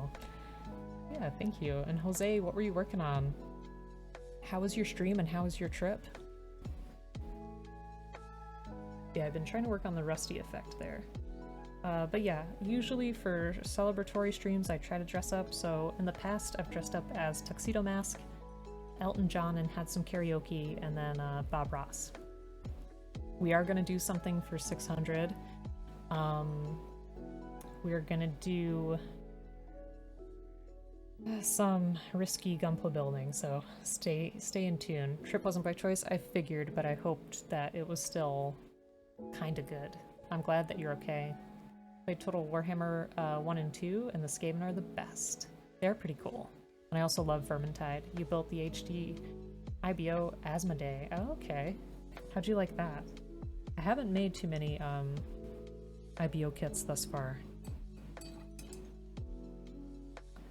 Yeah, thank you. And Jose, what were you working on? How was your stream and how was your trip? Yeah, I've been trying to work on the rusty effect there. But yeah, usually for celebratory streams I try to dress up, so in the past I've dressed up as Tuxedo Mask, Elton John and had some karaoke, and then Bob Ross. We are gonna do something for 600. We're gonna do some risky Gunpla building, so stay in tune. Trip wasn't by choice, I figured, but I hoped that it was still kinda good. I'm glad that you're okay. Played Total Warhammer 1 and 2, and the Skaven are the best. They're pretty cool. And I also love Vermintide. You built the HD IBO Asmodee. Oh, okay. How'd you like that? I haven't made too many IBO kits thus far.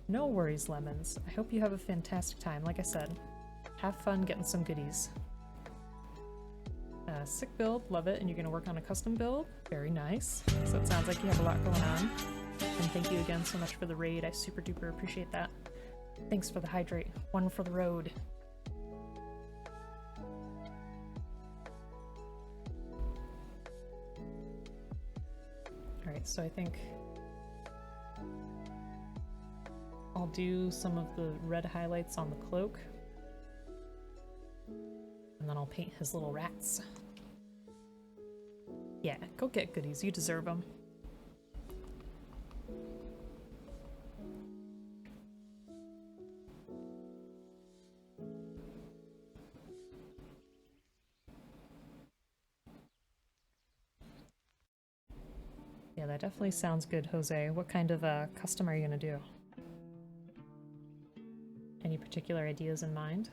No worries, Lemons. I hope you have a fantastic time. Like I said, have fun getting some goodies. Sick build, love it, and you're going to work on a custom build? Very nice. So it sounds like you have a lot going on. And thank you again so much for the raid, I super duper appreciate that. Thanks for the hydrate. One for the road. Alright, so I think I'll do some of the red highlights on the cloak. And then I'll paint his little rats. Yeah, go get goodies, you deserve them. Yeah, that definitely sounds good, Jose. What kind of custom are you gonna do? particular ideas in mind?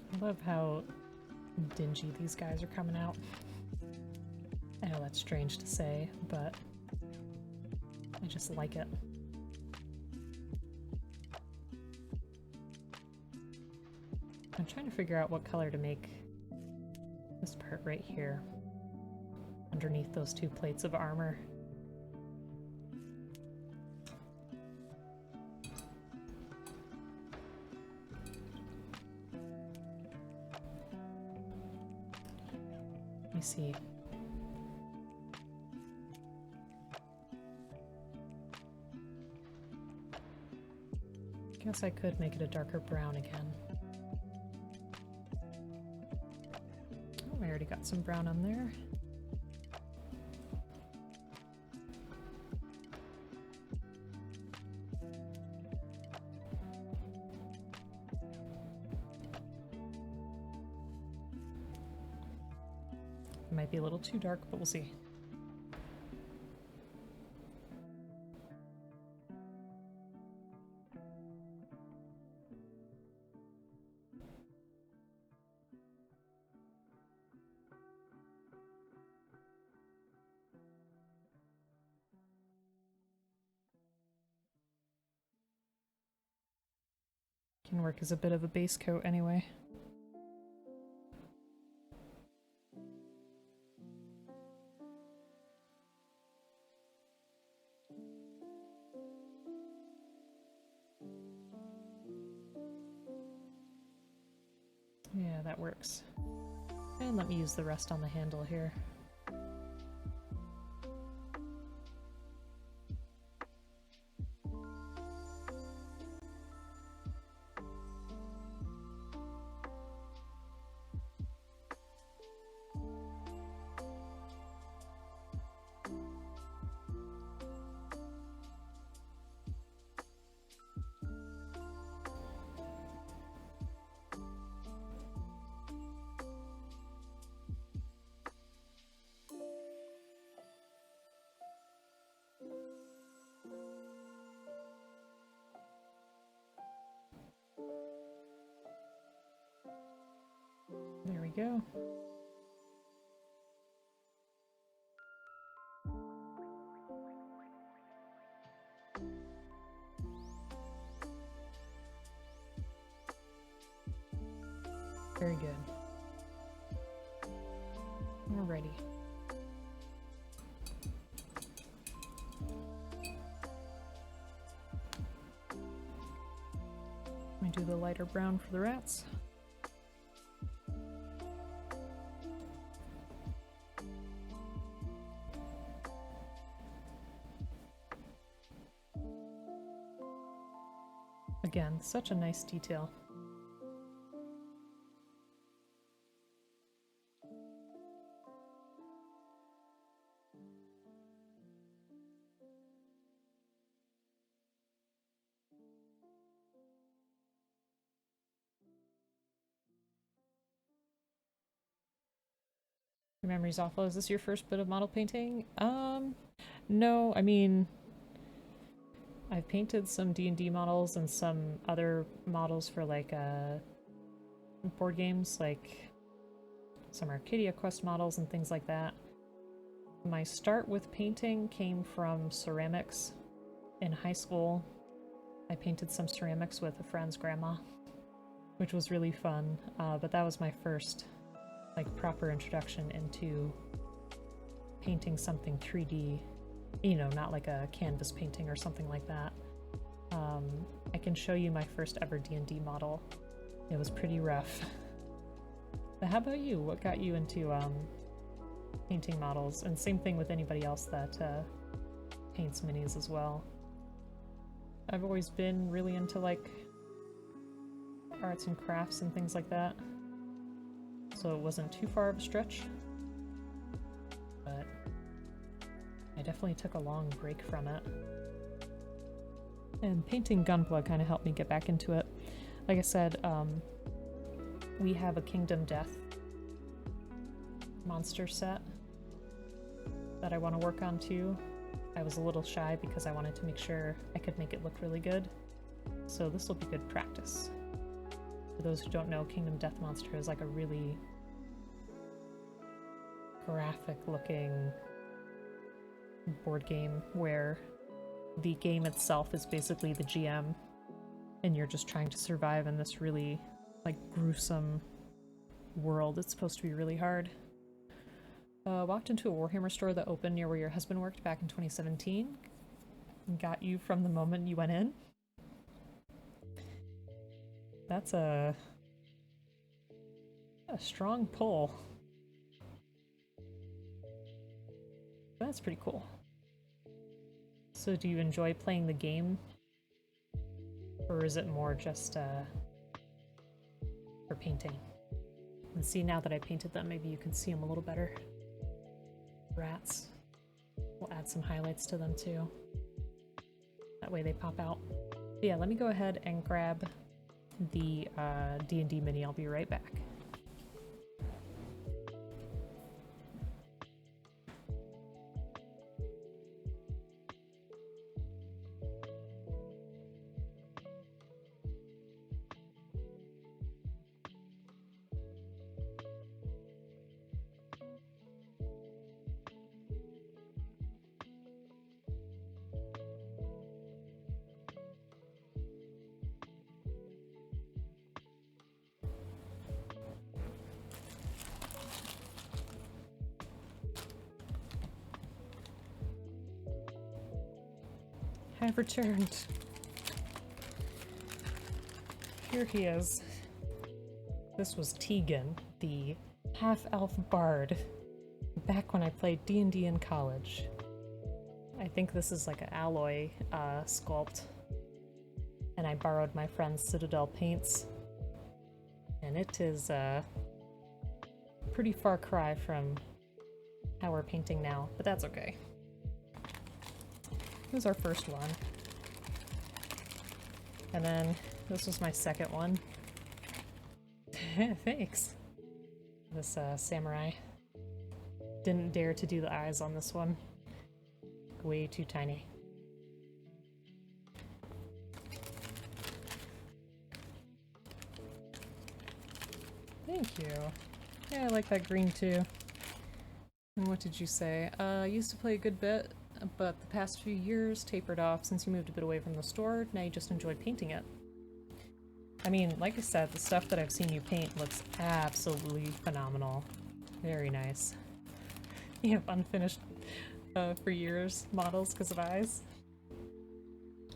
I love how dingy these guys are coming out. I know that's strange to say, but I just like it. I'm trying to figure out what color to make this part right here, underneath those two plates of armor. Let me see. Guess I could make it a darker brown again. Oh, I already got some brown on there. It might be a little too dark, but we'll see. Can work as a bit of a base coat anyway. Yeah, that works. And let me use the rest on the handle here. There we go. Very good. Alrighty. Let me do the lighter brown for the rats. Again, such a nice detail. Your memory's awful. Is this your first bit of model painting? No, I mean, I've painted some D&D models and some other models for like board games, like some Arcadia Quest models and things like that. My start with painting came from ceramics. In high school, I painted some ceramics with a friend's grandma, which was really fun, but that was my first like proper introduction into painting something 3D, you know, not like a canvas painting or something like that. I can show you my first ever D&D model. It was pretty rough. But how about you? What got you into painting models, and same thing with anybody else that paints minis as well. I've always been really into like arts and crafts and things like that, so it wasn't too far of a stretch, but I definitely took a long break from it. And painting Gunpla kind of helped me get back into it. Like I said, we have a Kingdom Death monster set that I want to work on too. I was a little shy because I wanted to make sure I could make it look really good. So this will be good practice. For those who don't know, Kingdom Death Monster is like a really graphic looking board game where the game itself is basically the GM and you're just trying to survive in this really like gruesome world. It's supposed to be really hard. Walked into a Warhammer store that opened near where your husband worked back in 2017 and got you from the moment you went in. That's a strong pull. That's pretty cool. So do you enjoy playing the game? Or is it more just for painting? And see, now that I painted them, maybe you can see them a little better. Rats. We'll add some highlights to them too. That way they pop out. But yeah, let me go ahead and grab the D&D mini. I'll be right back. I've returned. Here he is. This was Tegan, the half-elf bard, back when I played D&D in college. I think this is like an alloy sculpt, and I borrowed my friend's Citadel paints, and it is a pretty far cry from how we're painting now, but that's okay. This was our first one. And then this was my second one. Thanks. This samurai. Didn't dare to do the eyes on this one. Way too tiny. Thank you. Yeah, I like that green too. And what did you say? I used to play a good bit, but the past few years tapered off since you moved a bit away from the store. Now you just enjoy painting it. I mean, like I said, the stuff that I've seen you paint looks absolutely phenomenal. Very nice. You have unfinished for years models because of eyes.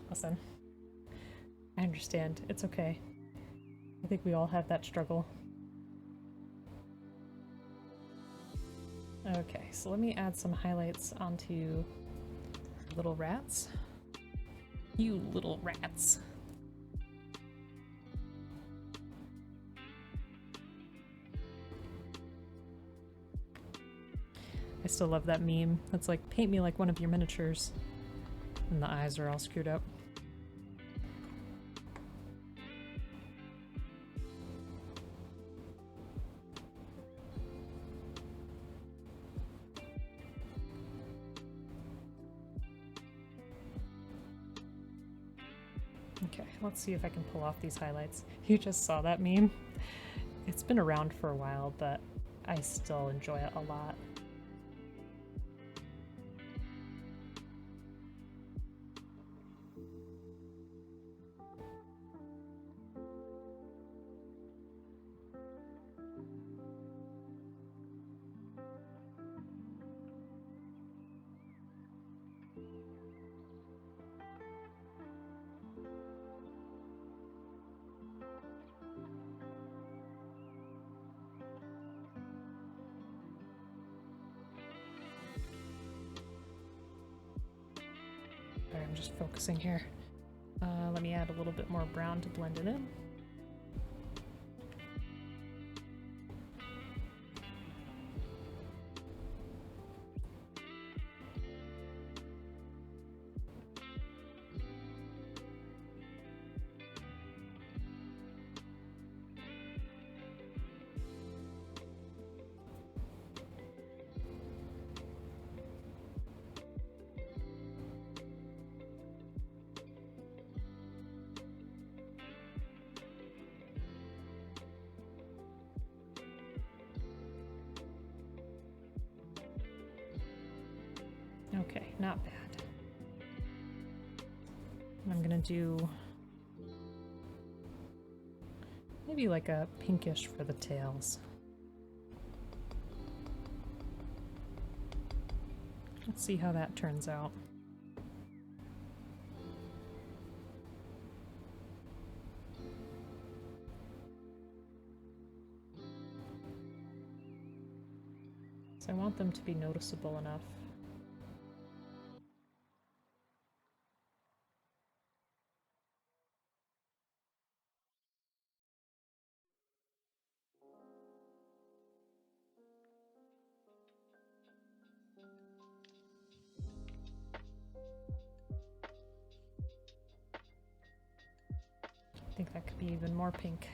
Listen, I understand. It's okay. I think we all have that struggle. Okay, so let me add some highlights onto little rats. You little rats. I still love that meme. It's like, paint me like one of your miniatures. And the eyes are all screwed up. Okay, let's see if I can pull off these highlights. You just saw that meme? It's been around for a while, but I still enjoy it a lot. I'm just focusing here. Let me add a little bit more brown to blend it in. Okay, not bad. I'm gonna do maybe like a pinkish for the tails. Let's see how that turns out. So I want them to be noticeable enough. I think that could be even more pink.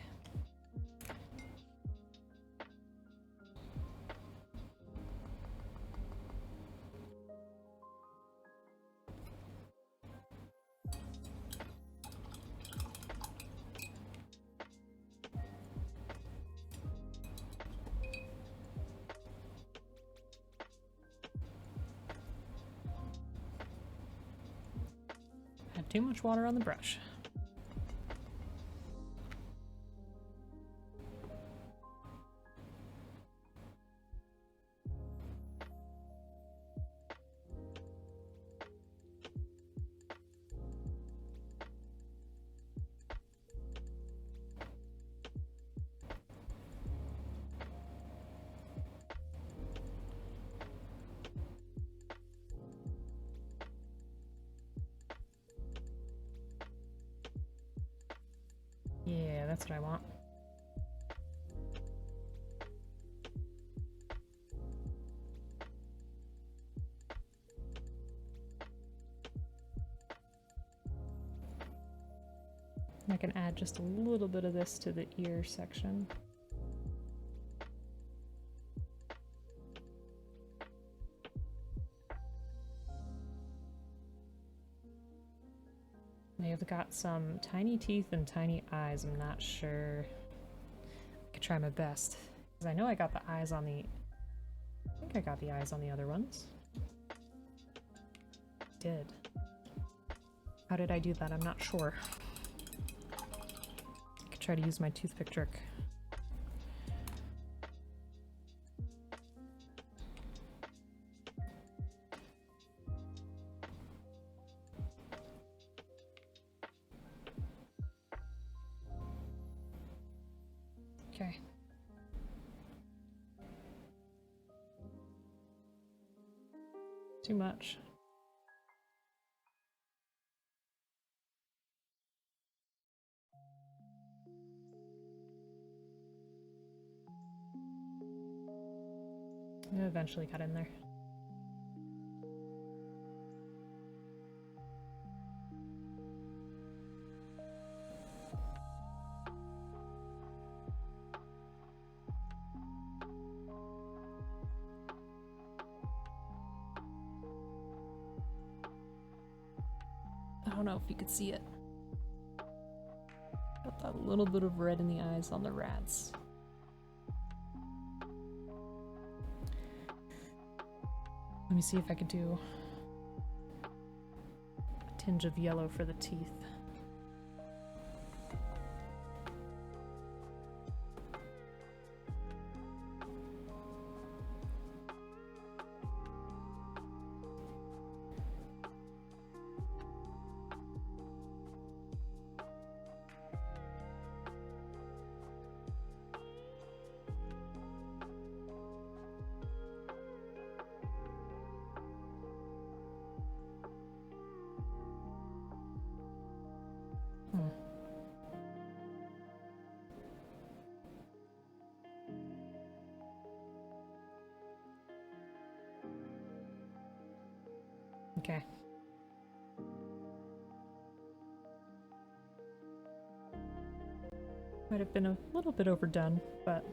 Had too much water on the brush. Yeah, that's what I want. I can add just a little bit of this to the ear section. They've got some tiny teeth and tiny eyes. I'm not sure. I could try my best. Because I know I got the eyes on the... I think I got the eyes on the other ones. Did. How did I do that? I'm not sure. I could try to use my toothpick trick. Okay. Too much. It eventually got in there. I don't know if you could see it. Got that little bit of red in the eyes on the rats. Let me see if I could do a tinge of yellow for the teeth. Okay. Might have been a little bit overdone, but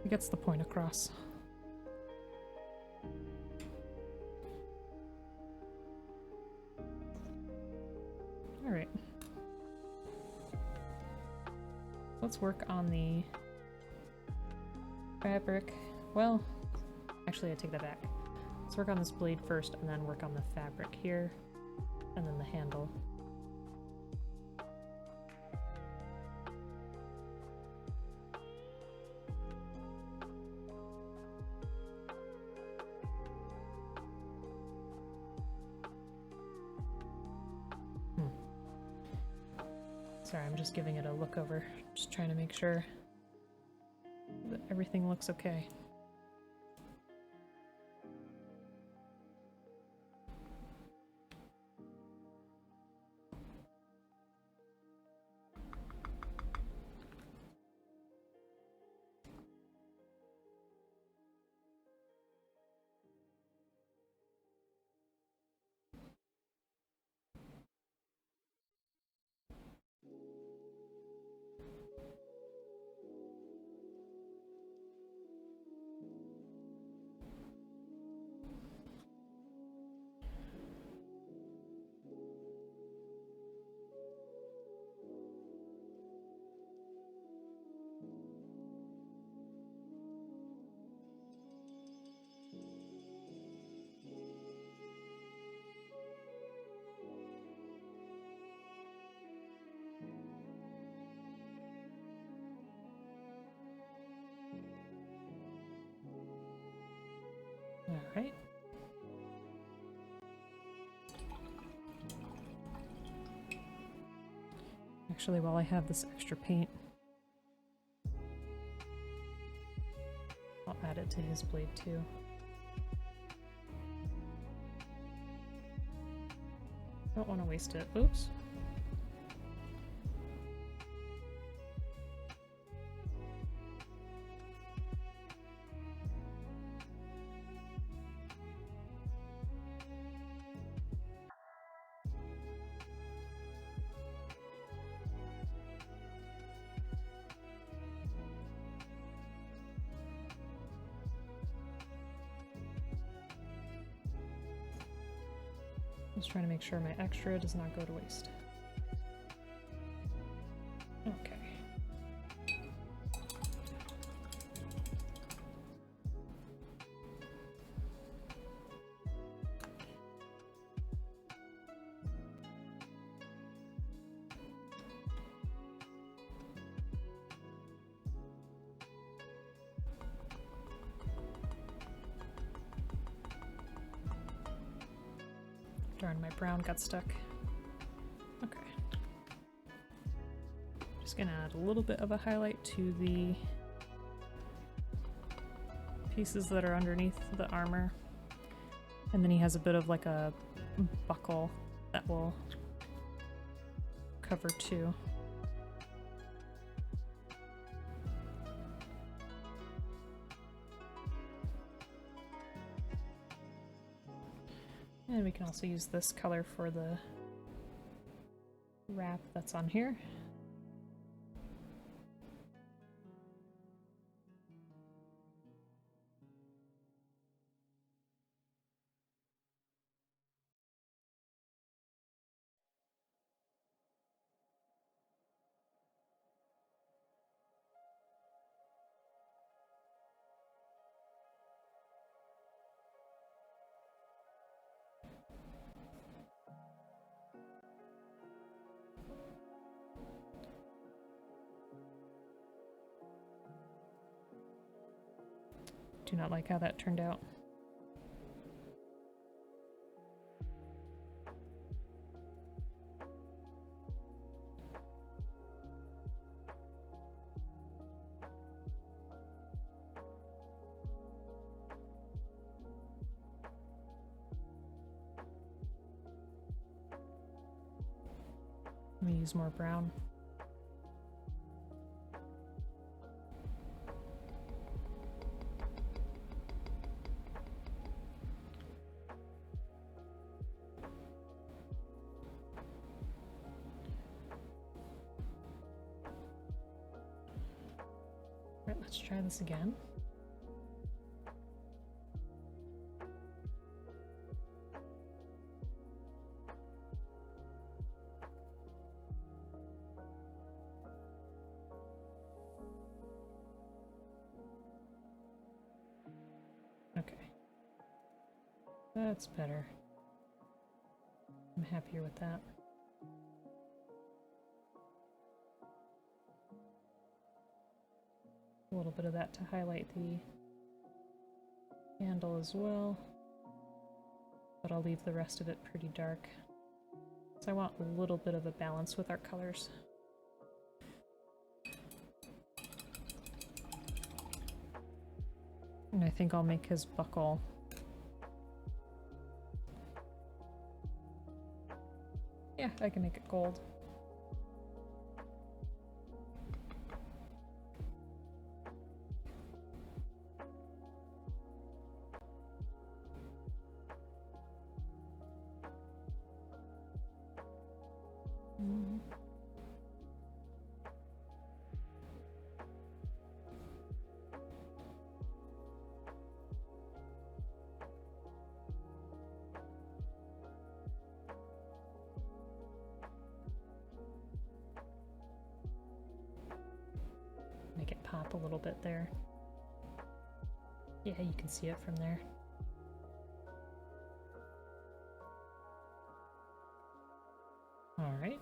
it gets the point across. Alright. Let's work on the fabric. Well, actually I take that back. Let's work on this blade first and then work on the fabric here, and then the handle. Sorry, I'm just giving it a look over, just trying to make sure that everything looks okay. Alright. Actually, while I have this extra paint, I'll add it to his blade too. Don't want to waste it. Oops. Just trying to make sure my extra does not go to waste. Okay. Darn, my brown got stuck. Okay. Just gonna add a little bit of a highlight to the pieces that are underneath the armor. And then he has a bit of like a buckle that will cover too. And we can also use this color for the wrap that's on here. Do not like how that turned out. Let me use more brown. let's try this again. Okay. That's better. I'm happier with that. A little bit of that to highlight the handle as well, but I'll leave the rest of it pretty dark. So I want a little bit of a balance with our colors. And I think I'll make his buckle yeah, I can make it gold. Make it pop a little bit there. Yeah, you can see it from there. All right.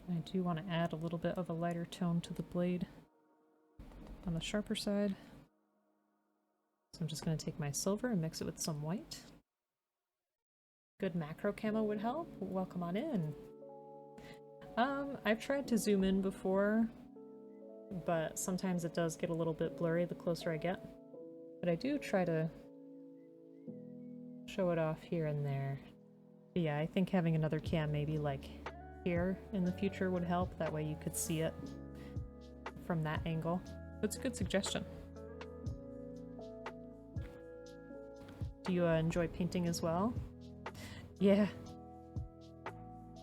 I do want to add a little bit of a lighter tone to the blade on the sharper side. So I'm just going to take my silver and mix it with some white. Good macro camo would help. Welcome on in. I've tried to zoom in before, but sometimes it does get a little bit blurry the closer I get. But I do try to show it off here and there. But yeah, I think having another cam maybe like here in the future would help. That way you could see it from that angle. That's a good suggestion. Do you enjoy painting as well? Yeah.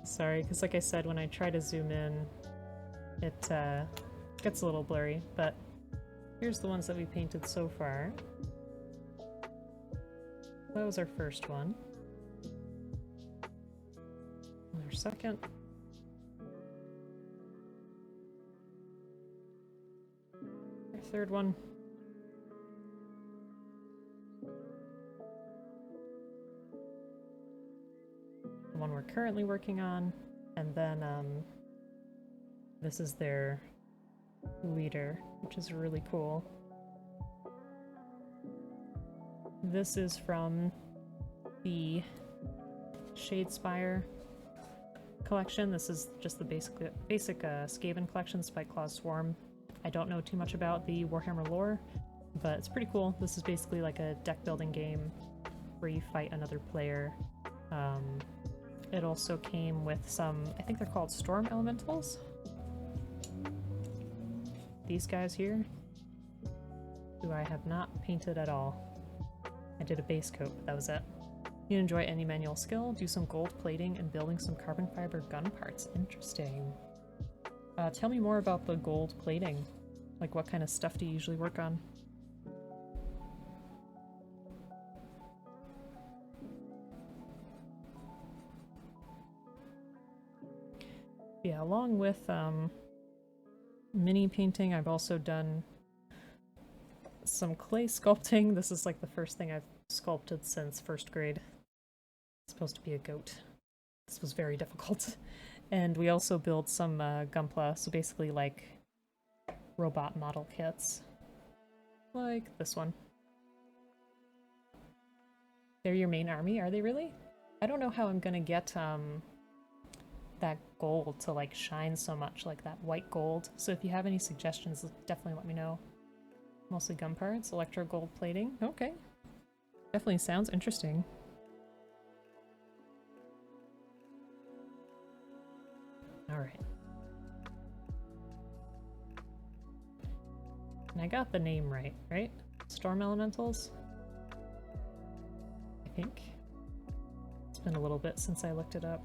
Sorry, because like I said, when I try to zoom in, it gets a little blurry, but here's the ones that we painted so far. That was our first one. And our second. Our third one. The one we're currently working on, and then this is their leader, which is really cool. This is from the Shadespire collection. This is just the basic Skaven collection, Spiteclaw Swarm. I don't know too much about the Warhammer lore, but it's pretty cool. This is basically like a deck building game where you fight another player. It also came with some, I think they're called storm elementals. These guys here, who I have not painted at all. I did a base coat, but that was it. You enjoy any manual skill, do some gold plating and building some carbon fiber gun parts. Interesting. Tell me more about the gold plating. Like, what kind of stuff do you usually work on? Yeah, along with mini painting, I've also done some clay sculpting. This is like the first thing I've sculpted since first grade. It's supposed to be a goat. This was very difficult. And we also built some gunpla, so basically like robot model kits. Like this one. They're your main army, are they really? I don't know how I'm gonna get that gold to like shine so much, like that white gold. So if you have any suggestions, definitely let me know. Mostly gun parts, electro gold plating. Okay. Definitely sounds interesting. Alright. And I got the name right? Storm Elementals? I think. It's been a little bit since I looked it up.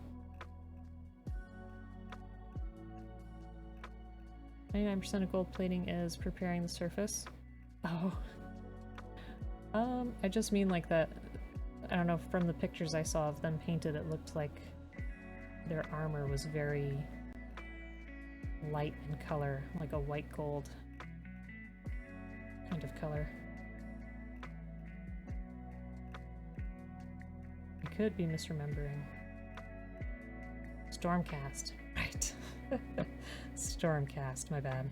99% of gold plating is preparing the surface. Oh. I just mean like that, I don't know, from the pictures I saw of them painted, it looked like their armor was very light in color, like a white gold kind of color. I could be misremembering. Stormcast, right. Stormcast, my bad.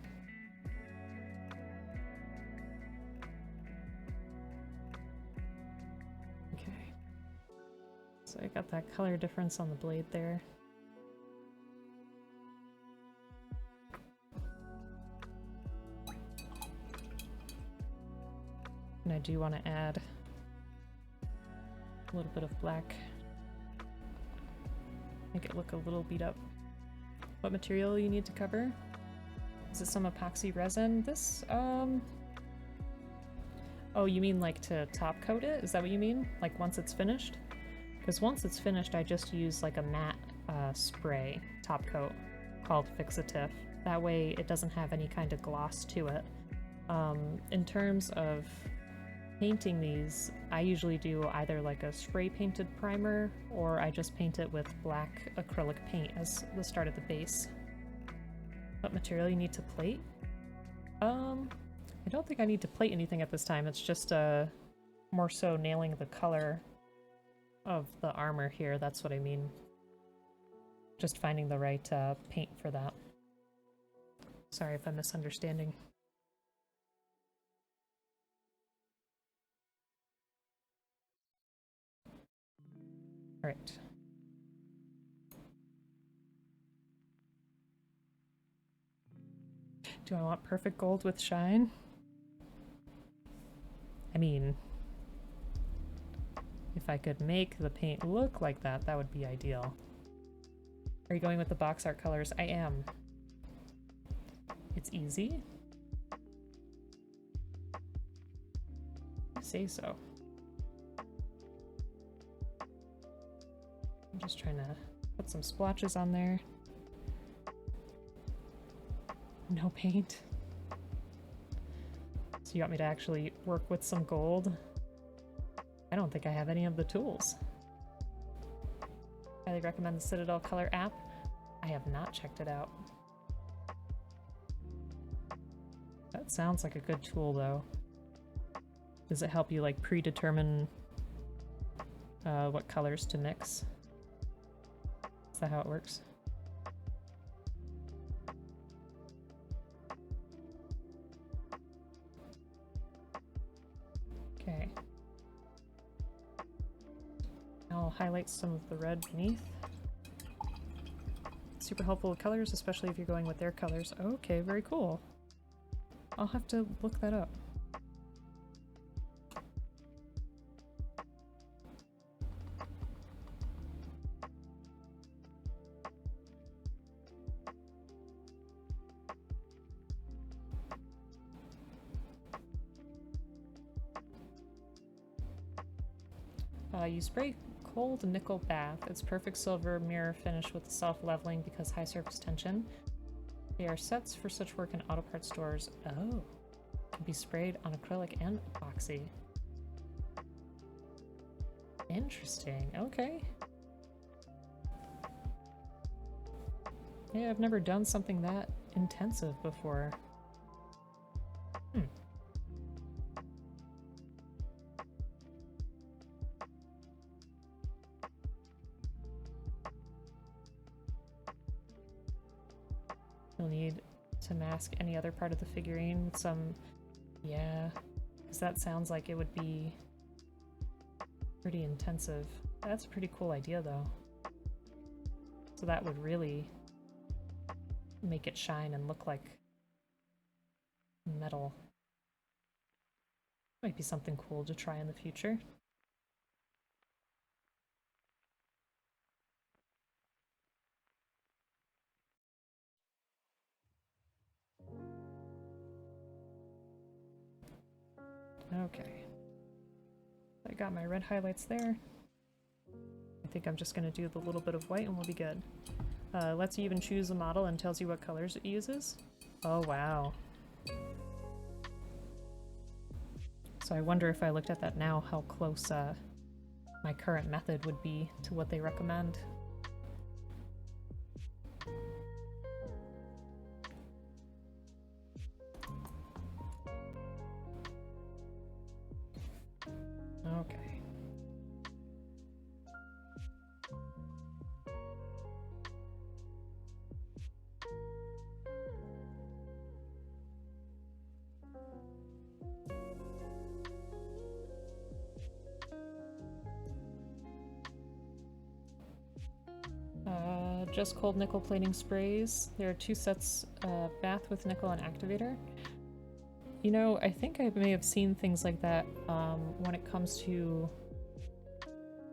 Okay. So I got that color difference on the blade there. And I do want to add a little bit of black. Make it look a little beat up. What material you need to cover? Is it some epoxy resin? This, oh, you mean like to top coat it? Is that what you mean? Like once it's finished? Because once it's finished, I just use like a matte spray top coat called Fix-A-Tiff. That way it doesn't have any kind of gloss to it. In terms of painting these, I usually do either like a spray painted primer or I just paint it with black acrylic paint as the start of the base. What material you need to plate? I don't think I need to plate anything at this time. It's just more so nailing the color of the armor here. That's what I mean. Just finding the right paint for that. Sorry if I'm misunderstanding. Alright. Do I want perfect gold with shine? I mean, if I could make the paint look like that, that would be ideal. Are you going with the box art colors? I am. It's easy. I say so. I'm just trying to put some splotches on there. No paint. So you want me to actually work with some gold? I don't think I have any of the tools. Highly recommend the Citadel Color app. I have not checked it out. That sounds like a good tool though. Does it help you like predetermine what colors to mix? Is that how it works? Okay. I'll highlight some of the red beneath. Super helpful with colors, especially if you're going with their colors. Okay, very cool. I'll have to look that up. You spray cold nickel bath. It's perfect silver mirror finish with self-leveling because high surface tension. They are sets for such work in auto parts stores. Oh. Can be sprayed on acrylic and epoxy. Interesting. Okay. Yeah, I've never done something that intensive before. You'll need to mask any other part of the figurine with some... Yeah, because that sounds like it would be pretty intensive. That's a pretty cool idea, though. So that would really make it shine and look like metal. Might be something cool to try in the future. Okay. I got my red highlights there. I think I'm just going to do the little bit of white and we'll be good. Lets you even choose a model and tells you what colors it uses. Oh, wow. So I wonder if I looked at that now, how close my current method would be to what they recommend. Okay. Just cold nickel plating sprays. There are 2 sets, bath with nickel and activator. You know, I think I may have seen things like that when it comes to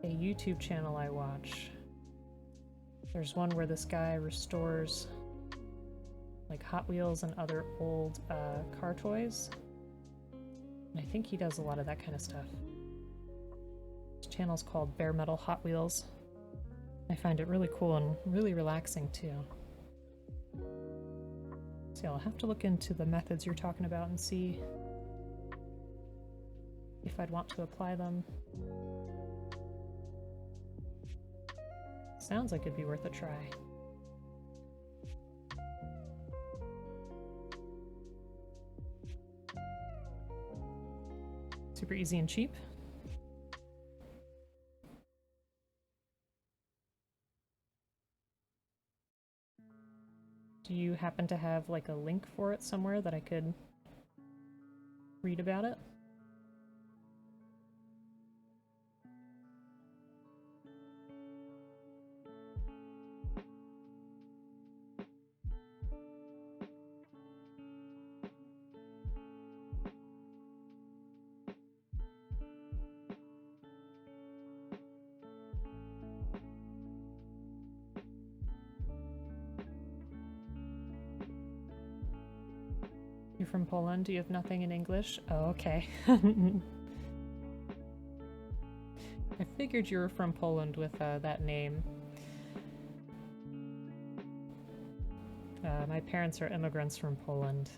a YouTube channel I watch. There's one where this guy restores like Hot Wheels and other old car toys. And I think he does a lot of that kind of stuff. His channel's called Bare Metal Hot Wheels. I find it really cool and really relaxing too. So I'll have to look into the methods you're talking about and see if I'd want to apply them. Sounds like it'd be worth a try. Super easy and cheap. Do you happen to have like a link for it somewhere that I could read about it? You're from Poland? Do you have nothing in English? Oh, okay. I figured you were from Poland with that name. My parents are immigrants from Poland,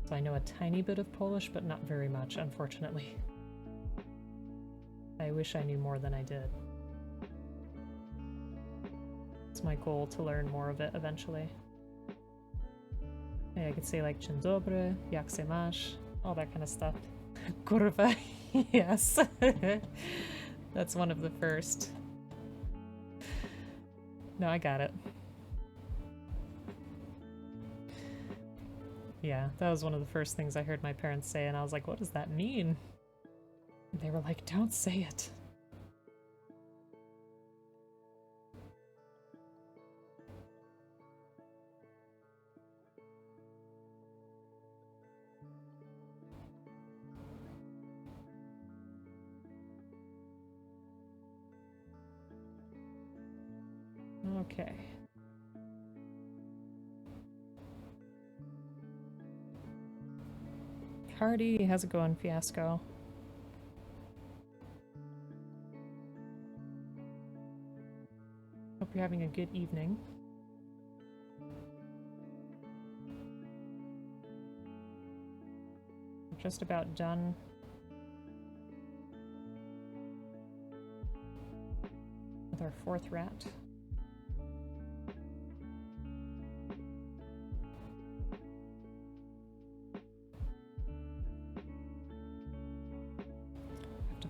so I know a tiny bit of Polish, but not very much, unfortunately. I wish I knew more than I did. It's my goal to learn more of it eventually. Yeah, I could say like dzień dobry, jak se masz, all that kind of stuff. Kurwa, yes. That's one of the first. No, I got it. Yeah, that was one of the first things I heard my parents say, and I was like, what does that mean? And they were like, don't say it. Okay. Hardy, how's it going, Fiasco? Hope you're having a good evening. We're just about done. With our 4th rat.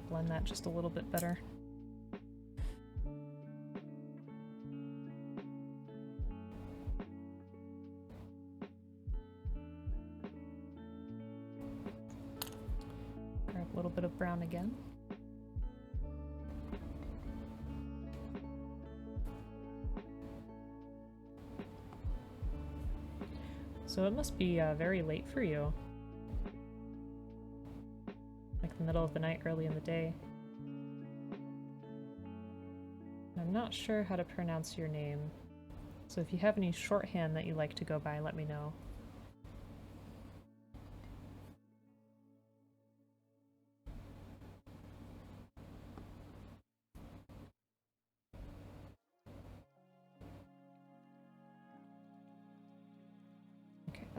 Blend that just a little bit better. Grab a little bit of brown again. So it must be very late for you. Like the middle of the night, early in the day. I'm not sure how to pronounce your name, so if you have any shorthand that you like to go by, let me know.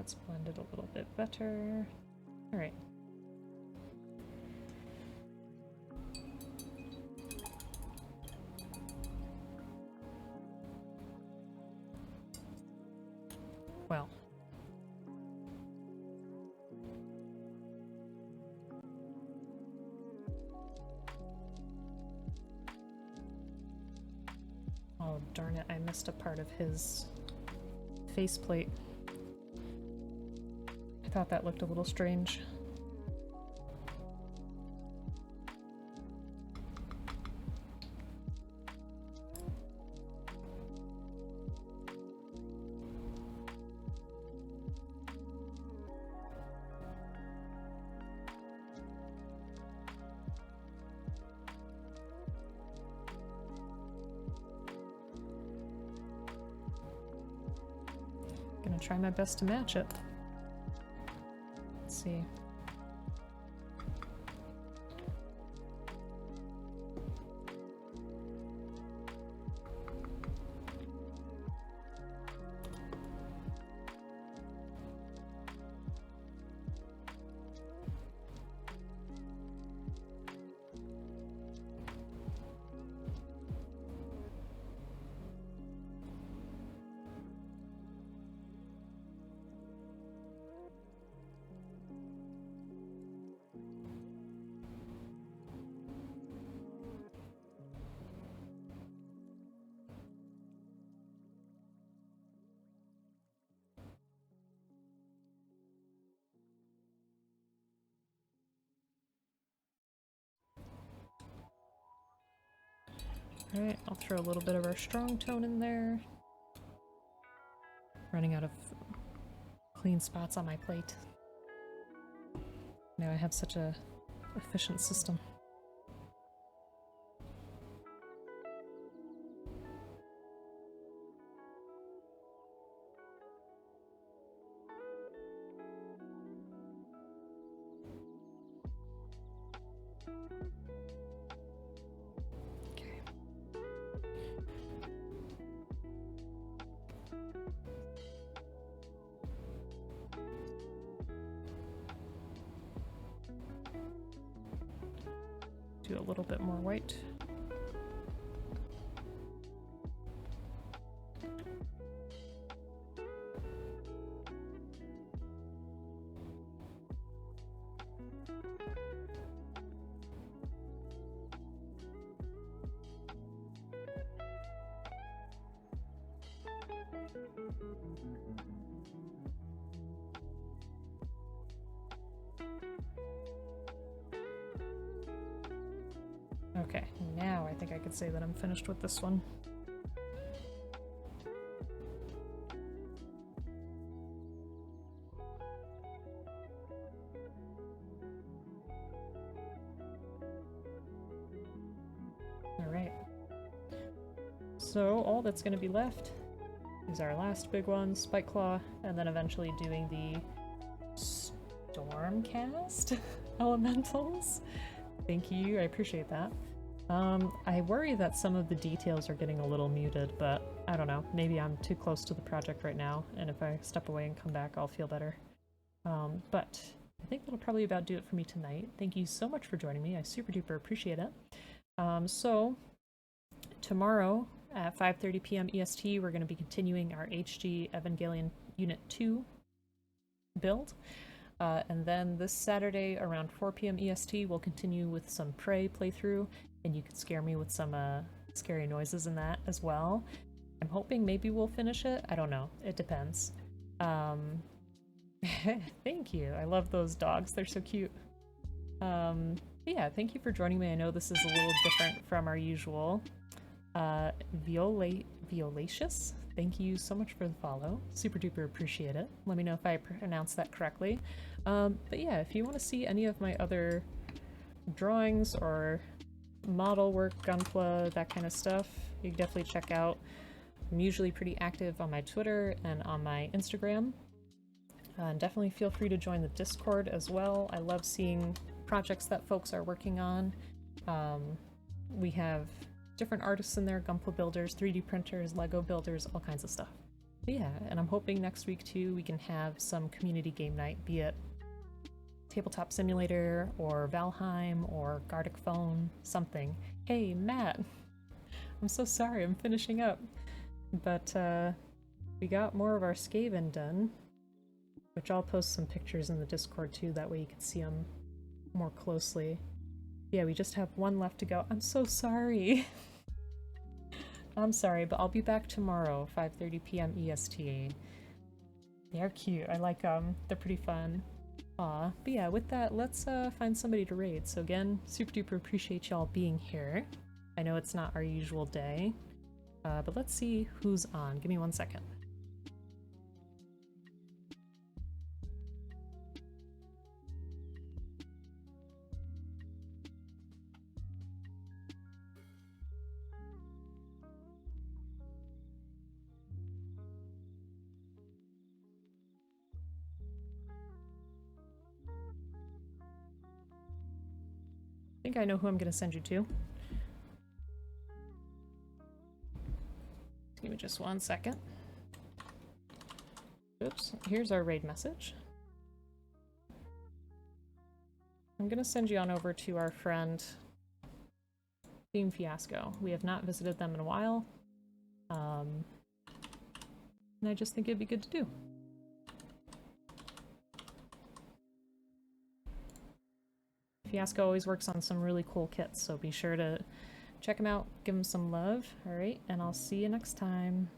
That's blended a little bit better. Alright. Well. Oh, darn it, I missed a part of his faceplate. I thought that looked a little strange. Gonna try my best to match it. Let's see. Alright, I'll throw a little bit of our strong tone in there. Running out of clean spots on my plate. Now I have such a efficient system. Do a little bit more white. Okay, now I think I could say that I'm finished with this one. Alright. So all that's going to be left is our last big one, Spiteclaw, and then eventually doing the Stormcast elementals. Thank you, I appreciate that. I worry that some of the details are getting a little muted, but I don't know. Maybe I'm too close to the project right now, and if I step away and come back, I'll feel better. But I think that'll probably about do it for me tonight. Thank you so much for joining me. I super duper appreciate it. So tomorrow at 5:30 p.m. EST, we're going to be continuing our HG Evangelion Unit 2 build. And then this Saturday around 4 p.m. EST, we'll continue with some Prey playthrough, and you could scare me with some scary noises in that as well. I'm hoping maybe we'll finish it. I don't know. It depends. Thank you. I love those dogs. They're so cute. Yeah, thank you for joining me. I know this is a little different from our usual. Violacious? Thank you so much for the follow. Super duper appreciate it. Let me know if I pronounced that correctly. But yeah, if you want to see any of my other drawings or model work, gunpla, that kind of stuff, you can definitely check out. I'm usually pretty active on my Twitter and on my Instagram. And definitely feel free to join the Discord as well. I love seeing projects that folks are working on. We have different artists in there, gunpla builders, 3D printers, Lego builders, all kinds of stuff. But yeah, and I'm hoping next week too we can have some community game night, be it Tabletop Simulator or Valheim or Gartic Phone, something. Hey, Matt! I'm so sorry, I'm finishing up. But we got more of our Skaven done, which I'll post some pictures in the Discord too, that way you can see them more closely. Yeah, we just have one left to go. I'm so sorry. I'm sorry, but I'll be back tomorrow, 5:30 p.m. EST. They're cute. I like them. They're pretty fun. Aw. But yeah, with that, let's find somebody to raid. So again, super duper appreciate y'all being here. I know it's not our usual day, but let's see who's on. Give me 1 second. I think I know who I'm gonna send you to. Give me just 1 second. Oops, here's our raid message. I'm gonna send you on over to our friend Theme Fiasco. We have not visited them in a while, and I just think it'd be good to do. Fiasco always works on some really cool kits, so be sure to check him out, give him some love. Alright, and I'll see you next time.